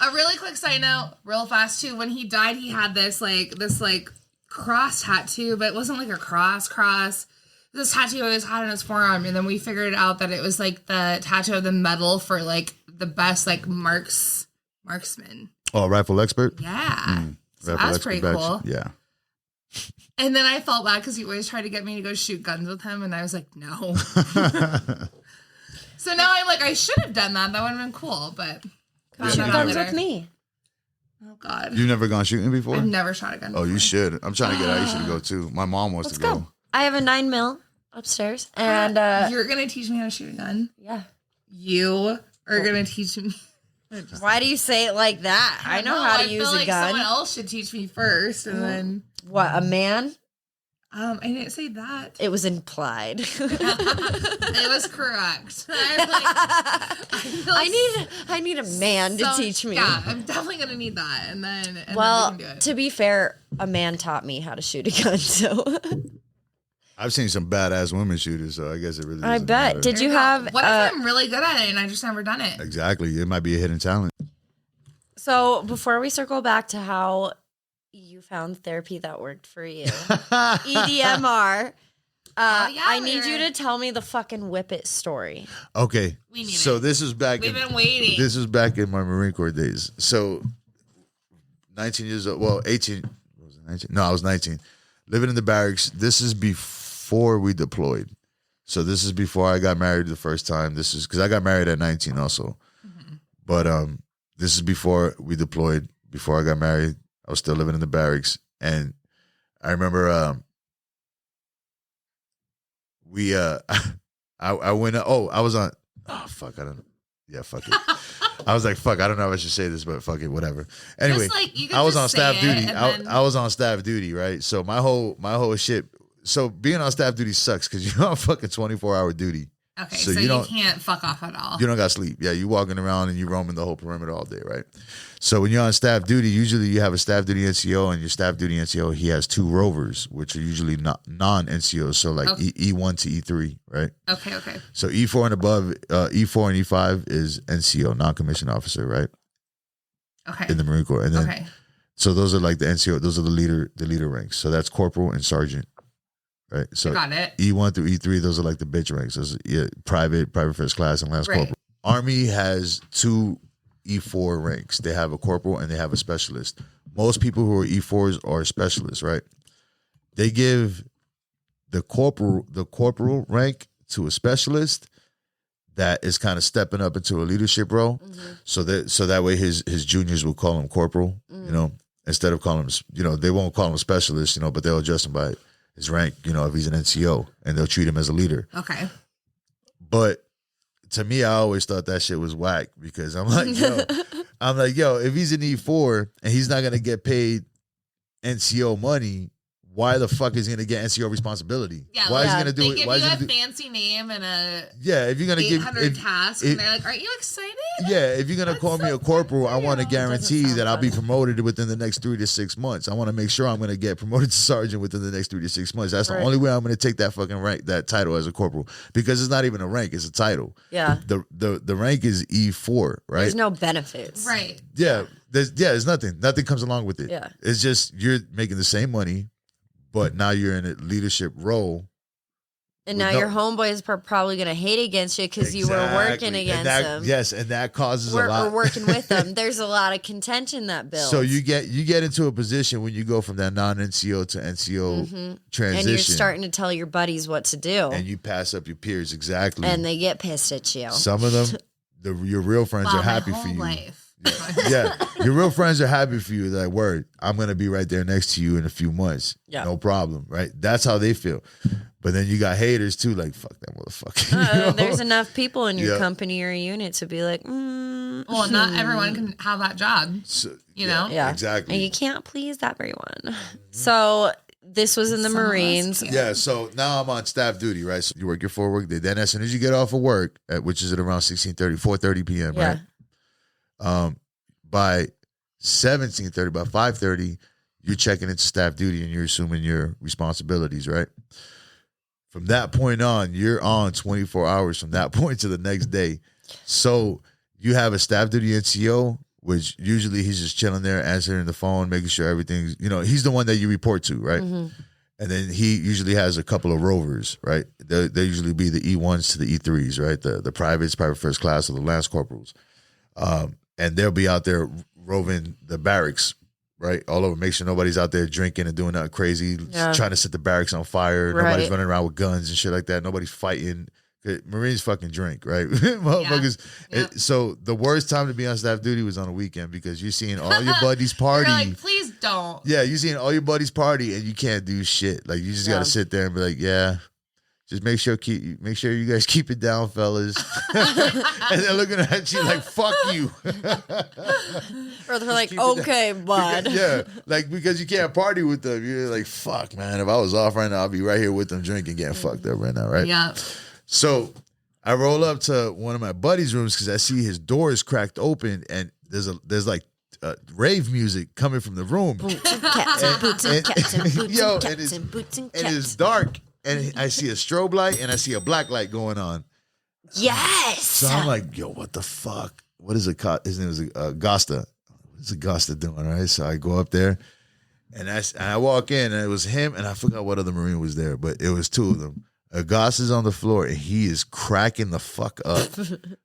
A really quick side note, real fast too. When he died, he had this cross tattoo, but it wasn't like a cross. This tattoo he always had on his forearm, and then we figured out that it was like the tattoo of the medal for like the best like marksman. Oh, rifle expert? Yeah. So that's pretty cool. Yeah. And then I felt bad because he always tried to get me to go shoot guns with him, and I was like, no. So now I'm like, I should have done that. That would have been cool, but Shoot guns with me. Oh God. You've never gone shooting before? I've never shot a gun before. Oh, you should. I'm trying to get Alicia to go too. My mom wants Let's to go. go. I have a 9mm upstairs, and you're gonna teach me how to shoot a gun? Yeah. You are gonna teach me. Why do you say it like that? I know how to use a gun. Someone else should teach me first, and then what? A man? I didn't say that. It was implied. It was correct. I need a man to teach me. Yeah, I'm definitely gonna need that, and then we can do it. To be fair, a man taught me how to shoot a gun, so. I've seen some badass women shooters, so I guess it really. I bet. Matter. Did you have? What if I'm really good at it and I just never done it? Exactly. It might be a hidden talent. So before we circle back to how you found therapy that worked for you, EDMR. I need you to tell me the fucking whip it story. Okay. We need so it. This is back. We've been waiting. This was back in my Marine Corps days. So 19 years old. Well, 18. Was it 19? No, I was 19. Living in the barracks. This is before we deployed. So this is before I got married the first time. This is because I got married at 19 also. Mm-hmm. But this is before we deployed. Before I got married, I was still living in the barracks, and I remember I went. I was on. Oh fuck! I don't. Yeah, fuck it. I was like, fuck. I don't know if I should say this, but fuck it, whatever. Anyway, I was on staff duty. I was on staff duty, right? So my whole shit. So being on staff duty sucks because you're on fucking 24-hour duty. Okay, so you can't fuck off at all. You don't got sleep. Yeah, you walking around and you roaming the whole perimeter all day, right? So when you're on staff duty, usually you have a staff duty NCO, and your staff duty NCO, he has two rovers, which are usually non-NCOs, so like E1 to E3, right? Okay. So E4 and above, E4 and E5 is NCO, non-commissioned officer, right? Okay. In the Marine Corps. And then, so those are like the NCO, those are the leader ranks. So that's corporal and sergeant. Right, so got it. E1 through E3, those are like the bitch ranks. Those are private first class, and last corporal. Army has two E4 ranks. They have a corporal and they have a specialist. Most people who are E4s are specialists, right? They give the corporal rank to a specialist that is kind of stepping up into a leadership role. Mm-hmm. So that way his juniors will call him corporal, you know, instead of calling him, they won't call him specialist, but they'll adjust him by his rank, if he's an NCO, and they'll treat him as a leader. Okay. But to me, I always thought that shit was whack because I'm like, yo, if he's an E4 and he's not gonna get paid NCO money, why the fuck is he gonna get NCO responsibility? Yeah, why is he gonna do they it? give Why you is he a gonna do? fancy name and a Yeah, if you're gonna give 800 tasks, and they're like, "Aren't you excited?" yeah, if you're gonna call me a corporal, I want to guarantee sound that I'll be fun. promoted within the next 3 to 6 months. I want to make sure I'm gonna get promoted to sergeant within the next 3 to 6 months. That's the only way I'm gonna take that fucking rank, that title as a corporal, because it's not even a rank; it's a title. Yeah. The rank is E4, right? There's no benefits. Right. Yeah, there's nothing. Nothing comes along with it. Yeah. It's just you're making the same money, but now you're in a leadership role. And now your homeboys are probably going to hate against you because you were working Exactly. against them. Yes, and that causes a Or lot. working with them. There's a lot of contention that builds. So you get into a position when you go from that non-NCO to NCO transition, and you're starting to tell your buddies what to do. and you pass up your peers. Exactly. And they get pissed at you. Some of them, your real friends Wow, are happy my for whole you. life. Yeah, your real friends are happy for you. They're like, word, I'm gonna be right there next to you in a few months. Yeah. No problem, right? That's how they feel. But then you got haters too, like, fuck that motherfucker. You know? There's enough people in your Yeah. company or unit to be like, Well, not everyone can have that job. So, You know? yeah, exactly. And you can't please everyone. So this was in the Some of us Marines. can't. Yeah, so now I'm on staff duty, right? So you work your 4 work day. Then as soon as you get off of work, which is at around 4:30 p.m., Yeah. right? By 17:30, by 5:30, you're checking into staff duty and you're assuming your responsibilities, right? From that point on, you're on 24 hours from that point to the next day. So you have a staff duty NCO, which usually he's just chilling there, answering the phone, making sure everything's, he's the one that you report to, right? Mm-hmm. And then he usually has a couple of rovers, right? They usually be the E1s to the E3s, right? The privates, private first class, or the lance corporals. And they'll be out there roving the barracks, right? All over, make sure nobody's out there drinking and doing nothing crazy, trying to set the barracks on fire. Right. Nobody's running around with guns and shit like that. Nobody's fighting. Marines fucking drink, right? Motherfuckers. Yeah. So the worst time to be on staff duty was on a weekend because you're seeing all your buddies party. You're like, please don't. Yeah, you're seeing all your buddies party and you can't do shit. Like you just got to sit there and be like, yeah, just make sure you guys keep it down, fellas. And they're looking at you like, fuck you. Or they're like, keep it down. okay, bud. Yeah, like because you can't party with them. You're like, fuck, man. If I was off right now, I'd be right here with them drinking, getting fucked up right now, right? Yeah. So I roll up to one of my buddies' rooms because I see his door is cracked open and there's like rave music coming from the room. Boots and cats and boots and cats and boots Yo, and and cats and boots and And it's cats. dark and I see a strobe light and I see a black light going on. Yes. So I'm like, yo, what the fuck? What is it called? His name is Gosta. What is Gosta doing, right? So I go up there and I walk in and it was him and I forgot what other Marine was there, but it was 2 of them. Gosta's on the floor and he is cracking the fuck up.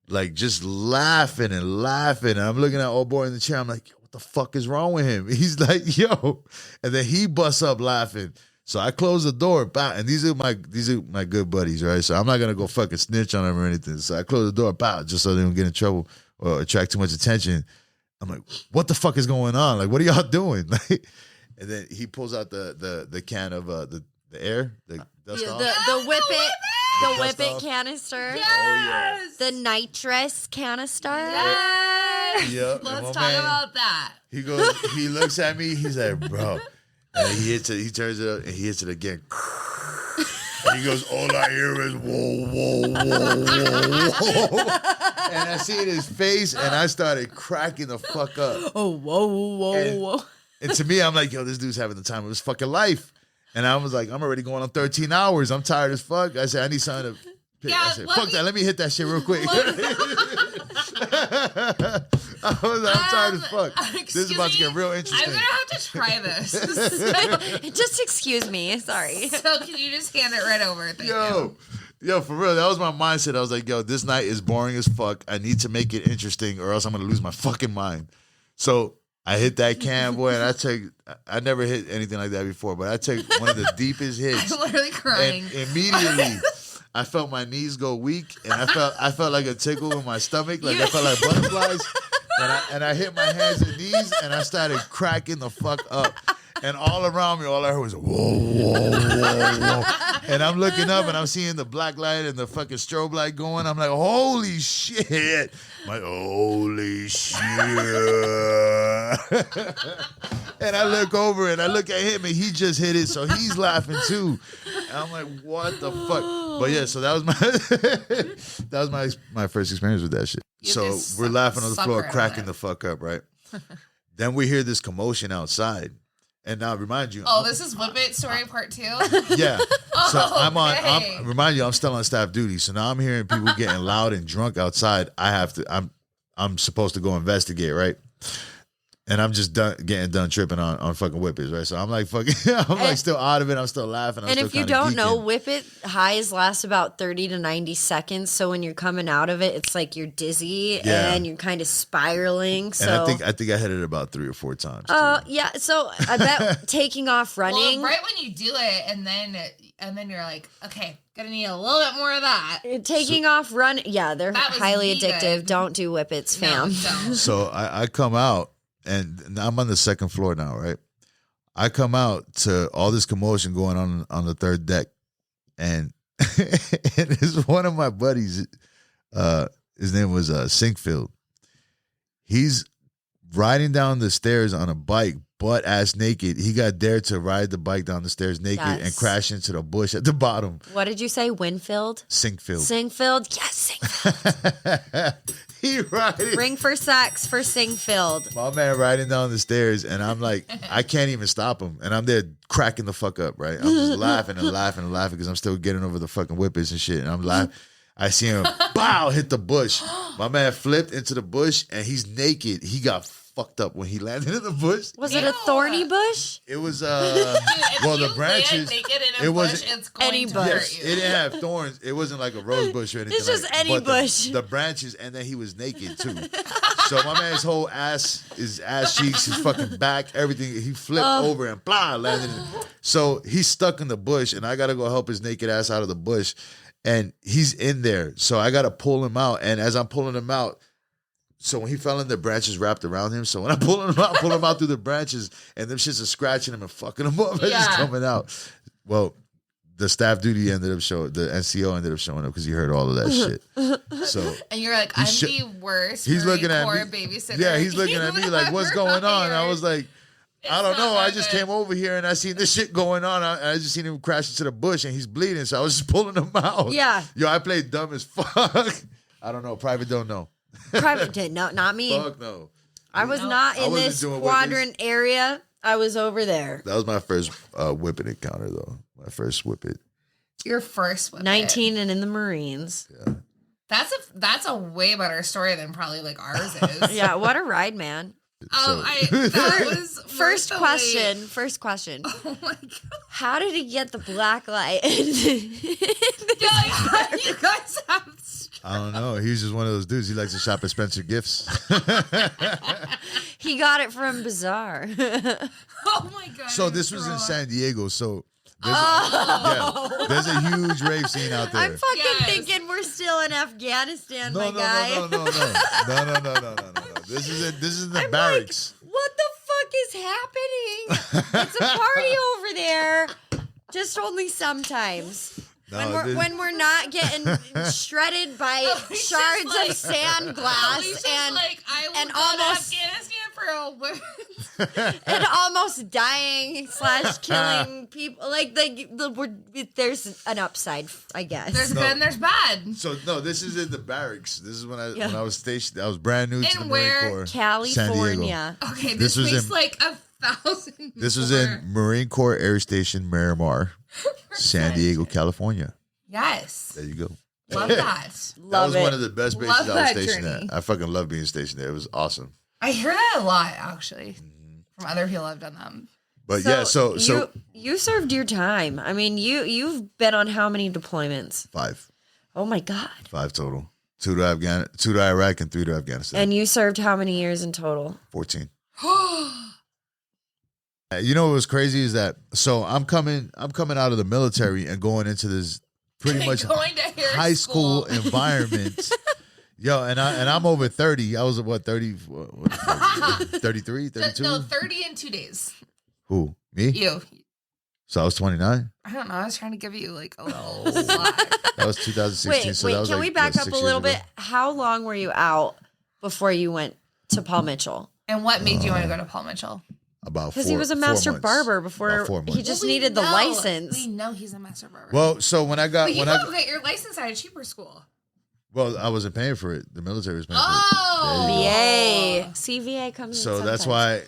Like just laughing and laughing. And I'm looking at old boy in the chair. I'm like, yo, what the fuck is wrong with him? He's like, yo. And then he busts up laughing. So I close the door, and these are my good buddies, right? So I'm not gonna go fucking snitch on them or anything. So I close the door, just so they don't get in trouble or attract too much attention. I'm like, what the fuck is going on? Like, what are y'all doing? Like, and then he pulls out the can of the air, the dust off. The whip it. The whip dust it off. canister. Yes. The nitrous canister. Yes. Yeah, Let's my talk man. about that. He looks at me, he's like, bro. And he hits it, he turns it up, and he hits it again. And he goes, all I hear is whoa, whoa, whoa, whoa. And I see it in his face, and I started cracking the fuck up. Oh, whoa, whoa. And to me, I'm like, yo, this dude's having the time of his fucking life. And I was like, I'm already going on 13 hours. I'm tired as fuck. I said, I need something to pick. Yeah, I said, fuck that. Let me hit that shit real quick. I was like, I'm tired as fuck. This is about to get real I'm interesting. gonna have to try this. Just excuse me. Sorry. So can you just hand it right over? Thank you. Yo, for real, that was my mindset. I was like, yo, this night is boring as fuck. I need to make it interesting or else I'm gonna lose my fucking mind. So I hit that can, boy, and I never hit anything like that before, but I took one of the deepest hits. I'm literally crying. And immediately I felt my knees go weak and I felt like a tickle in my stomach, like I felt like butterflies. And I hit my hands and knees and I started cracking the fuck up. And all around me, all I heard was whoa, whoa, whoa, whoa. And I'm looking up and I'm seeing the black light and the fucking strobe light going. I'm like, holy shit. I'm like, holy shit. And I look over and I look at him and he just hit it, so he's laughing too. And I'm like, what the fuck? But yeah, so that was my first experience with that shit. So we're laughing on the floor, cracking the fuck up, right? Then we hear this commotion outside. And now remind you. Oh, this is Whip It story part 2? Yeah. So remind you, I'm still on staff duty. So now I'm hearing people getting loud and drunk outside. I'm supposed to go investigate, right? And I'm just getting done tripping on fucking Whip It, right? So I'm like fucking, like still out of it. I'm still laughing. And if you don't know, Whip It highs last about 30 to 90 seconds. So when you're coming out of it, it's like you're dizzy and you're kind of spiraling. So and I think I hit it about 3 or 4 times. Yeah. So I bet taking off running. Well, right when you do it, and then you're like, okay, gonna need a little bit more of that. Taking off running. Yeah, they're highly addictive. Don't do Whip Its, fam. No, so I come out. And I'm on the 2nd floor now, right? I come out to all this commotion going on the 3rd deck. And, and it's one of my buddies, his name was Sinkfield. He's riding down the stairs on a bike, butt ass naked. He got dared to ride the bike down the stairs naked and crash into the bush at the bottom. What did you say? Winfield? Sinkfield. Sinkfield? Yes, Sinkfield. He riding. Ring for sex for Sinkfield. My man riding down the stairs, and I'm like, I can't even stop him. And I'm there cracking the fuck up, right? I'm just laughing and laughing and laughing because I'm still getting over the fucking whippets and shit. And I'm laughing. I see him, bow, hit the bush. My man flipped into the bush, and he's naked. He got fucked up when he landed in the bush. Was it a thorny bush? It was Dude, well, the branches. It wasn't it's going any to bush. hurt you. It didn't have thorns. It wasn't like a rose bush or anything. It's just like, any but bush. The branches, and then he was naked too. So my man's whole his ass cheeks, his fucking back, everything. He flipped over and blah landed. So he's stuck in the bush, and I gotta go help his naked ass out of the bush, and he's in there. So I gotta pull him out, and as I'm pulling him out. So when he fell in, the branches wrapped around him. So when I pull him out through the branches, and them shits are scratching him and fucking him up as he's coming out. Well, the staff duty ended up showing, the NCO ended up showing up because he heard all of that shit. So and you're like, I'm the worst. He's looking at me. Babysitter. Yeah, he's looking at me like, what's going on? I was like, I don't know. I just came over here and I seen this shit going on. I just seen him crash into the bush and he's bleeding. So I was just pulling him out. Yeah. Yo, I played dumb as fuck. I don't know. Private don't know. Private did not me. Fuck no. I was not in this quadrant area. I was over there. That was my first whipping encounter, though. My first whip it. Your first whip 19 and in the Marines. Yeah. That's a way better story than probably like ours is. Yeah, what a ride, man. That was First question. Oh my god! How did he get the black light? You guys have. I don't know. He's just one of those dudes. He likes to shop at Spencer Gifts. He got it from Bazaar. Oh my god! So this was in San Diego. So there's a huge rave scene out there. I'm fucking thinking we're still in Afghanistan, my guy. No. This is in the barracks. Like, what the fuck is happening? It's a party over there. Just only sometimes. No, when we're not getting shredded by shards of sand glass and almost Afghanistan for a week. and almost dying / killing people. There's an upside, I guess. There's good and there's bad. So no, this is in the barracks. This is when I was stationed. I was brand new to the Marine Corps. California. Okay, this makes like 1,000. This was in Marine Corps Air Station Miramar, San Diego, California. Yes. There you go. Love that. That was one of the best bases I was stationed journey. at. I fucking love being stationed there. It was awesome. I hear that a lot, actually, from other people I've done them. But so you served your time. I mean, you've been on how many deployments? 5. Oh my god. 5 total. 2 to Iraq and 3 to Afghanistan. And you served how many years in total? 14. You know what was crazy is that I'm coming out of the military and going into this pretty much high school environment. Yo, and I'm over 30. I was what 30 33, 32? No, 30 in 2 days. Who? Me? You. So I was 29? I don't know. I was trying to give you like a little slack. That was 2016. Wait, that was can we back up a little bit? How long were you out before you went to Paul Mitchell? And what made you want to go to Paul Mitchell? about because he was a master barber before he just needed the license. We know he's a master barber. Well, so when I got but you get your license at a cheaper school. Well, I wasn't paying for it. The military was paying for VA. it. CVA comes in So sometimes. that's why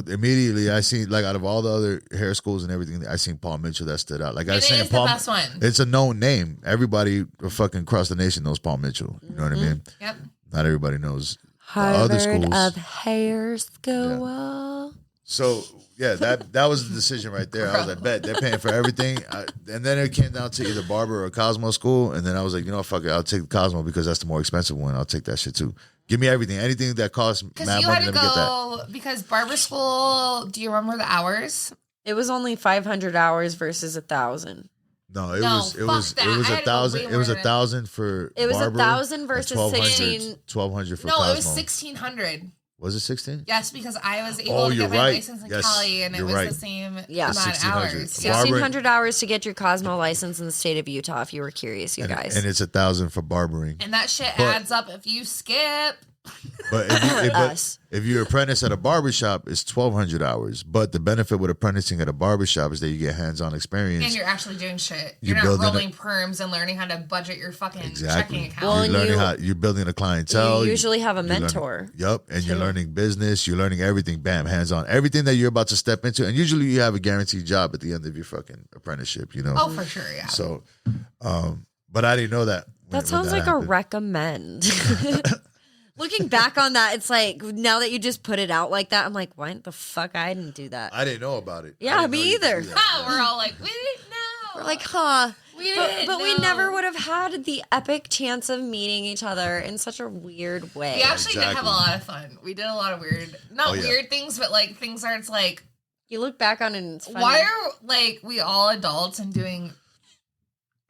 immediately I seen, like, out of all the other hair schools and everything, I seen Paul Mitchell that stood out. Like I was saying, Paul, the best one. It's a known name. Everybody fucking across the nation knows Paul Mitchell. You know what I mean? Yep. Not everybody knows Harvard other schools. of hair school. So yeah, that was the decision right there. I was like, bet they're paying for everything. And then it came down to either Barber or Cosmo school. And then I was like, you know, fuck it, I'll take Cosmo because that's the more expensive one. I'll take that shit too. Give me everything, anything that costs mad Because you money. had to go because barber school. Do you remember the hours? It was only 500 hours versus 1,000. No, No, it fuck was that. it was I had to go 1,000. way It was more 1,000 for It was Barber 1,000 and versus 1,200 for No, Cosmo. it was 1,600. Was it 16? Yes, because I was able Oh, to you're get my right. license in Yes, Cali, and it you're was right. the same Yeah. amount of 1,600. hours. Yeah. 1,600 hours to get your Cosmo license in the state of Utah, if you were curious, you guys. And it's 1,000 for barbering. And that shit But- adds up if you skip. But Us. if you apprentice at a barbershop, it's 1,200 hours. But the benefit with apprenticing at a barbershop is that you get hands-on experience. And you're actually doing shit. You're You're not building rolling perms and learning how to budget your fucking checking account. Well, and You're learning you- how you're building a clientele. You usually have a you're learning- mentor. Yep, and you're learning business. You're learning everything. Bam, hands-on. Everything that you're about to step into. And usually you have a guaranteed job at the end of your fucking apprenticeship. You know. Oh, for sure, yeah. So, but I didn't know that. That sounds like happened. a recommend. Looking back on that, it's like, now that you just put it out like that, I'm like, why the fuck I didn't do that? I didn't know about it. Yeah, I didn't know me you could either. do that. We're all like, we didn't know. We're like, huh. We didn't But we know. never would have had the epic chance of meeting each other in such a weird way. We actually did have Exactly. a lot of fun. We did a lot of weird, not weird things, but like things where it's like, You look back on it and it's funny. why are like we all adults and doing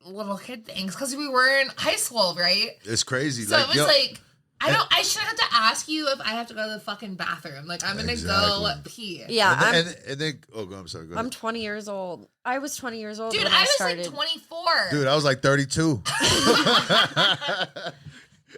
little kid things? Because we were in high school, right? It's crazy. So like, it was yo, like, I shouldn't have to ask you if I have to go to the fucking bathroom. Like, I'm gonna go Exactly. pee. Yeah, and then I'm sorry. Go ahead. I'm 20 years old. I was 20 years old Dude, when I I was started. like 24. Dude, I was like 32.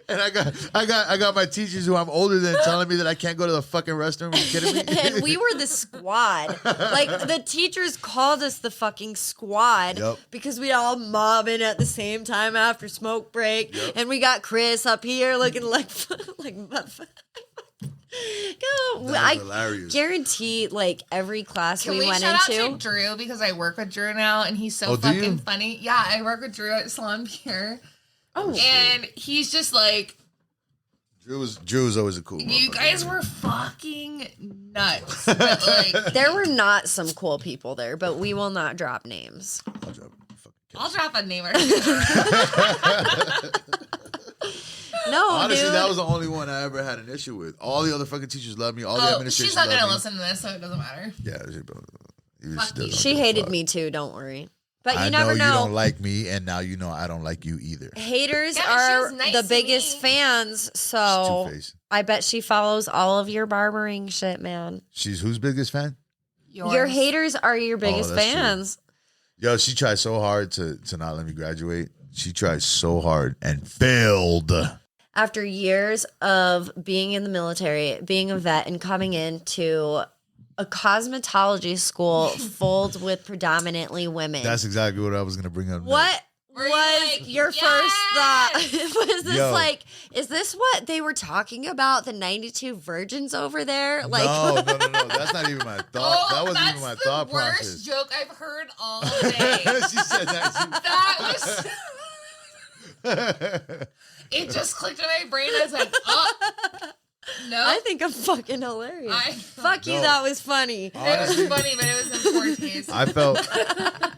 And I got my teachers who I'm older than telling me that I can't go to the fucking restroom. Are you kidding me? And we were the squad. Like, the teachers called us the fucking squad Yep. because we all mob in at the same time after smoke break. Yep. And we got Chris up here looking like I hilarious. guarantee, like, every class Can we we went shout out into. to Drew because I work with Drew now and he's so Oh, do you? fucking funny. Yeah, I work with Drew at Salon Pure. Oh, And he's just like, Drew was always a cool. you motherfucker. guys were fucking nuts. But like, there were not some cool people there, but we will not drop names. I'll drop a name. No, Honestly, dude. that was the only one I ever had an issue with. All the other fucking teachers loved me. All the Oh, administration she's not loved gonna me. listen to this, so it doesn't matter. Yeah, Fuck you. She hated me too, don't worry. But I you never know you know. don't like me, and now you know I don't like you either. Haters Yeah, are she was nice the to biggest me. fans, so Two-Face. I bet she follows all of your barbering shit, man. She's whose biggest fan? Your haters are your biggest that's true. fans. Yo, she tried so hard to not let me graduate. She tried so hard and failed. After years of being in the military, being a vet, and coming into a cosmetology school filled with predominantly women. That's exactly what I was gonna bring up. What Were you was like, your yes? first thought? Was this Yo. like, is this what they were talking about? The 92 virgins over there? Like, No. That's not even my thought. Oh, that wasn't that's even my the thought worst process. joke I've heard all day. She said that. That was. It just clicked in my brain. I was like, oh, no. I think I'm fucking hilarious. Fuck you, No. that was funny. It was funny, but it was in poor taste. I felt,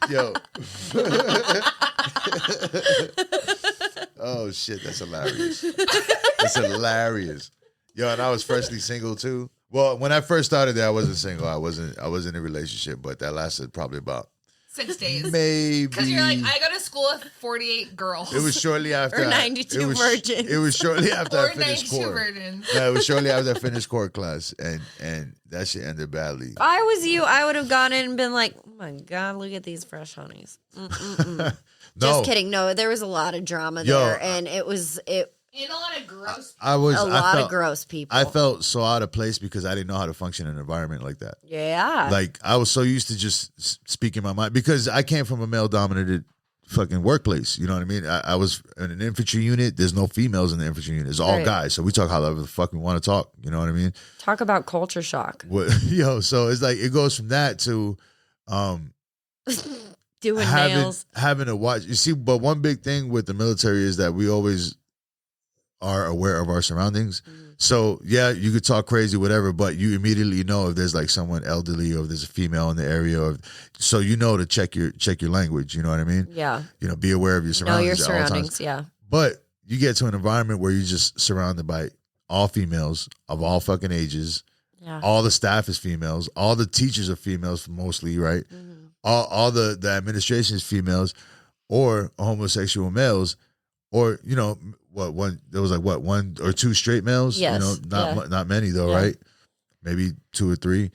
yo. Oh shit, that's hilarious. That's hilarious. Yo, and I was freshly single too. Well, when I first started there, I wasn't single. I was in a relationship, but that lasted probably about 6 days. maybe. Because you're like, I go to school with 48 girls. It was shortly after. Or 92 virgins. It was shortly after I or finished 92 core. virgins. Yeah, it was shortly after I finished core class, and that shit ended badly. If I was you, I would have gone in and been like, oh my God, look at these fresh honeys. No, Just kidding. No, there was a lot of drama Yo, there. And it was And a lot of gross people. I was A lot of gross people. I felt so out of place because I didn't know how to function in an environment like that. Yeah. Like I was so used to just speaking my mind because I came from a male dominated fucking workplace. You know what I mean? I was in an infantry unit. There's no females in the infantry unit. It's all Right. guys. So we talk however the fuck we want to talk. You know what I mean? Talk about culture shock. So it's like it goes from that to Doing nails. having to watch. You see, but one big thing with the military is that we always are aware of our surroundings. So yeah, you could talk crazy, whatever, but you immediately know if there's like someone elderly or if there's a female in the area, or so you know to check your language. You know what I mean? Yeah. You know, be aware of your Know surroundings. your at all surroundings. times. Yeah. But you get to an environment where you're just surrounded by all females of all fucking ages. Yeah. All the staff is females. All the teachers are females mostly, right? All the administration is females or homosexual males, or you know there was like one or two straight males. Yes. You know, not many though, Yeah. right? Maybe 2 or 3,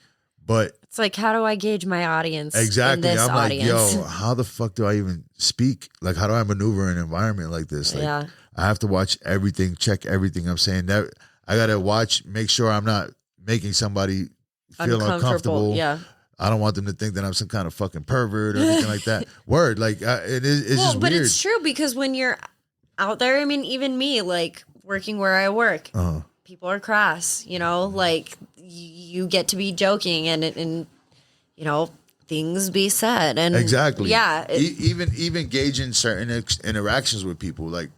but It's like, how do I gauge my audience? exactly. In this I'm like, audience? yo, how the fuck do I even speak? Like, how do I maneuver in an environment like this? Like, Yeah. I have to watch everything, check everything I'm saying. That I gotta watch, make sure I'm not making somebody feel uncomfortable. Yeah. I don't want them to think that I'm some kind of fucking pervert or anything like that. Word, like it's just But weird. it's true because when you're out there, I mean, even me, like working where I work, people are crass, you know, like you get to be joking and you know, things be said. And Exactly. Yeah. Even gauging certain interactions with people, like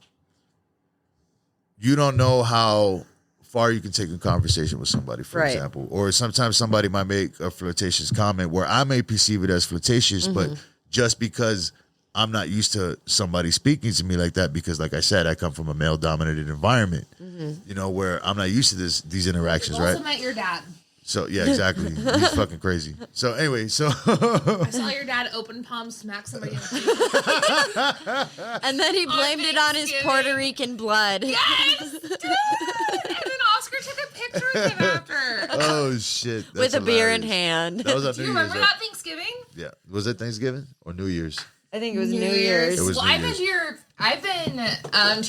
you don't know how far you can take a conversation with somebody, for Right. example. Or sometimes somebody might make a flirtatious comment where I may perceive it as flirtatious, but just because I'm not used to somebody speaking to me like that, because like I said, I come from a male dominated environment, you know, where I'm not used to these interactions, You also right? met your dad. So yeah, exactly. He's fucking crazy. So anyway, so I saw your dad open palm smack somebody in the face. And then he blamed it on his Thanksgiving. Puerto Rican blood. Yes, dude. And then Oscar took a picture with him after. oh shit, With that's a beer in hilarious. hand. That was on Do New you Year's. remember Right? that Thanksgiving? Yeah, was it Thanksgiving or New Year's? I think it was New Year's. It was Well, New I've been Year's.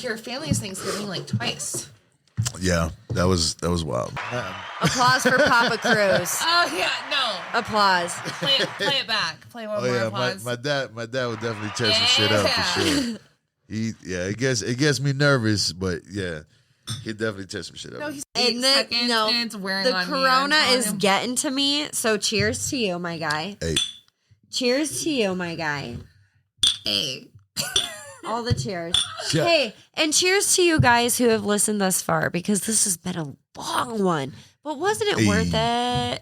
to your family's Thanksgiving like twice. Yeah, that was wild. Applause for Papa Cruz. Oh yeah, no. Applause. Play it back. Play one Oh more yeah, applause. my dad would definitely tear some shit up for sure. It gets me nervous, but yeah, he'd definitely tear some shit up. No, he's And 8 then, seconds no, and it's wearing the on me. I'm corona telling is you. getting to me. So cheers to you, my guy. Hey, Cheers to you, my guy. Hey. All the cheers. Yeah. Hey, and cheers to you guys who have listened thus far, because this has been a long one. But wasn't it worth it?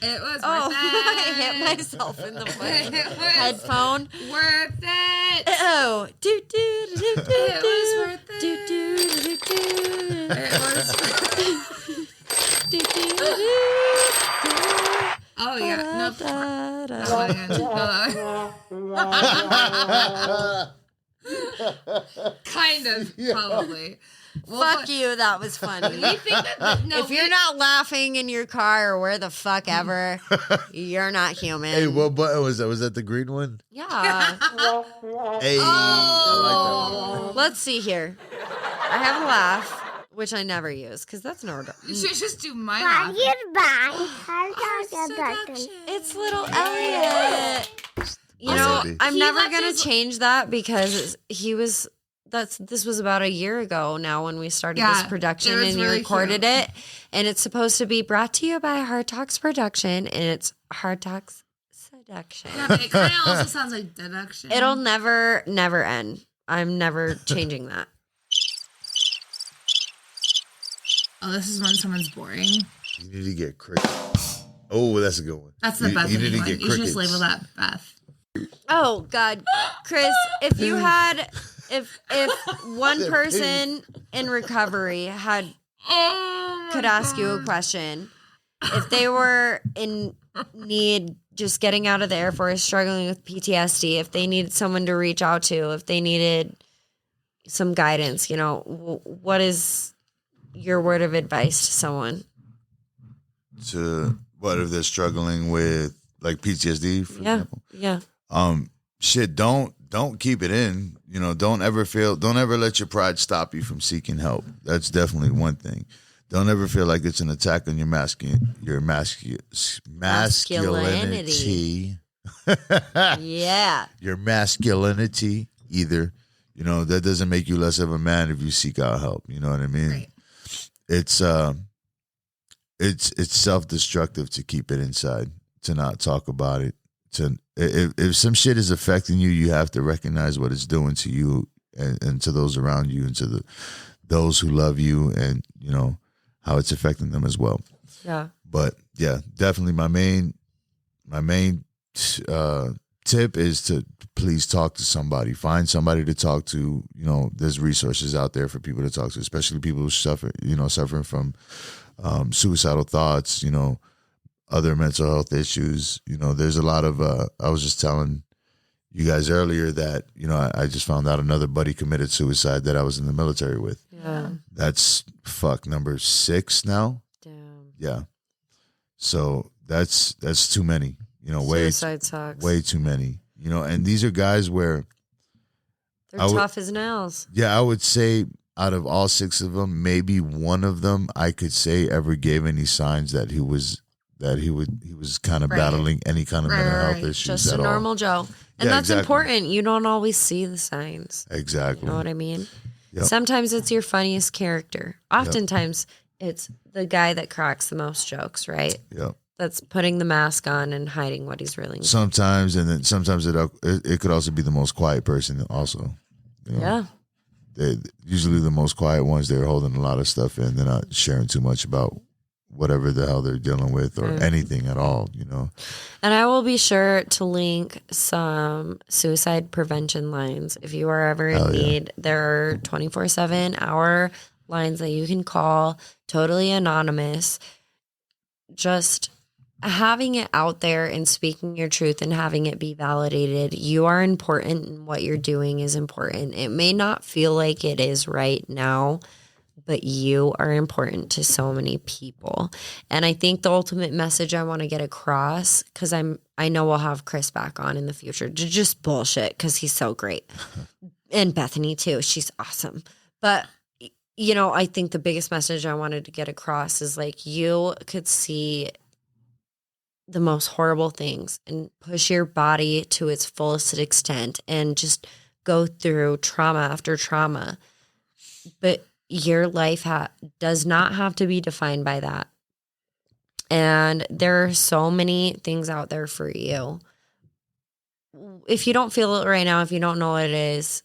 It was Oh, worth I it. hit myself in the fucking It was headphone. worth it. Oh, do do do do do. It was worth it. Do do do do. It was. Do do do do. Oh yeah. No. Da, da, Oh, da. yeah. Kind of, probably. Well, Fuck but you, that was funny. We think that If you're not laughing in your car or where the fuck ever, you're not human. hey, what button was that? Was that the green one? Yeah. Hey, I like Let's see here. I have a laugh, which I never use because that's no. you should just do my laugh. It's little Elliot. You Also, know, baby. I'm he never left gonna his- change that because he was. This was about a year ago now when we started Yeah, this production it was and you really recorded cute. it, and it's supposed to be brought to you by Hard Talks Production, and it's Hard Talks Seduction. Yeah, but it kind of also sounds like deduction. It'll never end. I'm never changing that. Oh, this is when someone's boring. You need to get crickets. Oh, that's a good one. That's the Bethany You need to one. get You should just crickets. label that Beth. Oh God, Chris, if you had, if one person in recovery could ask you a question, if they were in need, just getting out of the Air Force, struggling with PTSD, if they needed someone to reach out to, if they needed some guidance, you know, what is your word of advice to someone? To what if they're struggling with like PTSD, for example? Yeah. Shit, don't don't keep it in. You know, don't ever let your pride stop you from seeking help. That's definitely one thing. Don't ever feel like it's an attack on your masculinity. Yeah. Your masculinity either. You know, that doesn't make you less of a man if you seek out help. You know what I mean? Right. It's self-destructive to keep it inside, to not talk about it. If some shit is affecting you, you have to recognize what it's doing to you and to those around you and to those who love you, and you know how it's affecting them as well. Yeah. But yeah, definitely my main tip is to please talk to somebody. Find somebody to talk to. You know, there's resources out there for people to talk to, especially people who suffering from suicidal thoughts, you know, other mental health issues. You know, there's a lot of, I was just telling you guys earlier that, you know, I just found out another buddy committed suicide that I was in the military with. Yeah. That's number 6 now. Damn. Yeah. So that's too many, you know, Suicide sucks. way too many, you know, and these are guys where They're tough as nails. Yeah, I would say out of all 6 of them, maybe one of them I could say ever gave any signs that he was kind of battling any kind of mental health issues. Just a normal Joe. And that's important. You don't always see the signs. Exactly. You know what I mean? Yep. Sometimes it's your funniest character. Oftentimes it's the guy that cracks the most jokes, right? Yep. That's putting the mask on and hiding what he's really. Sometimes, and then sometimes it could also be the most quiet person also. You know? Yeah. They're usually the most quiet ones. They're holding a lot of stuff in. They're not sharing too much about whatever the hell they're dealing with or anything at all, you know. And I will be sure to link some suicide prevention lines. If you are ever in need, there are 24/7 hour lines that you can call, totally anonymous. Just having it out there and speaking your truth and having it be validated. You are important and what you're doing is important. It may not feel like it is right now, but you are important to so many people. And I think the ultimate message I want to get across, because I know we'll have Chris back on in the future to just bullshit because he's so great. And Bethany too. She's awesome. But, you know, I think the biggest message I wanted to get across is like you could see the most horrible things and push your body to its fullest extent and just go through trauma after trauma. But your life does not have to be defined by that. And there are so many things out there for you. If you don't feel it right now, if you don't know what it is,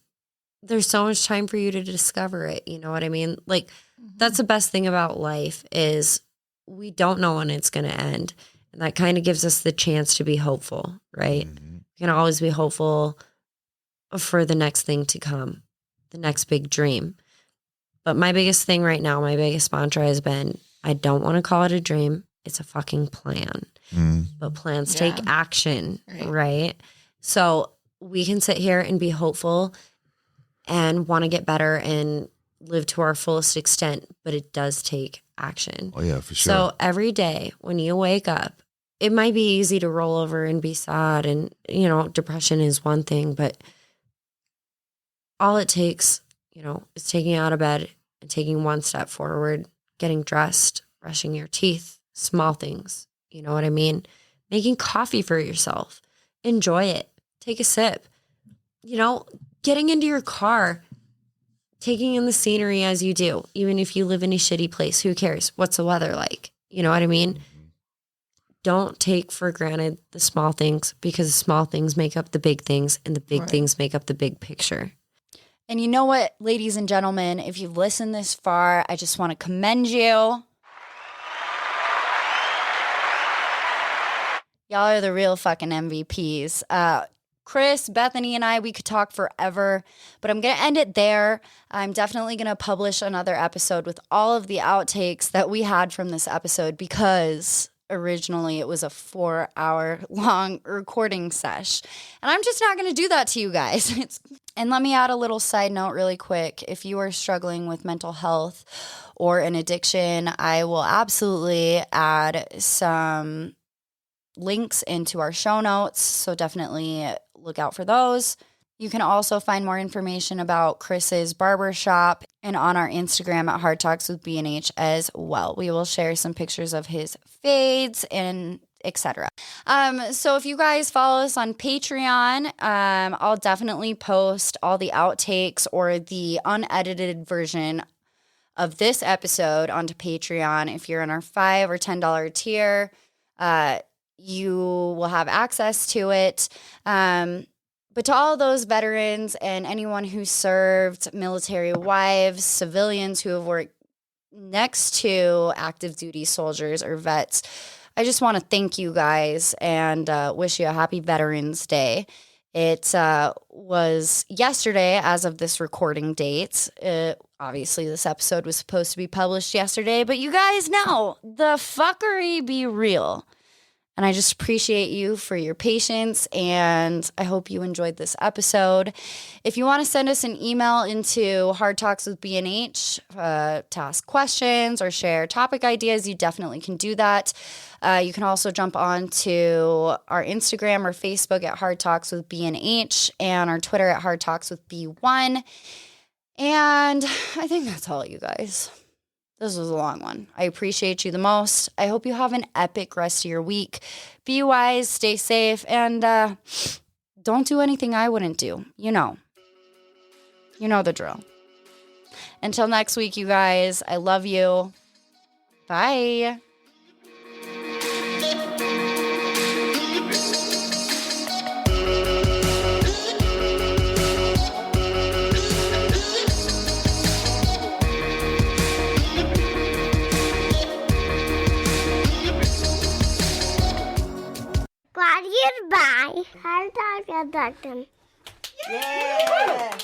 there's so much time for you to discover it. You know what I mean? Like, that's the best thing about life is we don't know when it's going to end. And that kind of gives us the chance to be hopeful, right? Mm-hmm. You can always be hopeful for the next thing to come, the next big dream. But my biggest thing right now, my biggest mantra has been, I don't want to call it a dream. It's a fucking plan. But plans take action, right? So we can sit here and be hopeful and want to get better and live to our fullest extent, but it does take action. Oh, yeah, for sure. So every day when you wake up, it might be easy to roll over and be sad. And, you know, depression is one thing, but all it takes, you know, is taking out of bed and taking one step forward, getting dressed, brushing your teeth, small things. You know what I mean? Making coffee for yourself. Enjoy it. Take a sip. You know, getting into your car, taking in the scenery as you do. Even if you live in a shitty place, who cares? What's the weather like? You know what I mean? Don't take for granted the small things, because the small things make up the big things and the big things make up the big picture. And you know what, ladies and gentlemen, if you've listened this far, I just want to commend you. Y'all are the real fucking MVPs. Chris, Bethany, and I, we could talk forever, but I'm going to end it there. I'm definitely going to publish another episode with all of the outtakes that we had from this episode, because originally it was a 4-hour long recording sesh. And I'm just not going to do that to you guys. And let me add a little side note really quick. If you are struggling with mental health or an addiction, I will absolutely add some links into our show notes. So definitely look out for those. You can also find more information about Chris's barbershop and on our Instagram at Hard Talks with B&H as well. We will share some pictures of his fades and etc. So if you guys follow us on Patreon, I'll definitely post all the outtakes or the unedited version of this episode onto Patreon. If you're in our $5 or $10 tier, you will have access to it. But to all those veterans and anyone who served, military wives, civilians who have worked next to active duty soldiers or vets, I just want to thank you guys and wish you a happy Veterans Day. It was yesterday as of this recording date. Obviously, this episode was supposed to be published yesterday, but you guys know the fuckery be real. And I just appreciate you for your patience, and I hope you enjoyed this episode. If you want to send us an email into Hard Talks with B&H to ask questions or share topic ideas, you definitely can do that. You can also jump on to our Instagram or Facebook at Hard Talks with B&H and our Twitter at Hard Talks with B1. And I think that's all, you guys. This was a long one. I appreciate you the most. I hope you have an epic rest of your week. Be wise, stay safe, and don't do anything I wouldn't do. You know the drill. Until next week, you guys, I love you. Bye. Bye. Hard talk with Ogden. Yeah.